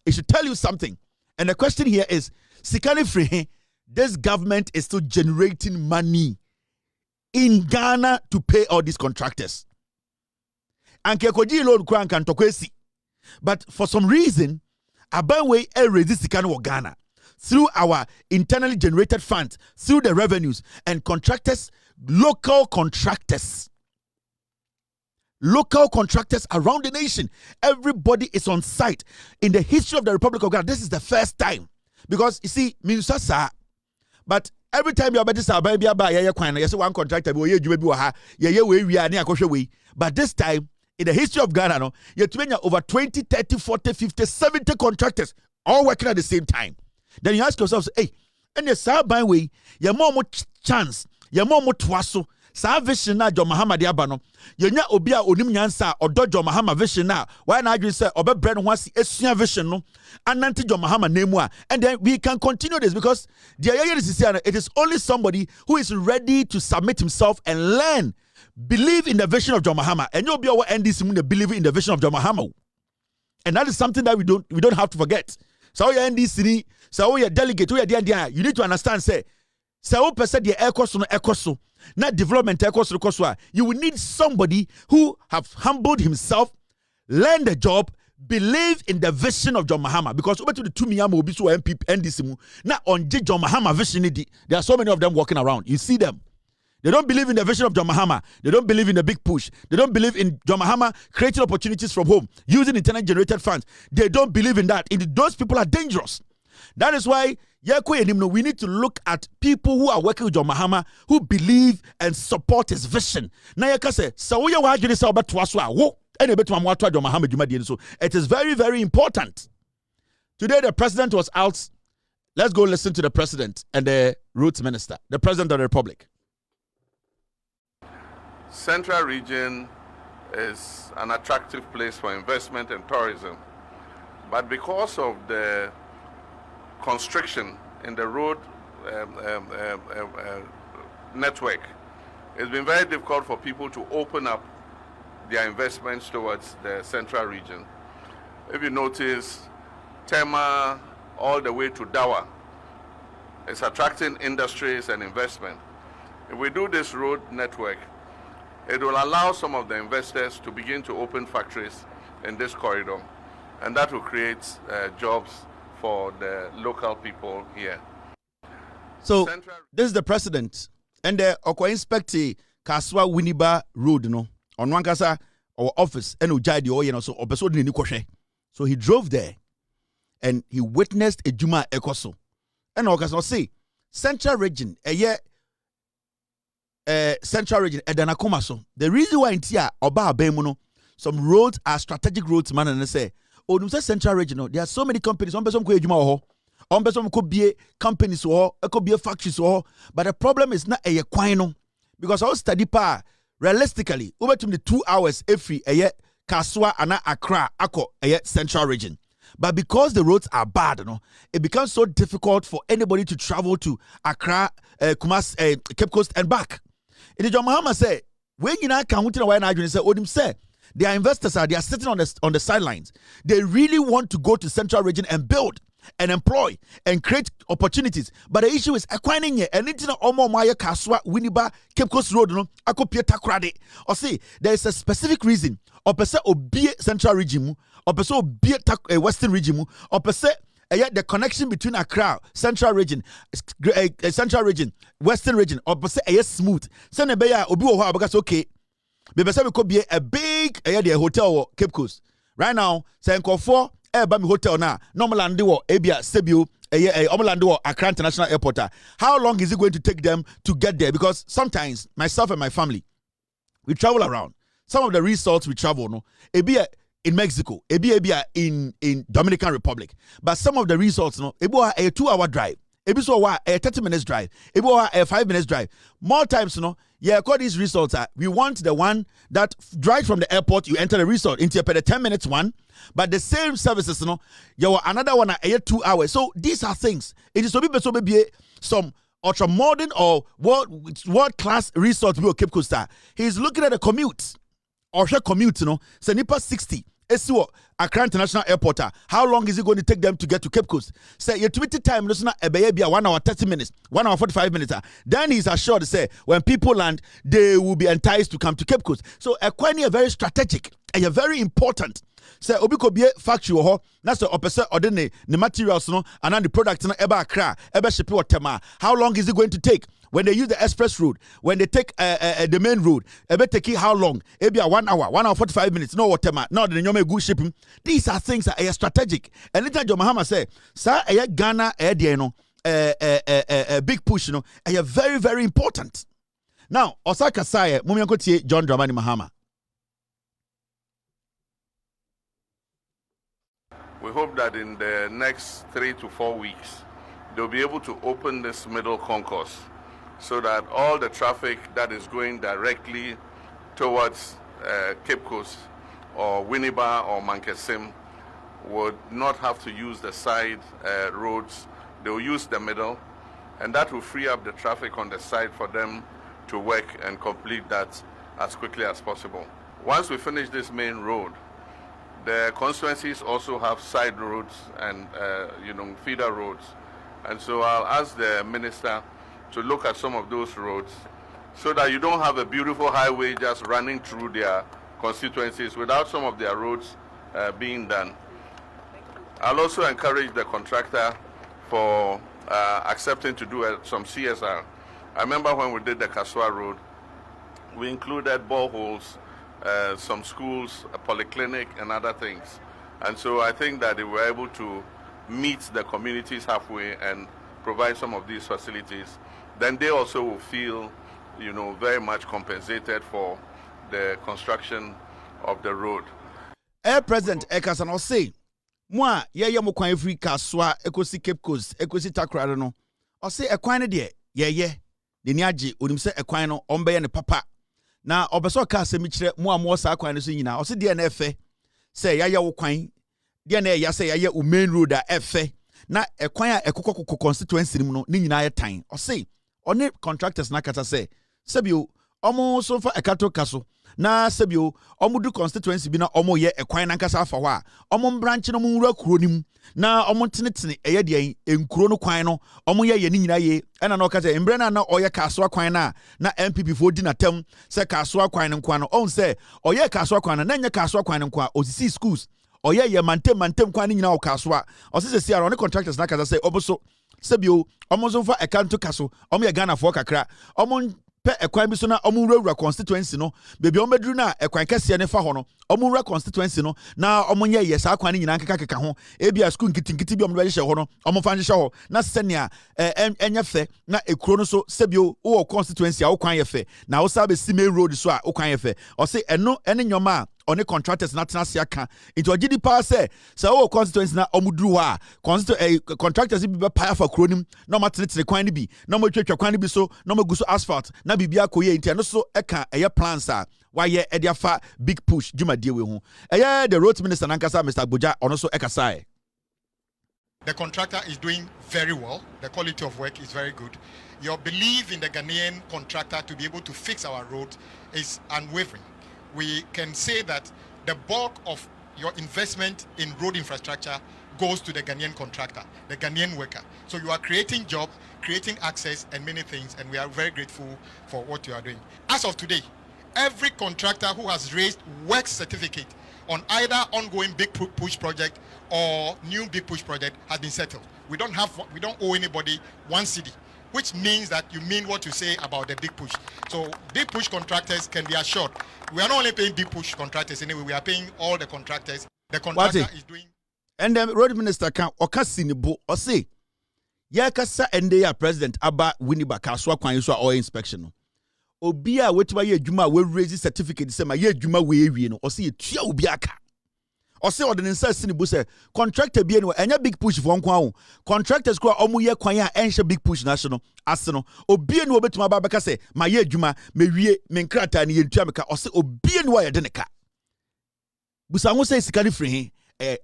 It should tell you something. And the question here is, Sikani Free, this government is still generating money in Ghana to pay all these contractors. But for some reason, Abanwe resist Ghana through our internally generated funds, through the revenues and contractors, local contractors around the nation. Everybody is on site. In the history of the Republic of Ghana, this is the first time. Because you see, Minusasa, but every time you're about to say, one contractor, but this time, in the history of Ghana, you're over 20, 30, 40, 50, 70 contractors all working at the same time. Then you ask yourself, hey, and the Sabine way, you're more chance, you're more twasso. Sa vision na John Mahama de aba no yenya obi a onim nyansa odo John Mahama vision na why na adwin say obebre no hwasi esua vision no ananti John Mahama nemu a, and then we can continue this because it is only somebody who is ready to submit himself and learn, believe in the vision of John Mahama, and you'll be our NDC mun believe in the vision of John Mahama, and that is something that we don't have to forget. So your NDC, so your delegate, you need to understand, say so person the ekoso na development ekoso, you will need somebody who have humbled himself, learn the job, believe in the vision of John Mahama, because over to the 2 million will be so NPP NDC na on John Mahama vision. There are so many of them walking around. You see them. They don't believe in the vision of John Mahama. They don't believe in the big push. They don't believe in John Mahama creating opportunities from home, using internet generated funds. They don't believe in that. Those people are dangerous. That is why we need to look at people who are working with John Mahama, who believe and support his vision. It is very, very important. Today the president was out. Let's go listen to the president and the roots minister, the president of the republic. Central region is an attractive place for investment and tourism, but because of the constriction in the road network, it's been very difficult for people to open up their investments towards the central region. If you notice, Tema all the way to Dawa is attracting industries and investment. If we do this road network, it will allow some of the investors to begin to open factories in this corridor, and that will create jobs for the local people here. So this is the president, and the Oko inspecti Kaswa Winneba Road, no, on Wankasa our office, and Ujadi so so he drove there, and he witnessed a Juma Ekoso. And I can say, Central Region, Central Region, Edanakomaso. The reason why in Tia, Oba Bemuno, some roads are strategic roads, man, and they say, oh, you say Central Region, there are so many companies, one person could be companies or it could be a factories or, but the problem is not a quino because I study realistically over to the 2 hours every Kaswa and Accra Ako Central Region. But because the roads are bad, it becomes so difficult for anybody to travel to Accra, Kumas, Cape Coast and back. It is John Mahama say when you not count in a say Odim say their investors they are sitting on the sidelines. They really want to go to Central Region and build and employ and create opportunities. But the issue is acquiring it. And it's not Omo Maya Kaswa, Winneba, Cape Coast Road, Ako Pieta Krade. Or see, there is a specific reason. Or per se, be Central Region, or per se, be Western Region, or per se, the connection between Accra, Central Region, Western Region, or per se, smooth. Send beya obi wo because okay. Because we could be a big hotel or Cape Coast. Right now, say for Bami Hotel na Normalandi wo Ebia Sebio Omolandi wo Accra International Airport. How long is it going to take them to get there? Because sometimes myself and my family we travel around. Some of the resorts we travel Ebia in Mexico, Ebia in Dominican Republic. But some of the resorts Ebia a 2-hour drive. Ebia a 30 minutes drive. Ebia a 5 minutes drive. More times call these resorts we want the one that drive from the airport, you enter the resort into a 10 minutes one, but the same services, you another one 2 hours. So these are things. It is so be some ultra modern or world class resort we Cape Coast. He's looking at the commute or commute, Sanipa 60. Accra International Airport. How long is it going to take them to get to Cape Coast? Say your 20 time listen a 1 hour 30 minutes, 1 hour 45 minutes. Then he's assured to say when people land, they will be enticed to come to Cape Coast. So a very strategic and very important. Say obi ko be factory ho na so opese ordinary the materials and the products eba Accra eba ship tema. How long is it going to take? When they use the express road, when they take the main road, take it how long? Maybe 1 hour, 1 hour 45 minutes. No whatever. Not the nyome good shipping. These are things that are strategic. And later John Mahama say, "Sir, Ghana, big push, are very very important." Now, Osaka say, "Mumyanko John Dramani Mahama." We hope that in the next 3 to 4 weeks, they'll be able to open this middle concourse so that all the traffic that is going directly towards Cape Coast or Winneba or Mankesim would not have to use the side roads. They will use the middle, and that will free up the traffic on the side for them to work and complete that as quickly as possible. Once we finish this main road, the constituencies also have side roads and feeder roads. And so I'll ask the minister to look at some of those roads so that you don't have a beautiful highway just running through their constituencies without some of their roads being done. I'll also encourage the contractor for accepting to do some CSR. I remember when we did the Kaswa Road, we included boreholes, some schools, a polyclinic, and other things. And so I think that they were able to meet the communities halfway and provide some of these facilities. Then they also will feel, very much compensated for the construction of the road. Air President Ekasan say, "Moi, ye mo kwan free Kaswa, ekosi Cape Coast, ekosi Takrado no. O say ekwan de ye. De ni age onim se ekwan no ombe ne papa. Na obeso ka asemi kire mo sa kwan no so nyina. O say de na efe. Say ya wo kwan. De na ya say ya main road a efe. Na ekwan a ekokoko constituency mu no ni nyina ye tan. O say one contractors na kata say sebio omo so fa ekato kaso na sebio omo du constituency bi na omo ye ekwan na nkasa afa ho a omo branch no mu wura kuro nim na omo tenetene eye de enkuro no kwan no omo ye ni nyina ye ena na okata embre na oye kaso kwan na NPP fo di na tem se kaso kwan no kwan no on se oye kaso kwan na nya kaso kwan no kwan osisi schools oye ye mantem kwan ni nyina o kaso a osisi si ara on contractors na kata say oboso sebio omo so fa ekanto kaso omo ye Ghana fo kakra omo pe ekwan bi so na omunwura constituency no bebi omedru na ekwan kese ne fa ho no omunwura constituency no na omunye ye sa kwan nyina keka ho ebia school nkitinkiti bi ombe hye ho no omfa hye ho na senia enye fe na ekuro no so sebio wo constituency a wo kwan ye fe na wo sa be sime road so a wo kwan ye fe o se eno ene nyoma on the contractors na tena sia kan into agidi pa say wo constituency na omuduru ha contractors bi be pay for kronim na matene kwan ni bi na twetwa kwan ni bi so na maguso asphalt na bibia koye into no so eka eye plans a why ye ediafa big push juma die we hu the road minister nankasa Mr. Boja ono so eka sai. The contractor is doing very well. The quality of work is very good. Your belief in the Ghanaian contractor to be able to fix our road is unwavering. We can say that the bulk of your investment in road infrastructure goes to the Ghanaian contractor, the Ghanaian worker. So you are creating jobs, creating access and many things, and we are very grateful for what you are doing. As of today, every contractor who has raised work certificate on either ongoing big push project or new big push project has been settled. We don't owe anybody 1 cedi, which means that you mean what you say about the big push. So big push contractors can be assured. We are not only paying big push contractors anyway, we are paying all the contractors. The contractor is doing. And the road minister can okasinibo or say, Yakasa and they are president Abba Winnibaka Swakwan oil inspection. Obia wetuba ye juma we raise certificate say my ye juma we wi no or say tua obiaka. Or say ordinance sinibu say contractor bi no enya big push for nkwan contractors ko omu ye kwan a enhye big push national aseno obie no obetuma ba beka say my ye juma me wie me nkrata ne ye ntua meka or say obie no ye de ne ka. Busa ho say sika ni free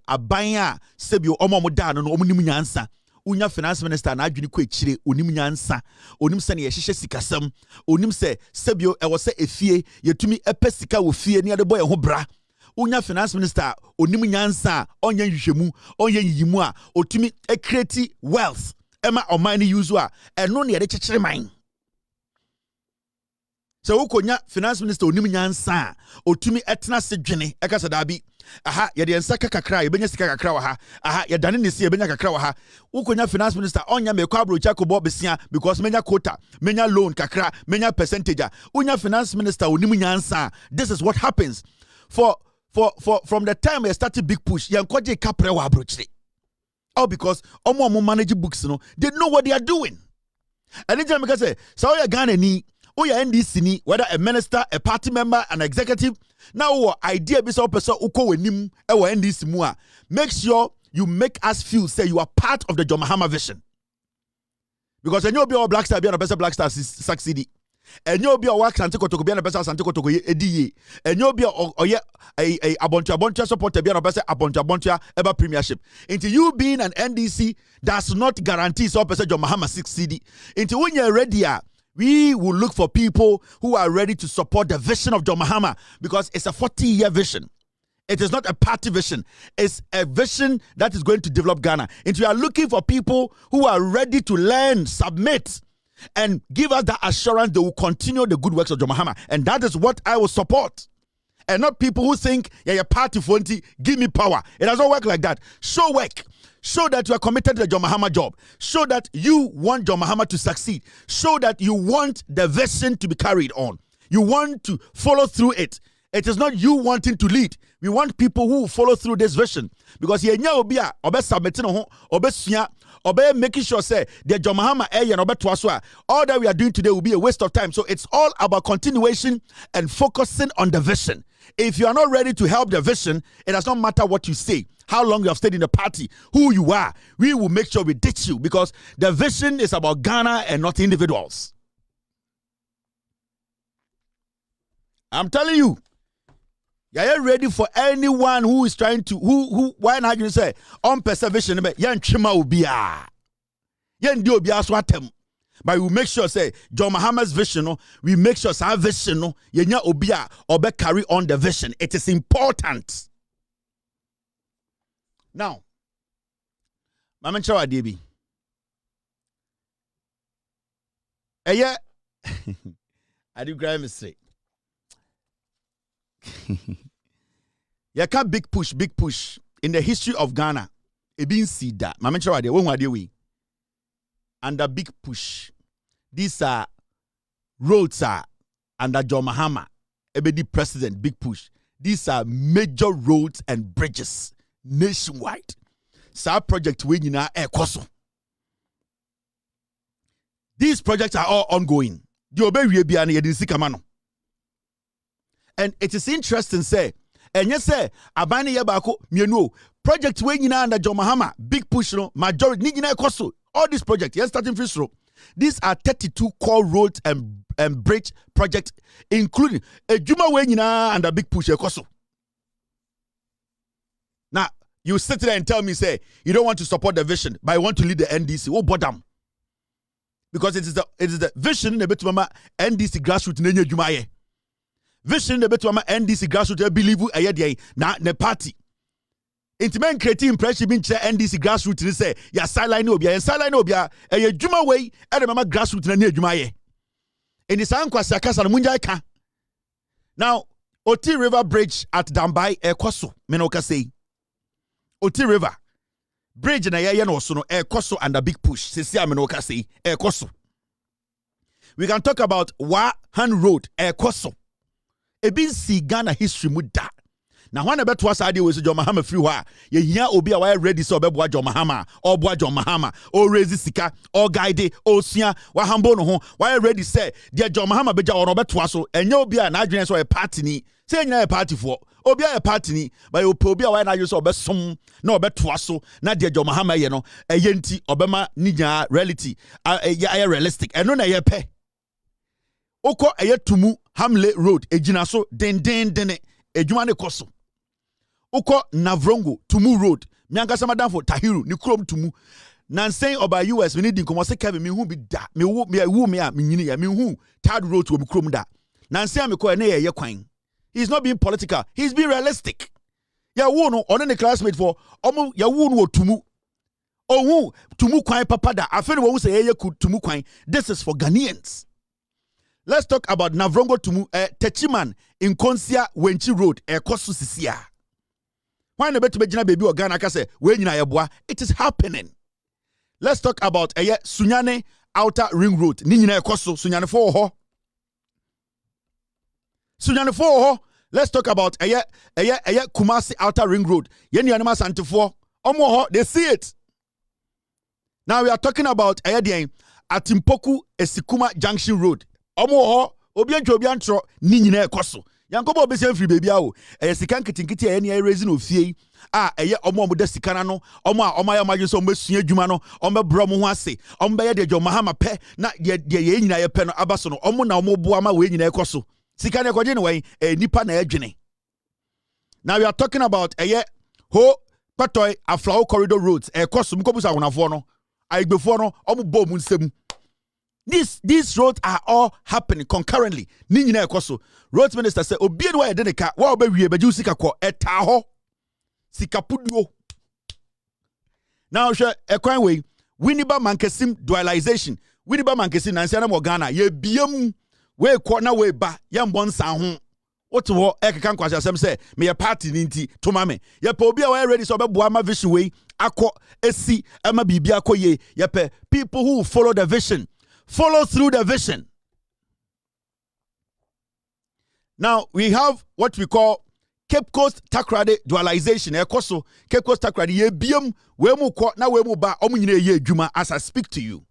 aban a sebio omo da no omu nim nyansa. Unya finance minister na adwini ko ekire onim nyansa onim se ne ye hyehyɛ sikasam onim se sebio e wo se efie yetumi epe sika wo fie ne ade boy ho bra unya finance minister onim nyansa onye nhwehwemu onye yiyimu a otumi create wealth ema oman ni use a eno ne ye de kyekere man se ukonya finance minister onim nyansa otumi etena se dwene ekasa da bi aha ye de ensa kakra ye benya sika kakra wa ha aha ye dane ne se ye benya kakra wa ha ukonya finance minister onya me kwa brocha ko bo besia because menya quota menya loan kakra menya percentage unya finance minister onim nyansa. This is what happens for from the time we started big push yankoje kapre wa abrochire all because omo manage books no they know what they are doing. And then because say so you Ghanaian or your NDC ni whether a minister, a party member, an executive now idea be so person uko wenim e wo NDC mu a make sure you make us feel say you are part of the John Mahama vision, because any obi or black star be an person black star succeed and you be a work Santi Kotoko be an person Santi Kotoko edi and you be a abontia supporter be an person abontia ever premiership into you being an NDC does not guarantee so person John Mahama succeed into when you're ready. We will look for people who are ready to support the vision of John Mahama, because it's a 40-year vision. It is not a party vision. It's a vision that is going to develop Ghana. And we are looking for people who are ready to learn, submit, and give us that assurance they will continue the good works of John Mahama. And that is what I will support. And not people who think, yeah, you're party fonti, give me power. It doesn't work like that. Show work. Show that you are committed to the John Mahama job. Show that you want John Mahama to succeed. Show that you want the vision to be carried on. You want to follow through it. It is not you wanting to lead. We want people who follow through this vision. Because you know, making sure say the John Mahama all that we are doing today will be a waste of time. So it's all about continuation and focusing on the vision. If you are not ready to help the vision, it does not matter what you say, how long you have stayed in the party, who you are. We will make sure we ditch you, because the vision is about Ghana and not individuals. I'm telling you, you're ready for anyone who is trying to why not you say on preservation yan chima ubia yan di obia swatem. But we will make sure say John Mahama's vision, we make sure our vision yenya obia obe carry on the vision. It is important. Now, Mama Chawa Debi. Eye I do grab mistake. You can't big push in the history of Ghana. It been see that. Mama Chawa de we under big push. These are roads are under John Mahama, Ebedi president, big push. These are major roads and bridges nationwide. Sa project we na ekoso. These projects are all ongoing. And it is interesting, say, and yes, say, Abani Yabako, Mienu, project we na under John Mahama, big push, no, majority, Nigina Ekoso. All these projects, yes, starting first row. These are 32 core roads and bridge projects, including a Juma Wenina and a big push Ekoso. Now, you sit there and tell me, say, you don't want to support the vision, but you want to lead the NDC. Oh, bottom. Because it is the vision in the bit mama NDC grassroots in Jumaye. Vision in the bit mama NDC grassroots, I believe na the party. Intimate creating impression being chair NDC grassroots and say, ya sideline obia, and sideline obia, a Juma way, and mama grassroots in Jumaye. In the Sanqua Sakasa Munjaka. Now, Oti River Bridge at Dambai, Ekoso, Menoka say. Oti River Bridge na ya no so no Ekoso and a big push. Sisi Menoka say, Ekoso. We can talk about Wahan Road, Ekoso. Ebin si Ghana history muda. Now, when about was idea was John Mahama free wa, ye here obi a ready so be John Mahama, or boy John Mahama, or raise sika, or guide, or sia, wa hambo no ho, why ready say, dear John Mahama beja or Robert Wasso, and you be an adrian so a party ni, saying a party for, or be a party ni, but you probia when I use or best some, no bet Wasso, not dear John Mahama, you know, a yenti, Obama, Nija, reality, a realistic, and no a pe. Oko a yet to move Hamlet Road, a jinaso, den, a jumane koso. Uko Navrongo, Tumu Road, Mianga Samadan for Tahiru, Nikrom Tumu. Nansay oba US, we need to come Kevin, me who be da, me who me who, Tad Road to Krum da. Nansay Amiko and ye quine. He's not being political, he's being realistic. Ya wono, on the classmate for Omo ya wono Tumu. Oh, Tumu Quine Papada, I feel what we say, Tumu Quine. This is for Ghanaians. Let's talk about Navrongo Tumu, Techiman, in Konsia Wenchi Road, Kosu Sisia. Why no better baby or Ghana say when it is happening. Let's talk about Sunyane Outer Ring Road. Ninyina Koso Sunyane 4 ho. Sunyane 4 ho. Let's talk about Kumasi Outer Ring Road. Yeni anima santifo. Omo ho, they see it. Now we are talking about Atimpoku Esikuma Junction Road. Omo ho, obiantro ninyina Koso. Yankobo obese free baby awo sikan kitinkiti ene raise no fie omo de sikana no omo ya maje so mbesua adwuma no omo bro mo ho ase omo be ye de John Mahama pe na ye nyina ye pe no abaso no omo na omo boa ma we nyina ekoso sikana ekoje ne wen nipa na adwene. Now we are talking about ho Patoy Aflao corridor roads ekoso mkobusa wonafo no aigbefo no omo bo mu nsem. These roads are all happening concurrently. Ninyina ekoso. Roads minister say obie no yede ne ka wa obawie beju sika ko eta ho. Sika puduo. Now she ekwan we Winiba Mankesim dualization. Winiba Mankesim nansia na mo Ghana ye biam we ko na we ba ye mbon san ho. What wo ekeka nkwase asem say me ye party ni nti to mame. Ye pe obi a we ready so obeboa ma vision we akọ esi ama bibia akoye ye pe people who follow the vision. Follow through the vision. Now we have what we call Cape Coast Takrade dualization. Ekoso Cape Coast Takrade ye biam we mu ko na we mu ba omu nyina ye adwuma as I speak to you.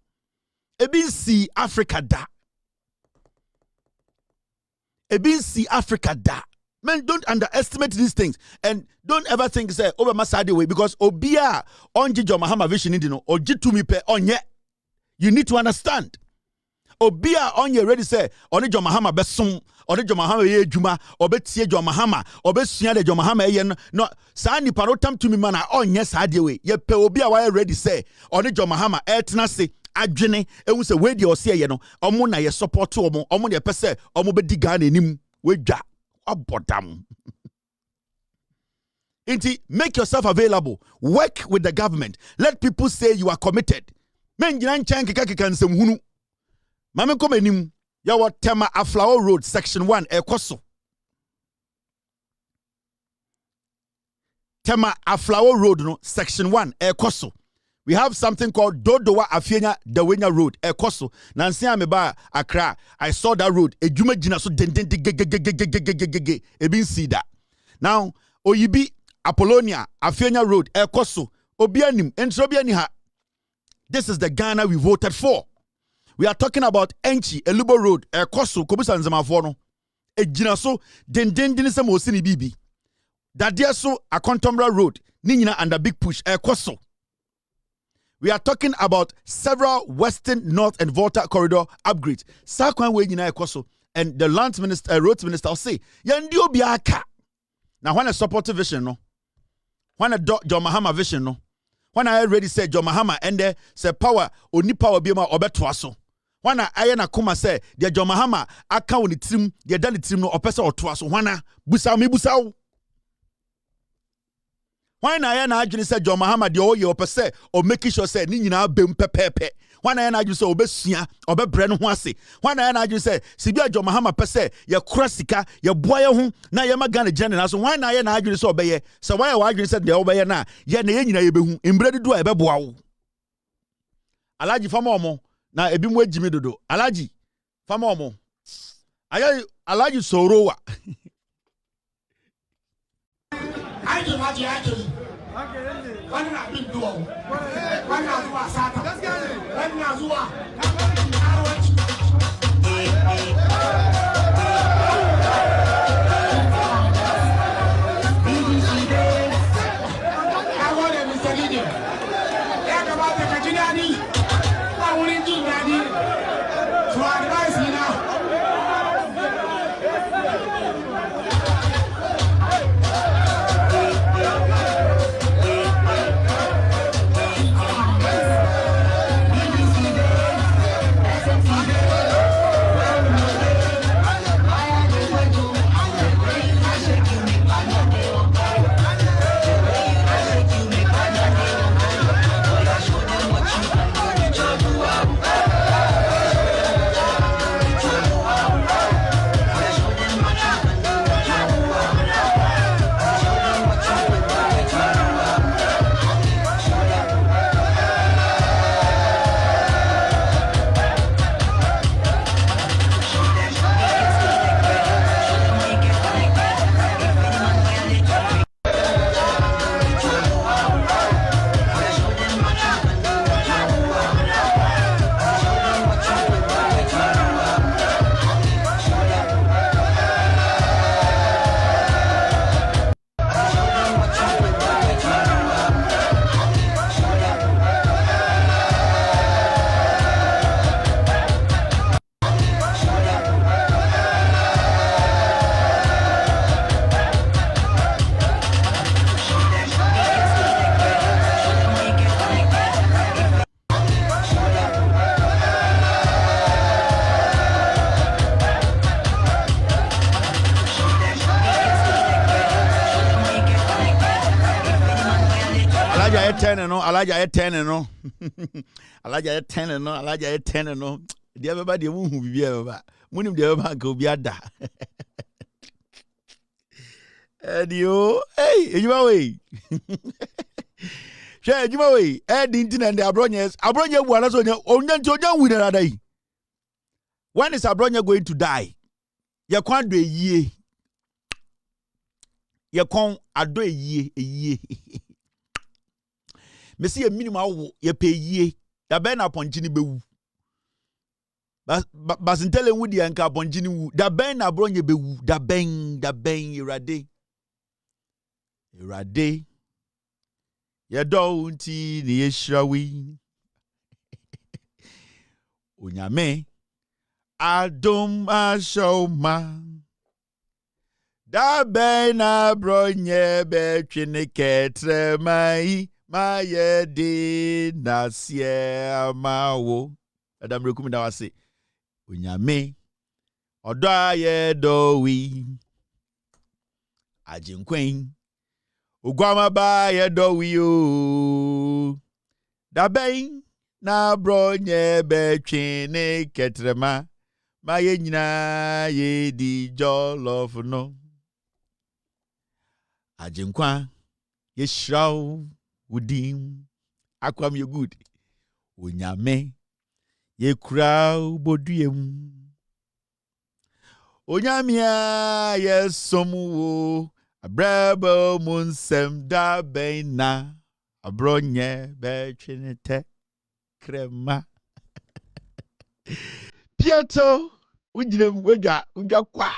Ebinsi Africa da. Ebinsi Africa da. Men, don't underestimate these things and don't ever think say over Masadi way because obia onji John Mahama vision indino oji tumi pe onye. You need to understand. Obia onye ready say oni John Mahama besom oni John Mahama ye adwuma obetie John Mahama obesua de John Mahama ye no saa nipa no tam to me man onye saa de we ye pe obia wa ready say oni John Mahama etna se adwene ehu se we de ose ye no omo na ye support omo de pese omo be di Ghana enim we dwa abodam. Inti make yourself available, work with the government, let people say you are committed. Men jinan chan keka nsem hunu mame komenim ya wa Tema Aflao Road section 1 Ekoso. Tema Aflao Road no section 1 Ekoso. We have something called Dodowa Afienya Dawenya Road, Ekoso. Nansi ameba Accra. I saw that road. Ejuma jina so den ebin see that. Now, Oyibi Apollonia Afienya Road, Ekoso. Obianim Entrobiani ha. This is the Ghana we voted for. We are talking about Enchi Elubo Road, Ekoso Kobusa Nzamafono. Ejina so den se mo sini bibi. That there so a Contombra Road, Nina and a big push, Ekoso. We are talking about several Western, North, and Volta corridor upgrades. Sakwan way Nina Ekoso. And the land minister, roads minister will say, Yandio biaka. Now, when a supportive vision, no. When a John Mahama vision, no. When I already said John Mahama and there say power, only power be my obetwaso. When I na kuma say, the John Mahama, I can't the team, the done the team no opesa or twaso. Wana, busao mi busao. Why na na ajuni say John Mahama the oye opese or making sure say ni nyina bem pepepe. Why na ajuni say obesua obebre no ho ase. Why na ajuni say sibia John Mahama pese ye krasika ye boye ho na ye magana gene na so why na ajuni say obeye say why ajuni say the obeye na ye na ye nyina ye behu embre do ebeboa wo. Alaji fama omo na ebi mu agimi dodo. Alaji fama omo. Ayi Alaji sorowa. I do what you actually. One not been doing. One not do a sata. One not do I want to Mr. Gideon. Talk about the Kajinani. I want to do that. To advise me now. Alaja 10 no. Alaja 10 no. Alaja 10 no. The everybody who be ever. Munim the ever go be ada. Edio, hey, you away. Share you away. Dintin and the Abronyes. Abronya was on your own with another day. When is Abronya going to die? You can't do a year. You can't do a year. Messi a minimum ye pay ye. Da ben upon Jini bewu. Basintele wudi anka upon Jini wu. Da ben abronye bewu. Da ben irade. Irade. Ye dounti ni yeshrawi. Unyame. Adum ashoma. Da ben abronye betwene ketre mai. Ma ye de nasye mawo. Adam rekumi da wase. Unyame. Odo ye dowi. Ajinkwen. Ugwama ba ye dowi o. Dabein na bronye betwene ketrema. Ma ye nyina ye di jollof no. Ajinkwa. Ye shraw. Udim Akwam you good. Onyame ye kura bodiem. Onyamia ye somu abrabo munsem da bena abronye bechinete krema. Piato ujinem uja kwa.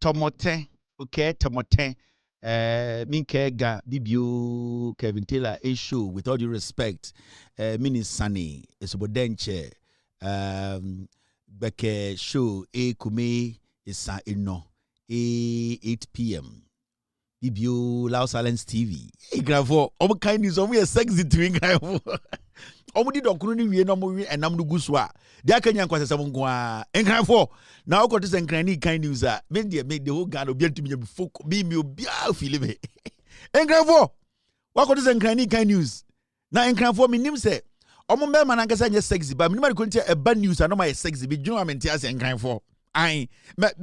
Tomoten, okay, tomoten. Minke ga bibio Kevin Taylor issue with all due respect. Mini Sunny Sabotage. Beke show kume isa ino 8 p.m. Bibio Loud Silence TV. Hey, gravo. Omo kind news. Omo ye sexy to gravo. Omo di dokunu ni wie no mo wi enam no guswa. Dia kanya nkwasesa mo nkoa. Engravo. Na okoto se nkrani kind news a. Me de make the whole Ghana obi antumi be folk. Me obi a feel me. Engravo. Wakoto se nkrani kind news. Na engravo me nim se omo me man ankasa nye sexy ba me nim ko ntia e bad news a no ma ye sexy be dwunu amentia se engravo. I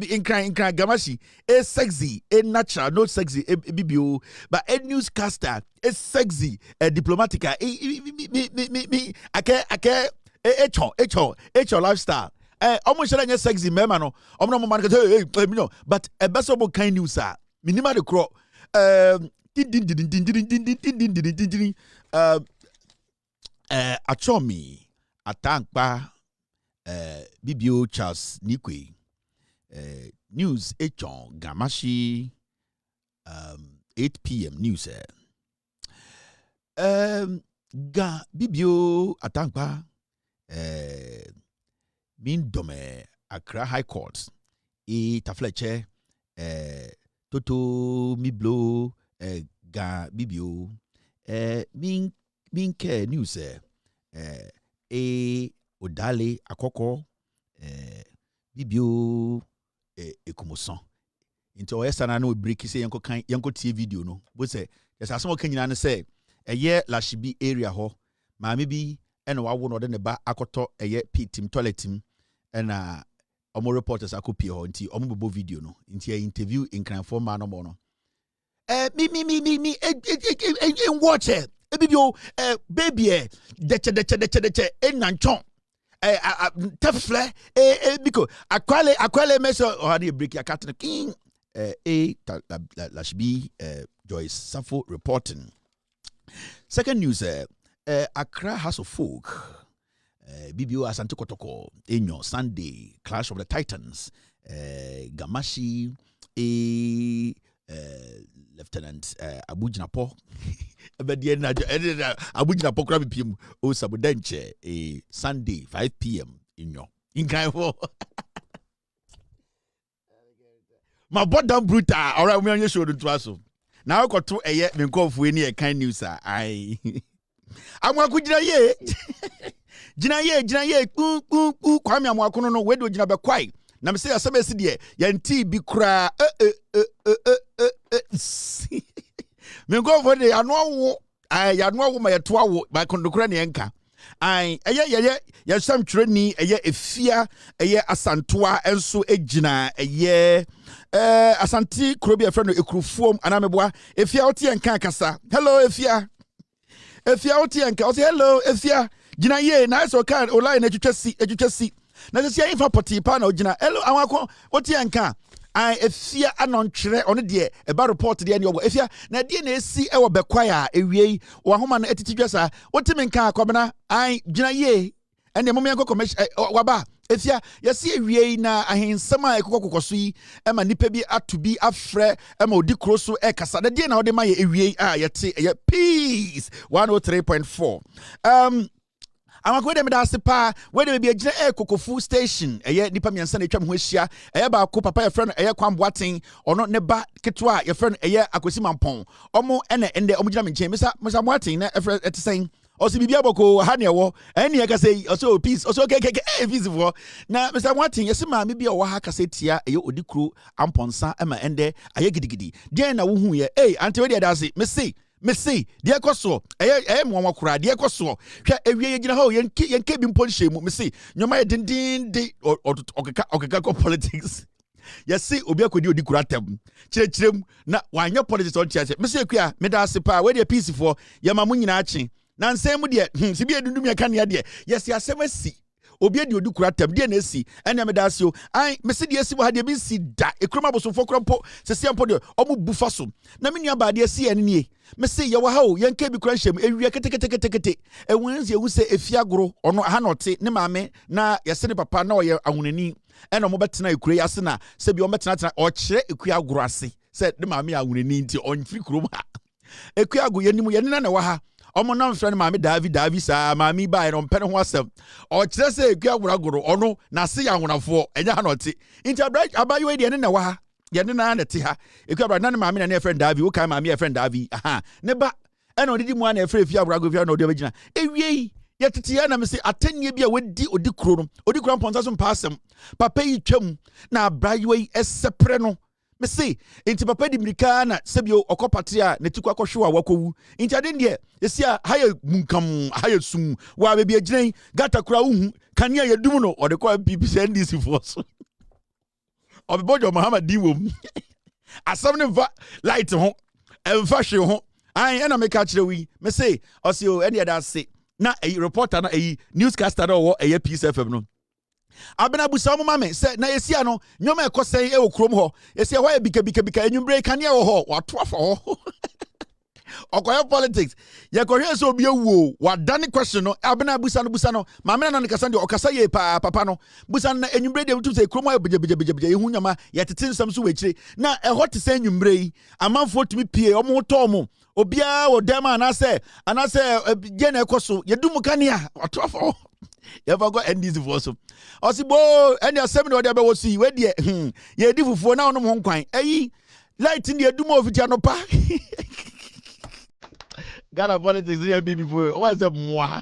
in crying gamashi is sexy, a natural, not sexy, a BBO, but a newscaster is sexy, a diplomatica, I can't, a lifestyle. Almost like sexy memano, but a bassable kind news, sir. Minima the crow. Achomi, a tank ba, BBO Charles Nikwe. News Echon Gamashi 8 p.m. news ga bibio atankpa min dome Accra High Court tafleche toto miblo ga bibio min ke news odale akoko bibio ekumoson into oyesana no break say yanko tie video no bo say there's aso kan nyina ne say eye lashibi area ho maame bi ena wawo no de ne ba akoto eye pitim toiletim ena omo reporters akopie ho nti omo bebo video no nti interview in crime for man no no me watch it bibio baby deche enanchon tefle biko akwale meso ohadi break ya katna king lashbi Joyce Safo reporting. Second news Accra House of Folk BBO Asante Kotoko Enyo Sunday Clash of the Titans Gamashi Lieutenant Abujinapo Abujinapo Krabi PM o Sabotage Sunday 5 p.m. in Kaiwo. My bottom brutal. All right, we on your show to us. Now I got to a year and call for any kind news. I'm going to Jinaye, Kwame Amwakono, where do you have a quiet? Nam say a summer city, Yanti be cry. Me go for the annual. I had no woman at 12 by Condocranianka. ya sam treni efia asantoa enso ejina asanti krobi efra no ekrufuom anameboa efia oti enka kasa hello efia oti enka o say hello efia gina ye na so kan online etwetwasi na se sia infa poti pa na ogina hello awako oti enka efia anontwere one de eba report de ne obo efia na de na esi e wo bekwaya ewie wo ahoma na etitidwasa wotimi nka akwabena gina ye ene mom yanko commercial waba efia yesi ewie na ahensema ekokokoso yi ema nipa bi atubi afre ema odi kroso kasa na de na ode ma ye ewie yete peace 103.4 amakwede me da sepa wede be agina kokofu station nipa miansa na atwam ho ahia ba ko papa ye friend kwamboaten ono ne ba ketwa ye friend Akosombo omo ende omo gina me nchen mesa moaten na efre etesen osi bibia boko ha ne wo ene ka sei oso peace oso keke peace for na mesa moaten yesi ma me bia wo ha ka setia odikro amponsa ema ende aye gidigidi den na wo hu ye ante we da se Messi, dear Cosso, one cry, dear Cosso, you know, yen keep in polish, Messi, you might din or politics. Yes, see, Obia could you decratem. Chim, not why your politics on church. Monsieur Quia, Medasipa, where you're peace for Yamamun arching. Nan same with ye, Sibia do me a can idea. Yes, yes, 7 see. Obia do kratem DNC and Medasio. Messi had been see that a crumable so for crumpo, Sesiampo, Omu Bufaso. Naminia Badia see any. Messi, Yawaho, young Kaby Crasham, a reacate, and Wednesday will say a fiagro or no hanote, Nemame, na Yasene Papa no ya aunini, and a mobatina creasana, Sebiomatana or che equia grassi, said the mammy aunini on free cruma. Equiago Yanimu Yanina waha. Omo na friend mami Davi sa mami ba no mpene ho asem o kire se ekua guraguru ono na se ya honafo enya ha no te inti abayo de ne na wa ha ye ne na te ha ekua bra na mami na ne friend Davi wo kan mami friend Davi aha ne ba ena odidi mu na efre fia gurago fia na odi abegina ewie ye tete ya na me se atanye bi a wadi odikro no odikro mponsa so mpa asem papa yi twam na abrayo yi esepre no me say inti papa di mirika na sebio okopatria na tikwa kwhwe a wakowu inti ade de esia haye munkam haye sum wa be agiran gata kura uhu kania yedum no ode kwa NPP NDC force obebojo Muhammad diwom asam ne va light ho emfa hwe ho ena me ka kire wi me say osio ene da se na reporter na newscaster na wo Peace FM no abena busa mo mame se na yesia no nyoma ekosen okrom ho yesia ho bika enyumbre kania wo ho watoafa ho okoye politics ye kohwe so obi ewu wadane question no abena busa no mame na nkasa de okasa ye papa no busa na enyumbre de mutu se krom ho beje ehu nyama ye tete nsam so wechire na eho te se enyumbre yi amanfo tumi pie omo to omo obia wo dem anase je na ekoso yedum kania watoafa ho you ever got NDC for so osibo any assembly or there was see we dey ye di fufuo na onom ho nkwan eyi light in the edum of Janopa Ghana politics here be before what's the moi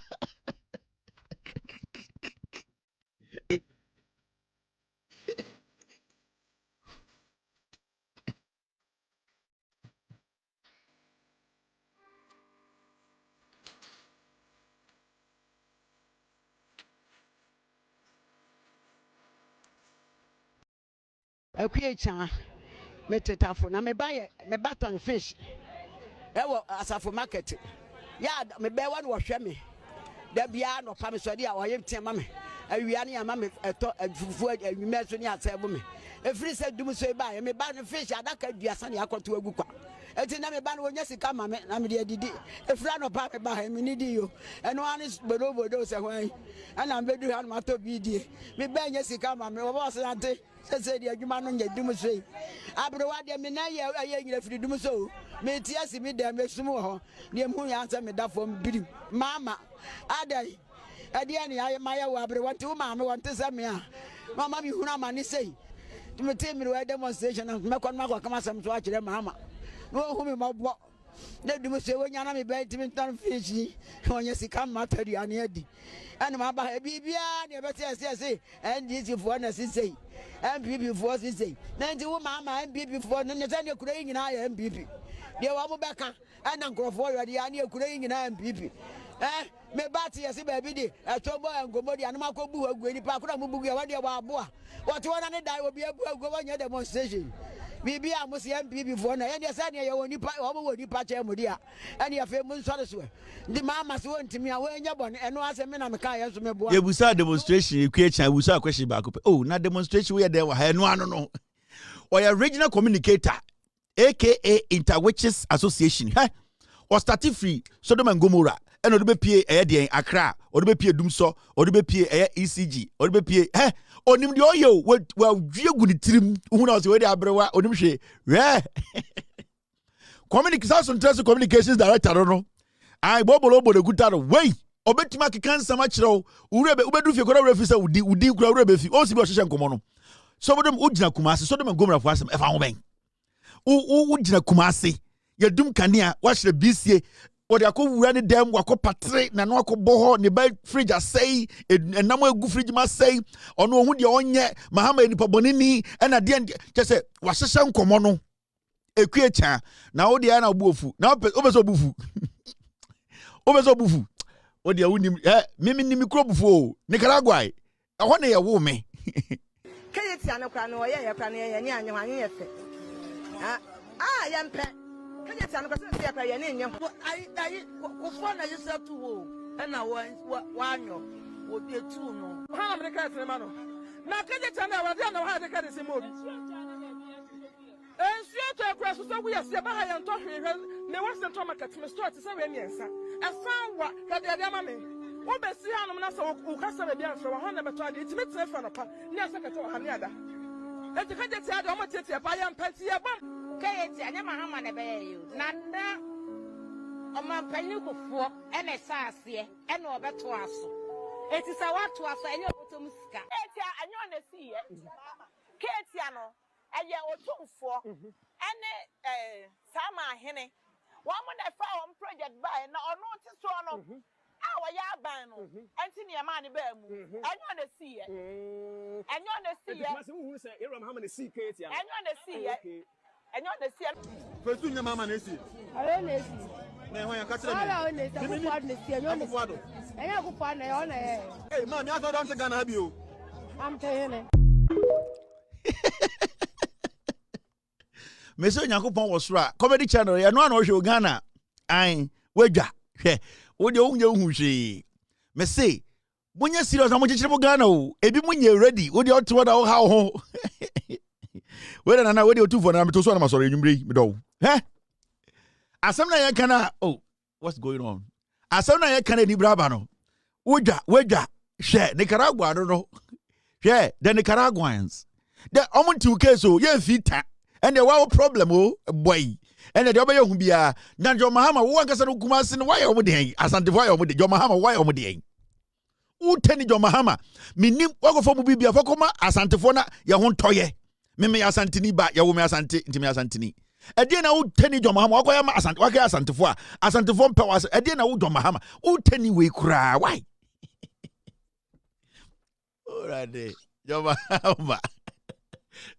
Ekwecha metetafo na me baton fish ewo asafo market ya me be wa no hwe me da bia no pa me so dia oye ntema me awia ne ama me eto fufu anwuma so ne asebo me efiri se dum so ba me ba no fish adaka duasa ne akoto agu kwa eti na me ba no onya sika ma me na me de didi efira no pa me ba me ni di yo eno ani bodo se hwan ana me bedu ha no mato bi die me ba nya sika ma me obo so ante se di adwuma no nya dum so abrowa de me na ye nyina firi dum so me ti asi me de me sum ho ne mu ya ansa me da fom birim mama adai ade ne aye maye wa abrowa ti ma me wonte se me a mama mi hunu amani sei ti me te mi we demonstration me kon ma kwa kama sam so a kire mama no hu me mabo na dum so we nya na me be ti me tan fish onye sika matari ane adi ene ma ba bibia ne be te se NDC fo na sei NPP for say na nti wo mama NPP for no ne tane kura nyina ya NPP de wa mo beka ana nkrofo yo de ya ne kura nyina NPP Me bati yesi baby di etobo engomodi anuma ko bu agu ni pa kura mu bugu ya wade wa aboa what one na dai obi abu agu wanya demonstration bibi a mo se NPP fo na ye de say ne ye woni pa o mo woni pa che mo dia ene ye fe mu nsore so ndi mama se wontimi a wanya bon eno ase me na me ka ye so me boa ye busa demonstration e kwe chan busa question back oh na demonstration we there wa ha eno ano no or your regional communicator aka Interwitches Association or started free Sodom and Gomorrah and or be pie Accra or be pie Dumso or be pie ECG or be pie onim the oyo well good trim who knows where they are onim she communications director no I bobolo the good taro way obetima kikan sama chiro urebe ubedu fi kora refi say udi kura urebe fi o si bi ohye nkomo no so bodom ugina Kumasi Sodom and Gomorrah for asem e fa ho ben ugina Kumasi yadum kanea wahye BCA or the wura ne dem wako patre na no akobɔ hɔ ne ba fridge asɛi enam agu fridge ma sɛi ɔno ohu de ɔnyɛ mahama enipa bɔneni ɛna de kyɛ wahyehyɛ nkɔmɔ no ekue cha na wo de na obuofu na obeso obufu obeso obufu o de awunim mimi nimi krobufu Nicaragua ɛhɔ ne yɛ wo me kayeti anokra no ɔyɛ yɛ kra no yɛ ni anyo yɛ fɛ yɛmpɛ kanya tiano kwase se akra ye ne nyem ayi kofo na yesa tu wo na wanyo wo de tu no ha na me ka sene ma no na kanya tiano wa de na wa de ka de se mo bi ensuo to akra so we yesi ba ha ye nto hwehwe me wa se to market me store ti se we miensa efan wa ka de ma me wo be si ha no na so wo ka se be bia so wa ho na beto ade ti me tene fa no pa ne asa ka to ha ne ada e ti kanya tiano o mo tete pa ye mpati ye bam kayeti anya mahama na beye you nanda omanpanyi kofo ene saase ene obeto aso eti sa wato aso enye obotom sika kayeti anya na siye kayeti ano eye otumfo ene sama hene wa mo na fa on project buy na ono ti so no wa ya ban no enti ne ma ne ba mu anya na siye mase hu se eram hama na si kayeti ano anya na siye enyo na si fesu nya mama na si ayo na si na ho ya ka tere me ayo na si na si enyo na si enyo ku pa na yo na eh ma mi aso don se Ghana bi o am teyene me so Nyankopon wo soro a comedy channel ya no ana o hwe Ghana an wadwa hwe wo de onye hu hwe me say munya serious na mo chichire mo Ghana o ebi munya ready wo de o to da wo ha ho where na where you two for na me to so na masoro enwumre me do asem na ye kana oh what's going on asem na ye kana ni braba no wodwa hwe Nicaragua no hwe the Nicaraguans the omuntu case o ye fita and the wow problem oh boy and the obey hu bia na Jo Mahama wo ankasa no Kumasi no why o mo den asante why o mo den Jo Mahama why o mo den uteni Jo Mahama minim wagofo mu bibia fakoma asantefo na ye ho ntoye me asantini ba ya wo me asante ntimi asantini ade na wo tani Jo Mahama wakoya ma asante wakaya asantefo a asantefo mpa was ade na wo Jo Mahama wo tani we kura why already Jo Mahama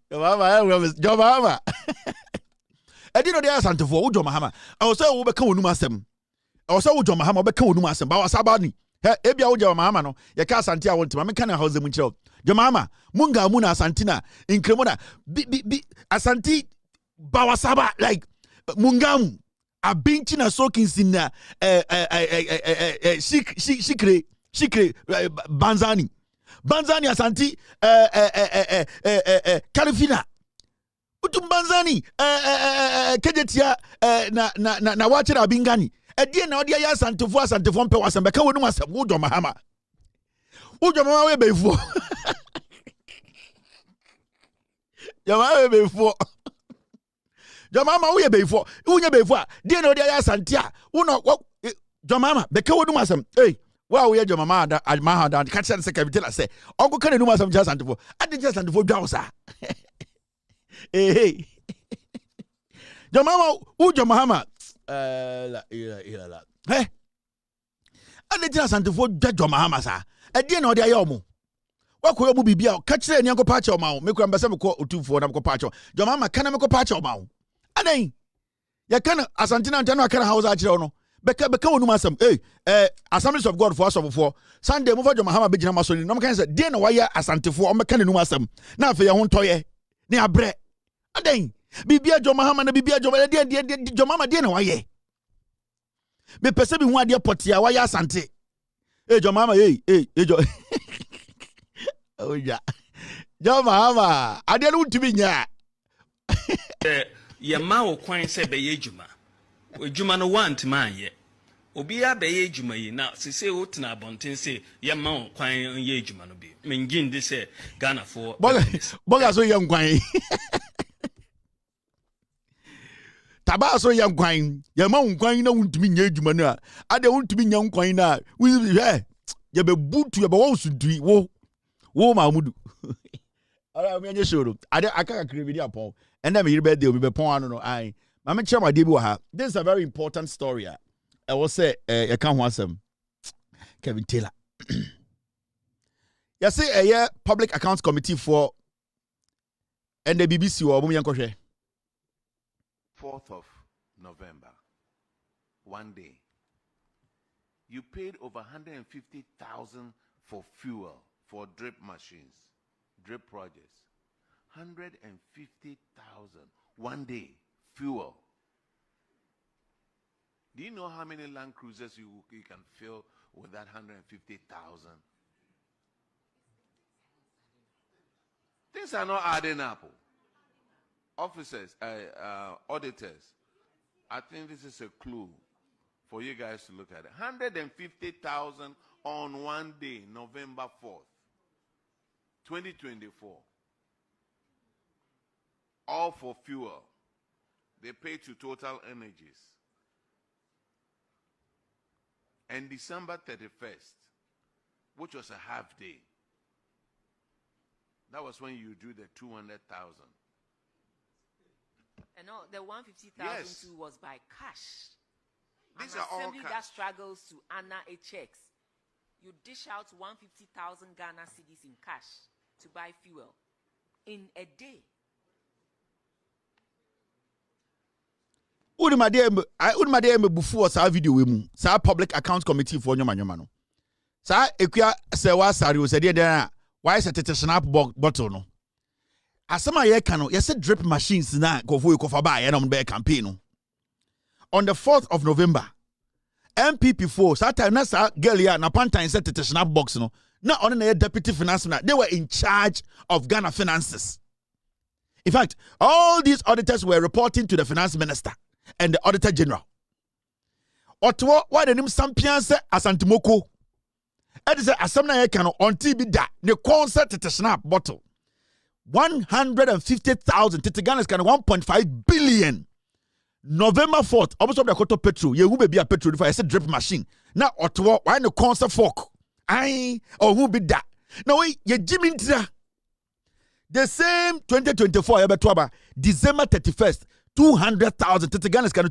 Jo Mahama ade no de asantefo wo Jo Mahama awo say wo be kan onum asem awo say wo Jo Mahama be kan onum asem ba wasaba ni ebia wo Jo Mahama no ye ka asante a wontima me kan house mu nkyerɛ Jo Mahama munga muna asantina inkremona bi asanti bawasaba like mungamu abinchi na sokin sinna shikre banzani asanti kalifina utum banzani kejetia na wachira bingani edie na odi ya asantefo mpe wasembe ka wonu asem wo Jo Mahama we before Jo Mahama before Jo Mahama we before unye before die na odi ya asante a uno Jo Mahama be ka wonu asem wa we Jo Mahama da ka tse se ka bitela se onko ka nenu asem ja asantefo ade ja asantefo dwa wosa Jo Mahama la ade ja asantefo dwa Jo Mahama sa ade na odi aye omo wakoyo mu bibia ka kire ni akopa ache omawo mekura mbese meko otufo na meko ache Jo Mahama kana meko ache omawo adan ya kana asantina ntano akana house akire no Beka onuma asem. Assemblies of God for us for Sunday mo fa John Mahama begina masoni. No kan say dey na waya asantefo o meka ne numa asem. Na afa ye ho ntoye. Ne abre. Aden. Bibia John Mahama na bibia John John Mahama dey na waye. Me pese bi hu ade potia waya asante. John Mahama John. Oh yeah. John Mahama ade no ntumi nya. Ye ma wo kwan se be ye djuma. Djuma no want man ye. Obi ya be ye djuma yi na se wo tena abonten se ye ma wo kwan ye djuma no bi. Mengin de se Ghana for Boga so ye nkwan. Taba so ye nkwan. Ye ma wo nkwan na wuntumi nya djuma no a. Ade wuntumi nya nkwan na. Ye be butu ye be wo sudui wo Mahmudu. Alright, me just show. I can't create video upon. And then me birthday we be pon no I. Mama chama dey bi wa ha. This is a very important story. I will say you can't want some Kevin Taylor. You say a public accounts committee for and the BBC or bum yankoshe. 4th of November. One day. You paid over 150,000 for fuel for drip machines, drip projects. 150,000 one day fuel. Do you know how many Land Cruisers you can fill with that 150,000? Things are not adding up. Officers, auditors, I think this is a clue for you guys to look at it. 150,000 on one day, November 4th, 2024. All for fuel. They pay to Total Energies. And December 31st, which was a half day, that was when you drew the 200,000. And no, the 150,000 yes. too was by cash. These An are all assembly cash. that struggles to honor a checks. You dish out 150,000 Ghana cedis in cash to buy fuel in a day. Udimade me before sa video we mu sa public accounts committee for nyoma no sa ekua se wa sare o se de na why se tete snap bottle no asema ye ka no ye se drip machines na kofo ekofa ba ye no be campaign no on the 4th of November NPP 4 sa time na sa girl ya na pantan se tete snap box no na on na deputy finance minister they were in charge of Ghana finances. In fact, all these auditors were reporting to the finance minister and the Auditor General. Otwo why the name Sampian se asantimoko. It is a asamna yekano on TV da ne concert to snap bottle. 150,000 Titiganas can 1.5 billion. November 4th, almost of the Koto petrol. You will be a petrol if I said drip machine. Now Otwo why no concert fork. Aye or who be that? Now we ye Jimmy the same 2024 December 31st. 200,000 Titiganas can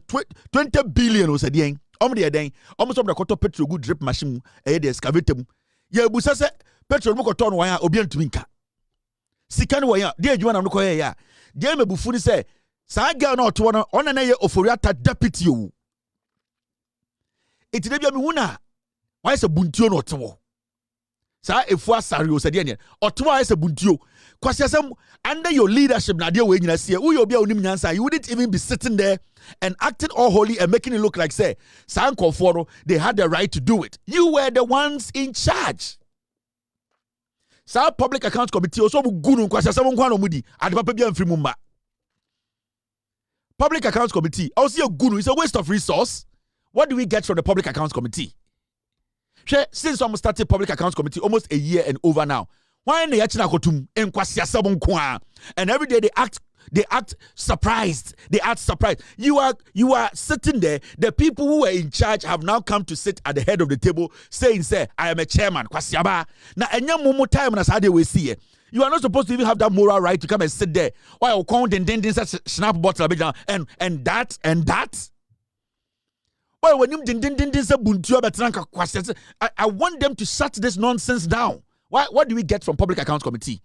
20 billion was a day. Almost of the Koto petrol good drip machine a the excavator. Ye busa se petrol moko ton wire obian twinka. Sikan wire, dear you want to ya. Dear me bufuni say, Saga no to one on an air of Oriata deputy you. It did be una. Why is a buntio no to? Sa if was Sario said, or twice a buntio. Because under your leadership, Nadia, when you see who you'll be on him, you wouldn't even be sitting there and acting all holy and making it look like, say, Sanko Foro, they had the right to do it. You were the ones in charge. Sa Public Accounts Committee also guru kwasa sa mkwano mudi adipapa bia mfiri mumba. Public Accounts Committee also a guru is a waste of resource. What do we get from the Public Accounts Committee? Since almost started Public Accounts Committee almost a year and over now. Why and every day they act surprised. They act surprised. You are sitting there. The people who were in charge have now come to sit at the head of the table saying, say, I am a chairman. Now, time we see it. You are not supposed to even have that moral right to come and sit there while snap bottle and that. Well, when I want them to shut this nonsense down. What do we get from Public Accounts Committee?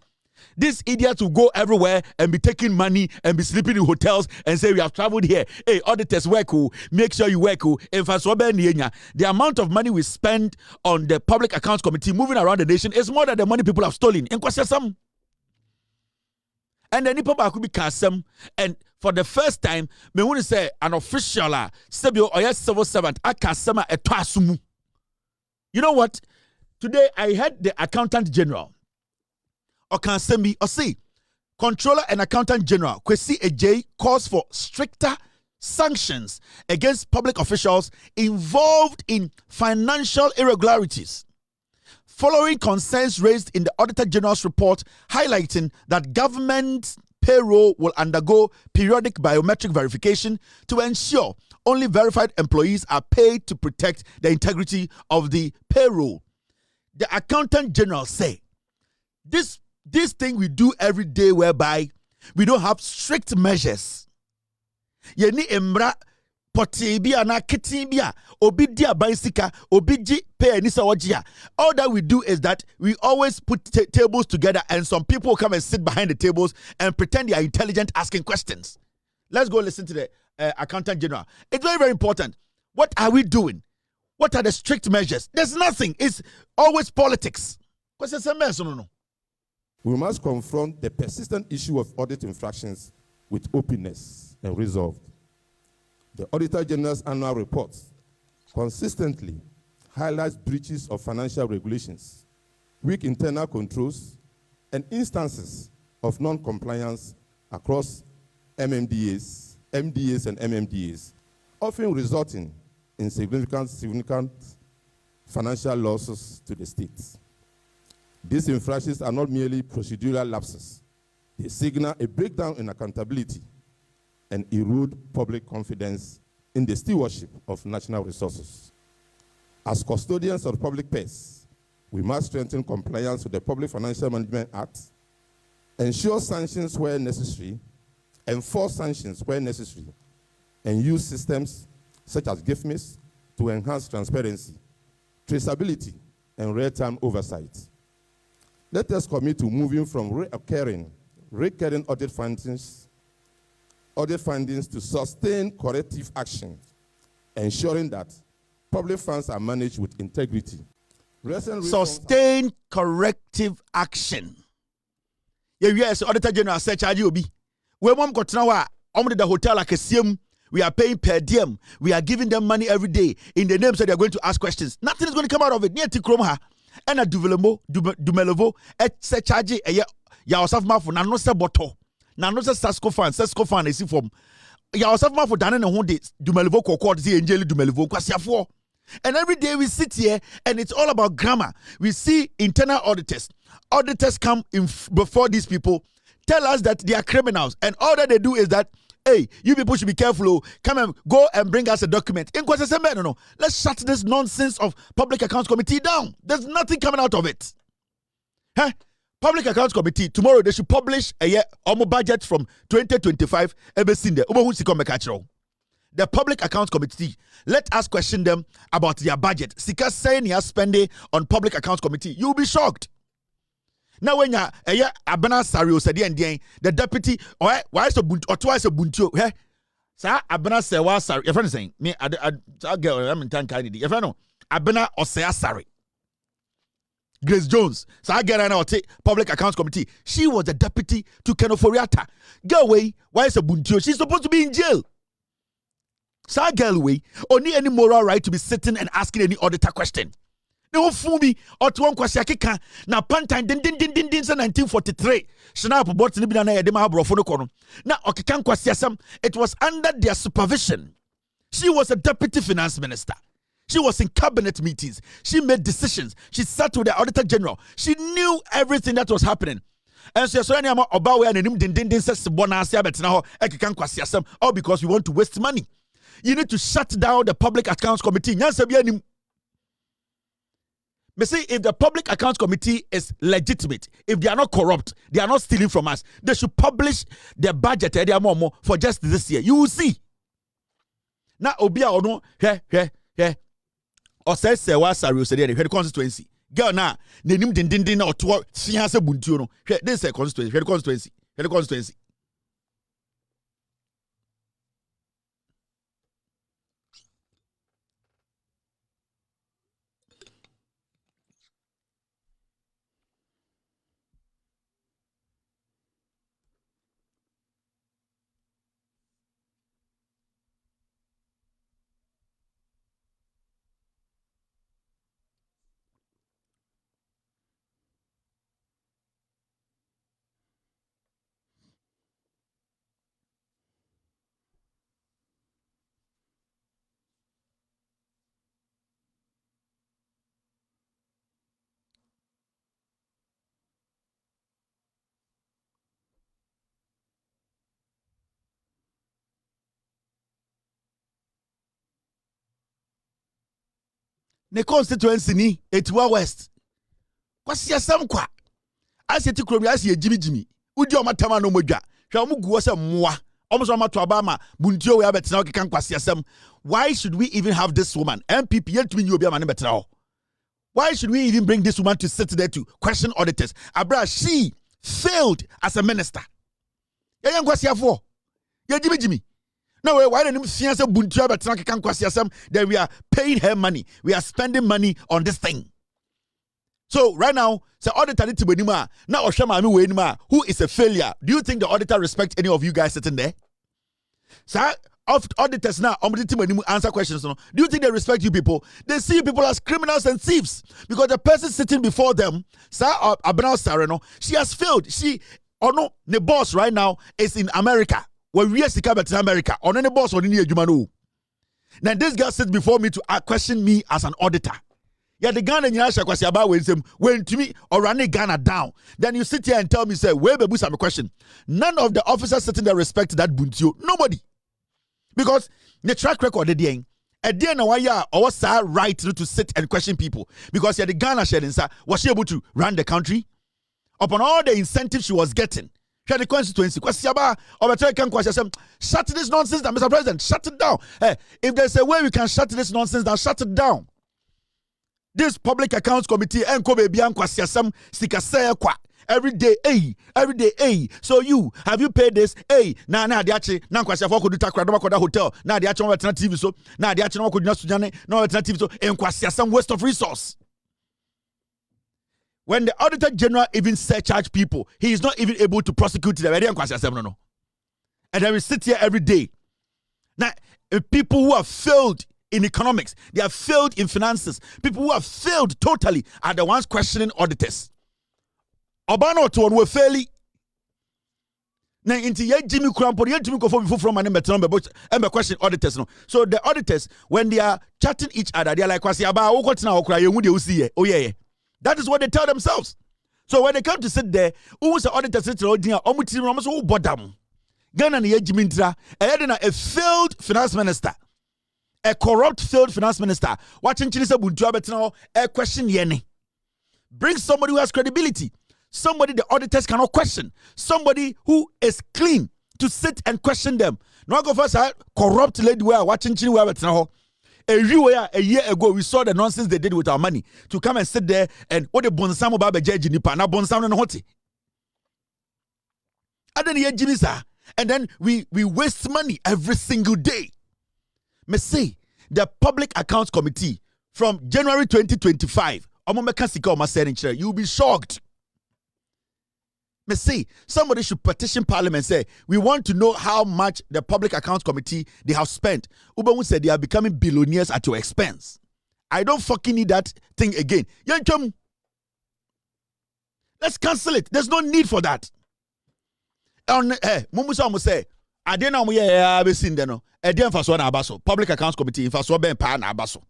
These idiots will go everywhere and be taking money and be sleeping in hotels and say, we have traveled here. Hey, auditors work. Make sure you work. The amount of money we spend on the Public Accounts Committee moving around the nation is more than the money people have stolen. And then people could be custom. And for the first time, me want to say an official civil servant akasema etwasumu. You know what? Today I heard the Accountant General. Okansemi Osi, Controller and Accountant General Kwesi Ejay calls for stricter sanctions against public officials involved in financial irregularities, following concerns raised in the Auditor General's report highlighting that government payroll will undergo periodic biometric verification to ensure only verified employees are paid to protect the integrity of the payroll. The Accountant General say this thing we do every day whereby we don't have strict measures. Yeni emra potibia na kitibia obidia baisika obiji pay nisa wajia. All that we do is that we always put tables together and some people come and sit behind the tables and pretend they are intelligent asking questions. Let's go listen to the Accountant General. It's very, very important. What are we doing? What are the strict measures? There's nothing. It's always politics. Because it's a mess, no. We must confront the persistent issue of audit infractions with openness and resolve. The Auditor General's annual report consistently highlights breaches of financial regulations, weak internal controls, and instances of non-compliance across MMDAs, MDAs, and MMDAs, often resulting in significant financial losses to the states. These infractions are not merely procedural lapses. They signal a breakdown in accountability and erode public confidence in the stewardship of national resources. As custodians of public purse, we must strengthen compliance with the Public Financial Management Act, ensure sanctions where necessary, enforce sanctions where necessary, and use systems such as GIFMIS to enhance transparency, traceability, and real-time oversight. Let us commit to moving from recurring audit findings to sustained corrective action, ensuring that public funds are managed with integrity. Sustained corrective action. Yes, Auditor General said, "Charge we won't go to the hotel like a sim. We are paying per diem. We are giving them money every day in the name so they are going to ask questions. Nothing is going to come out of it. Near Tikromha. And a Dumelevo, et se charge a Yaosaf Mafu, Nano Saboto, Nano Sesco fan, is from Yaosaf Mafu, Dan and Honda, Dumelevo, Cocord, the Angel Dumelevo, Quasiafo. And every day we sit here and it's all about grammar. We see internal auditors. Auditors come in before these people, tell us that they are criminals. And all that they do is that, hey, you people should be careful. Come and go and bring us a document. No. Let's shut this nonsense of Public Accounts Committee down. There's nothing coming out of it. Huh? Public Accounts Committee, tomorrow they should publish a year budget from 2025. The Public Accounts Committee, let us question them about their budget. Sika saying you are spending on Public Accounts Committee, you'll be shocked. Now when you Abena Sario said the deputy or why so or twice a buntu, eh? Sir Abena Sewa Sari, your friend saying me I girl I'm in Tankani. Your friend no Abena or Sari. Grace Jones, so I get her now take Public Accounts Committee. She was the deputy to Kenoforiata. Go away, why is a buntu? She's supposed to be in jail. So girl way, only any moral right to be sitting and asking any auditor question. No fumi or to one kwasiakika na pantan din 1943 snap bought ni bina na yede ma brofo no kono na okikan kwasiasam. It was under their supervision. She was a deputy finance minister. She was in cabinet meetings. She made decisions. She sat with the Auditor General. She knew everything that was happening. And so any ama obawe and nim din says bonasi abetina ho ekikan kwasiasam all because we want to waste money. You need to shut down the Public Accounts Committee. Nyansa bia nim. Me say if the Public Accounts Committee is legitimate, if they are not corrupt, they are not stealing from us, they should publish their budget for just this year. You will see. Now, Obia or no, or says Sewa Sario said the constituency. girl na nenim dindindin na oto fia se buntuo no this is a constituency ne constituency ni Etiwa West kwasi asam kwa aseti kromi asi ejimijimi udi o matama no modwa hwe o muguo se moa o so mato abama buntio we abetena o kekan kwasi asam. Why should we even have this woman NPP yetumi nyi obi ama ne betena ho? Why should we even bring this woman to sit there to question auditors? Abra, she failed as a minister. Yen kwasi afo ye jimijimi. No way, why didn't you say buntua betra kekan kwasi asam that we are paying her money. We are spending money on this thing. So right now, say auditor need to be now who is a failure. Do you think the auditor respects any of you guys sitting there? So of auditors now, answer questions. Do you think they respect you people? They see you people as criminals and thieves because the person sitting before them, she has failed. The boss right now is in America. When we are in America, on any boss or any adjumano. Now this girl sits before me to question me as an auditor. Yeah, the Ghana nyasha kwasi about when to me or running Ghana down. Then you sit here and tell me, say, where baby some question. None of the officers sitting there respect that buntio. Nobody. Because the track record the day, at the end of why or what's our right to sit and question people? Because the Ghana sharing, was she able to run the country? Upon all the incentives she was getting. Share the constituency. Shut this nonsense down, Mr. President. Shut it down. Hey, if there's a way we can shut this nonsense down, shut it down. This public accounts committee every day, So you have you paid this? Na diache na kwasi afọ kodu takra do makoda hotel. Na diache no alternative so. Na diache no kodu na sujane no alternative so. Kwasi some waste of resource. When the Auditor General even surcharge people, he is not even able to prosecute them. And then we sit here every day. Now, people who have failed in economics, they have failed in finances, people who have failed totally are the ones questioning auditors. Obano to one were fairly. Now, into Jimmy Crampo, Jimmy Kofo from an ember question auditors. No. So the auditors, when they are chatting each other, they are like, oh yeah. That is what they tell themselves. So when they come to sit there, who was the auditor sitting there? Who bodam? Ghana ni Jimintra, a failed finance minister, a corrupt failed finance minister. Watching Chinese Buntua Betano, a question yeni. Bring somebody who has credibility, somebody the auditors cannot question, somebody who is clean to sit and question them. No go first corrupt lady where watching Chinese Betano. A year ago, we saw the nonsense they did with our money to come and sit there and what the bonsamo baba judge nipa na bonsamo no hoti. And then we waste money every single day. Me say the Public Accounts Committee from January 2025. You'll be shocked. Me say somebody should petition Parliament and say we want to know how much the Public Accounts Committee they have spent. Ubamu said they are becoming billionaires at your expense. I don't fucking need that thing again. Let's cancel it. There's no need for that. Mumusa mu say adena mu ye be sin de no. E dey mfaso na abaso. Public Accounts Committee mfaso ben pa na abaso.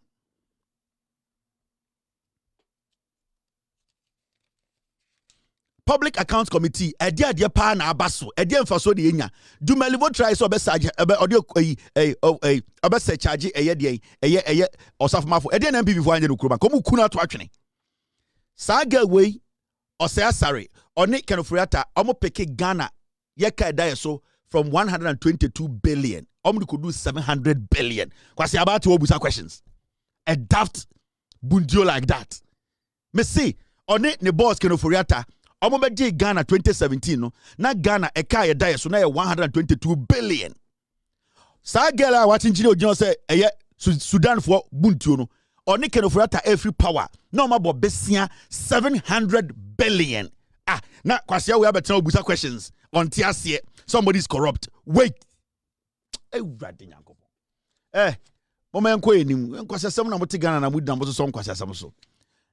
Public Accounts Committee, a dear pa na abaso, a dear for so the enya. Do Melivo try so best audio a best charge a year or soft mafo, a dear NPP for Angel Kuruma, come kuna to action. Saga way or say sorry, or Nick Canofriata, Omo Peke Ghana, Yaka Diaso from 122 billion. Omo could do 700 billion. Kwasi about to obusa questions. A daft bundio like that. Me see, on it, the boss Kenoforiata, Omobeji Ghana 2017, no, na Ghana, Eka Yedaya, so now 122 billion. Sa girl watching Gino John say, Sudan for Buntuno, or Nick Kenoforiata every power, no more Bessia 700 billion. Ah, now, Kwasia, we have a tell Busa questions on TRC. Somebody's corrupt. Wait.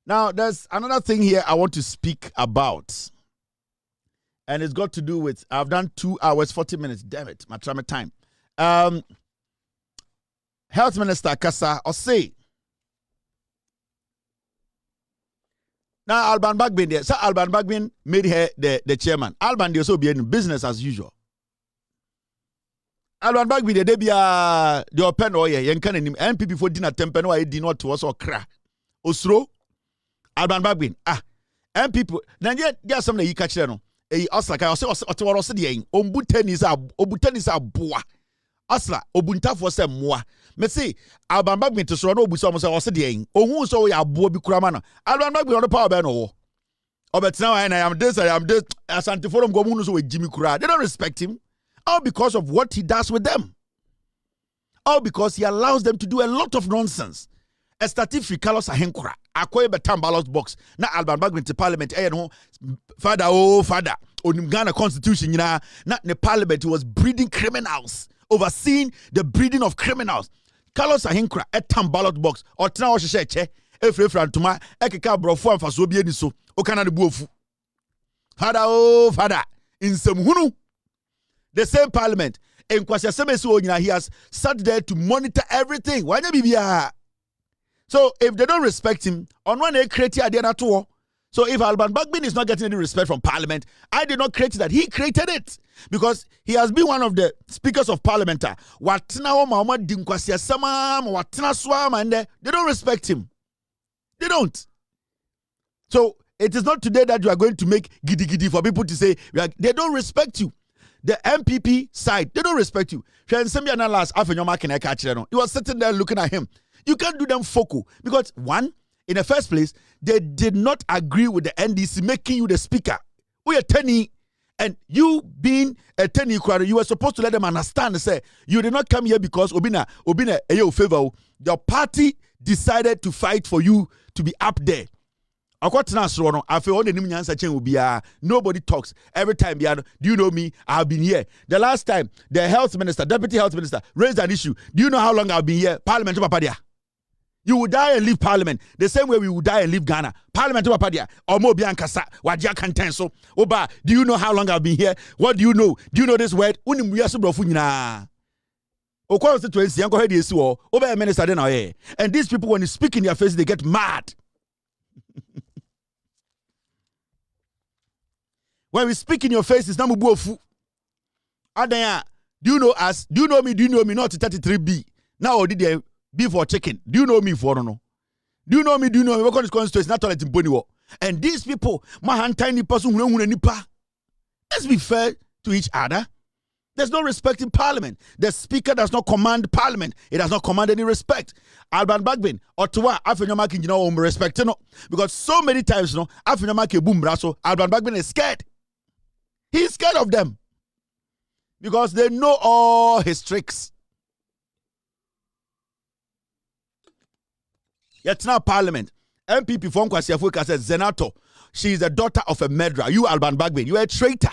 Now, there's another thing here I want to speak about. And it's got to do with, I've done 2 hours, 40 minutes. Damn it, my time. Health Minister Kasa Osei. Now, Alban Bagbin there. So, Alban Bagbin made her the chairman. Alban, they also be in business as usual. Alban Bagbin, they be the open oil. Yankan NPP for dinner temper no I did not to us or cra. Osro. Alban Bagbin. NPP. Then there's something you catch there no. Asla I say what the yen. Ombuten is a boa. Asla obunta for some moi. Me say Alban Bagbin to so no obuso mo say o se de yen. Ohun so we aboa bi kurama no. Alban Bagbin on the power be no. Obetina I am this Asante forum go mu so we Jimmy Kura. They don't respect him. All because of what he does with them. All because he allows them to do a lot of nonsense. Estatif Carlos Ahenkura. Akoye betam ballot box. Na Alban Bagbin to parliament. No father on Ghana constitution na the parliament was breeding criminals. Overseeing the breeding of criminals. Carlos Ahenkura etam ballot box. Or tina wa sheche efre frantuma ekeka brofo amfa so bi so. Okana de buofu. Father in some hunu. The same parliament, in Kwasiasemesu, he has sat there to monitor everything. Why not be? So if they don't respect him, on one day create idea at all. So if Alban Bagbin is not getting any respect from parliament, I did not create that. He created it because he has been one of the speakers of parliament. They don't respect him. They don't. So it is not today that you are going to make giddy for people to say they don't respect you. The NPP side, they don't respect you. He was sitting there looking at him. You can't do them focal because one, in the first place, they did not agree with the NDC making you the speaker. We are Tenny, and you being a Tenny, you were supposed to let them understand. Say you did not come here because Obina, ayo favor. Your party decided to fight for you to be up there. Nobody talks. Every time, do you know me? I've been here. The last time, the health minister, deputy health minister, raised an issue. Do you know how long I've been here? Parliament to Papadia. You will die and leave Parliament. The same way we will die and leave Ghana. Parliament to Papadia. Or Mobian Kasa. Wajia Kantenso. Oba, do you know how long I've been here? What do you know? Do you know this word? Unimuyasubrofuna. And these people, when you speak in their face, they get mad. When we speak in your face, it's not mubuofu. Adaya, do you know us? Do you know me? Do you know me? Not 33B. Now did they B for chicken? Do you know me for no? Do you know me? Do you know me? What kind of constituency? Not toilet in Boniwo. And these people, my hand tiny person who nipa. Let's be fair to each other. There's no respect in parliament. The speaker does not command parliament. It does not command any respect. Alban Bagbin, Ottawa, Afenyamaki, respect, because so many times, Afenyamaki boom brasso, Alban Bagbin is scared. He's scared of them because they know all his tricks. Yet now Parliament, NPP from Kwasiafuka said, Zenato, she is the daughter of a murderer. You, Alban Bagbin, you are a traitor.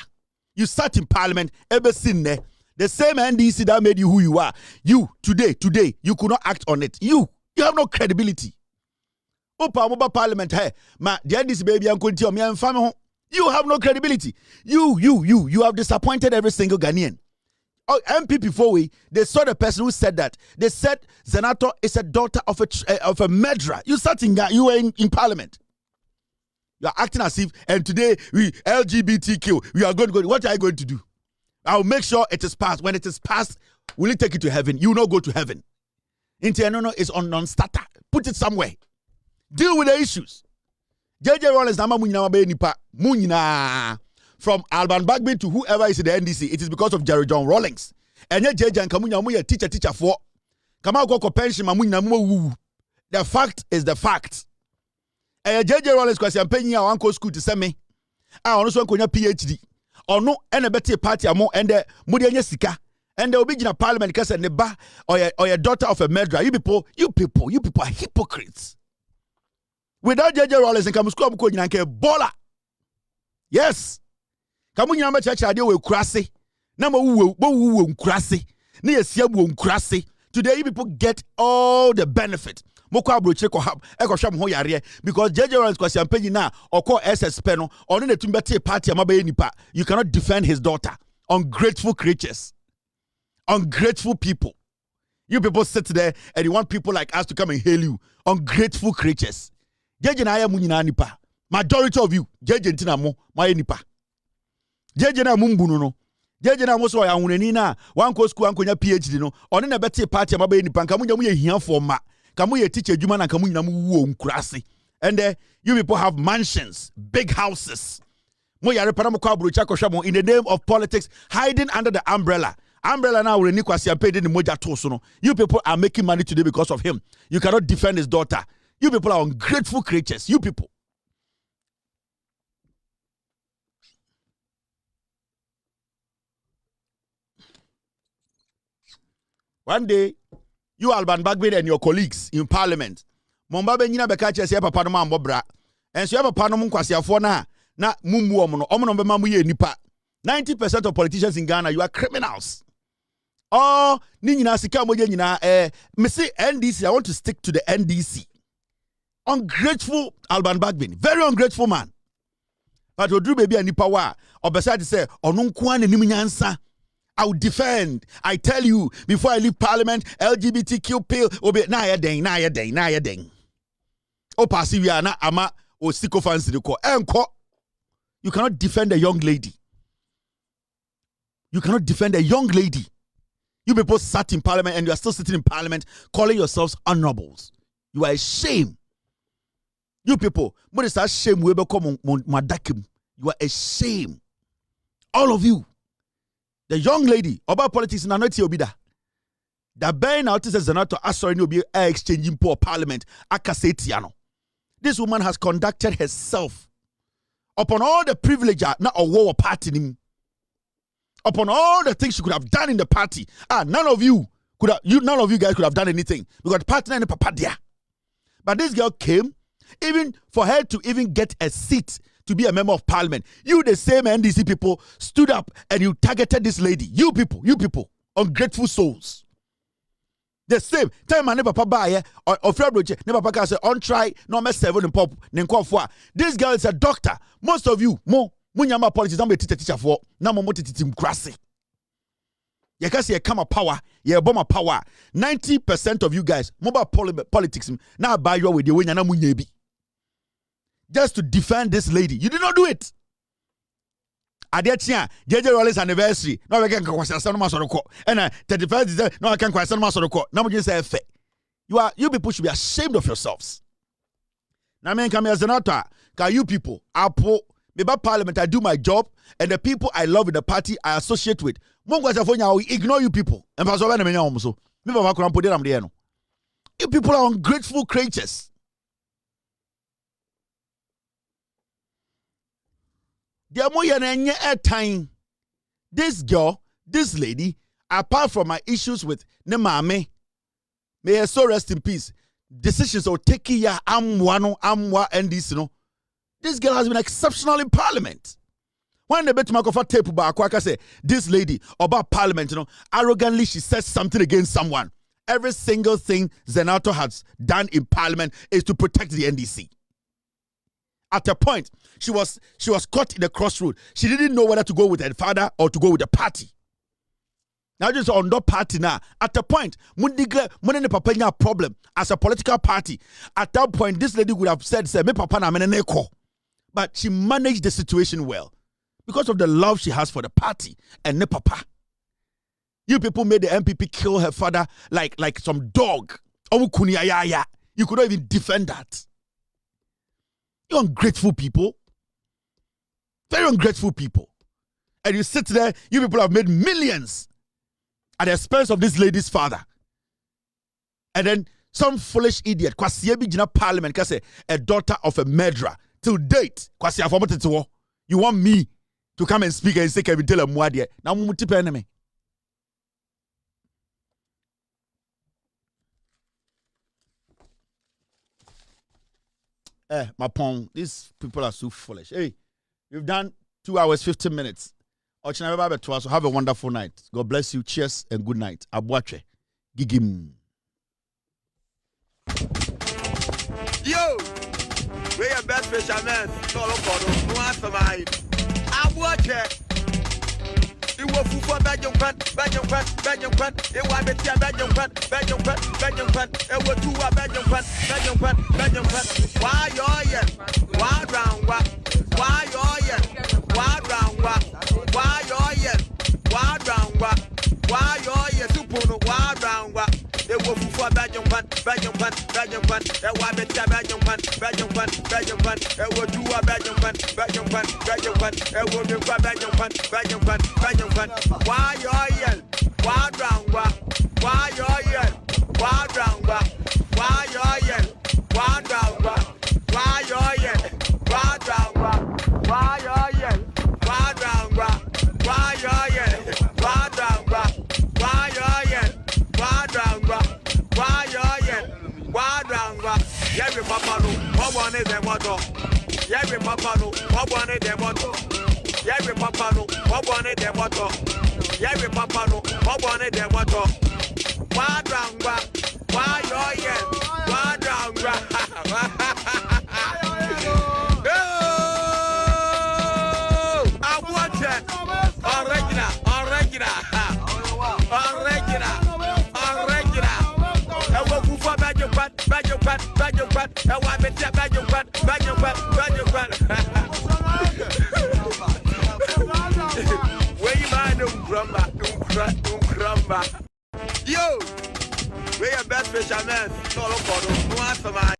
You sat in Parliament, ever seen there. The same NDC that made you who you are. You, today, you could not act on it. You have no credibility. Opa Moba Parliament, hey, ma, the NDC baby, I'm going to me and family. You have no credibility. You have disappointed every single Ghanaian. Oh, MPP 4 they saw the person who said that. They said Zenato is a daughter of a murderer. You sat in you were in Parliament. You are acting as if, and today we LGBTQ, we are going to go. What are you going to do? I'll make sure it is passed. When it is passed, will it take you to heaven? You will not go to heaven. Interno is on non-starter. Put it somewhere. Deal with the issues. JJ Rollins from Alban Bagbin to whoever is in the NDC, it is because of Jerry John Rawlings. And yet JJ and Kamunya teacher for Kamau pension. The fact is the fact. JJ Rollins kwasi ampanyi a wanko school to send me. Ono so nkonya PhD. Ono ene beti party amo ende mudi anya sika. And the original parliament case ne ba or your daughter of a murderer. You people are hypocrites. Without JJ Rollins and come school ko nyina nke bola. Yes. Kamu nyina ma church ade we kurase. Na ma wu nkurase. Na yesia bu nkurase. Today you people get all the benefit. Moko abroche ko hab e ko hwam ho yare because JJ Rollins kwasi ampanyi na okọ SSP no ono na tumbete party amabaye nipa. You cannot defend his daughter. Ungrateful creatures. Ungrateful people. You people sit there and you want people like us to come and hail you. Ungrateful creatures. JJ na aya munyina nipa. Majority of you, JJ ntina mo, ma nipa. JJ na mumbunu no. JJ na mo so ya hunani na wanko school ankonya PhD no. Ono na beti party amabaye nipa nka munya mu ye hiafo ma. Kamu ye teacher adwuma na kamu nyina mu wo nkurase. And you people have mansions, big houses. Mo yare para mo kwa abrocha kohwa mo in the name of politics hiding under the umbrella. Umbrella now will Nikwasi and paid in the moja tosono. You people are making money today because of him. You cannot defend his daughter. You people are ungrateful creatures. You people. One day, you Alban Bagbin and your colleagues in parliament. Mombabe nyina beka chese papa no mambobra. And so ya papa no munkwasi afo na mummu omo be mamu ye nipa. 90% of politicians in Ghana, you are criminals. Oh, ni nyina sika moje nyina me say NDC, I want to stick to the NDC. Ungrateful Alban Bagbin, very ungrateful man. But Odru baby and nipa wa obesa say onu nko an nim nyansa. I will defend. I tell you, before I leave parliament, LGBTQ pill obe na ya den. O pasi we are na ama o siko fancy de ko. Enko. You cannot defend a young lady. You cannot defend a young lady. You people sat in parliament and you are still sitting in parliament calling yourselves honorables. You are a shame. You people, what is that shame we become madakim? You are a shame. All of you. The young lady about politics na not obida. The Ben out is a senator asori no be exchanging poor parliament akasetiano. This woman has conducted herself upon all the privilege na a war party nim. Upon all the things she could have done in the party. None of you guys could have done anything because party na papa dia. But this girl came even for her to even get a seat to be a member of parliament. You, the same NDC people, stood up and you targeted this lady. You people, ungrateful souls. The same time, my papa buy or February, never papa say on try no mess 7 and pop. This girl is a doctor. Most of you, munyama politics, I'm a teacher for now. Mo teaching crassy. You can see a come power, yeah, bomber power. 90% of you guys, mobile politics now buy your with the win and munyebi. Just to defend this lady. You did not do it. Adetia, JJ Rollins anniversary. No, we can question some masoroko. And 31st December, no, I can question masoroko. Now we just say fe. You people should be ashamed of yourselves. Now men come as an author. Can you people, Apple, maybe parliament, I do my job, and the people I love in the party I associate with. We ignore you people. And you people are ungrateful creatures. This girl, this lady, apart from my issues with Nemame, may her soul rest in peace. Decisions or taking ya amwa and this, this girl has been exceptional in parliament. When the bet for tape back, I say this lady about parliament, arrogantly she says something against someone. Every single thing Zenato has done in parliament is to protect the NDC. At a point, she was caught in a crossroad. She didn't know whether to go with her father or to go with the party. Now just on the party now. At a point, Munene Papa problem as a political party. At that point, this lady would have said, "Me Papa na meneko," but she managed the situation well because of the love she has for the party and ne Papa. You people made the NPP kill her father like some dog. You could not even defend that. You ungrateful people. Very ungrateful people. And you sit there, you people have made millions at the expense of this lady's father. And then Some foolish idiot. Kwasi ebi jina parliament can say a daughter of a murderer. Till date, Kwasi afomotetewo. You want me to come and speak and say Kevin Taylor Muadie? Now mumutipe enemy. My pong. These people are so foolish. Hey, you've done 2 hours, 15 minutes. So have a wonderful night. God bless you. Cheers and good night. Abuache. Gigim. Yo! We are best fishermen. No answer my Abuache. You will for Belgium Pant. It was a Belgium Pant. It was two Belgium Pant. Why you're yet? Why round what? Why you're yet? Why round what? Why you're yet? Why round what? Why you're yet? Super why round what? It was for Belgium Pant. It was a Belgium Pant. It was two Belgium Pant. It was a Belgium Pant. Why you're yet? Why round what? Why you're yet? Why round what? Why you're yet? Why round what? Why you're yet? Why round what? Why you're yet? Why round what? Why you're yet? Why round what? Why you're yet? Why round what? Why you're yet? Why round what? Every papa no, what one is the motto? Every papa no, what one is the motto? Every papa no, what one is the motto? Every papa no, what one is the motto? Why round what? Why you're yet? Why round what? Yo, we are best fishermen. No answer, man.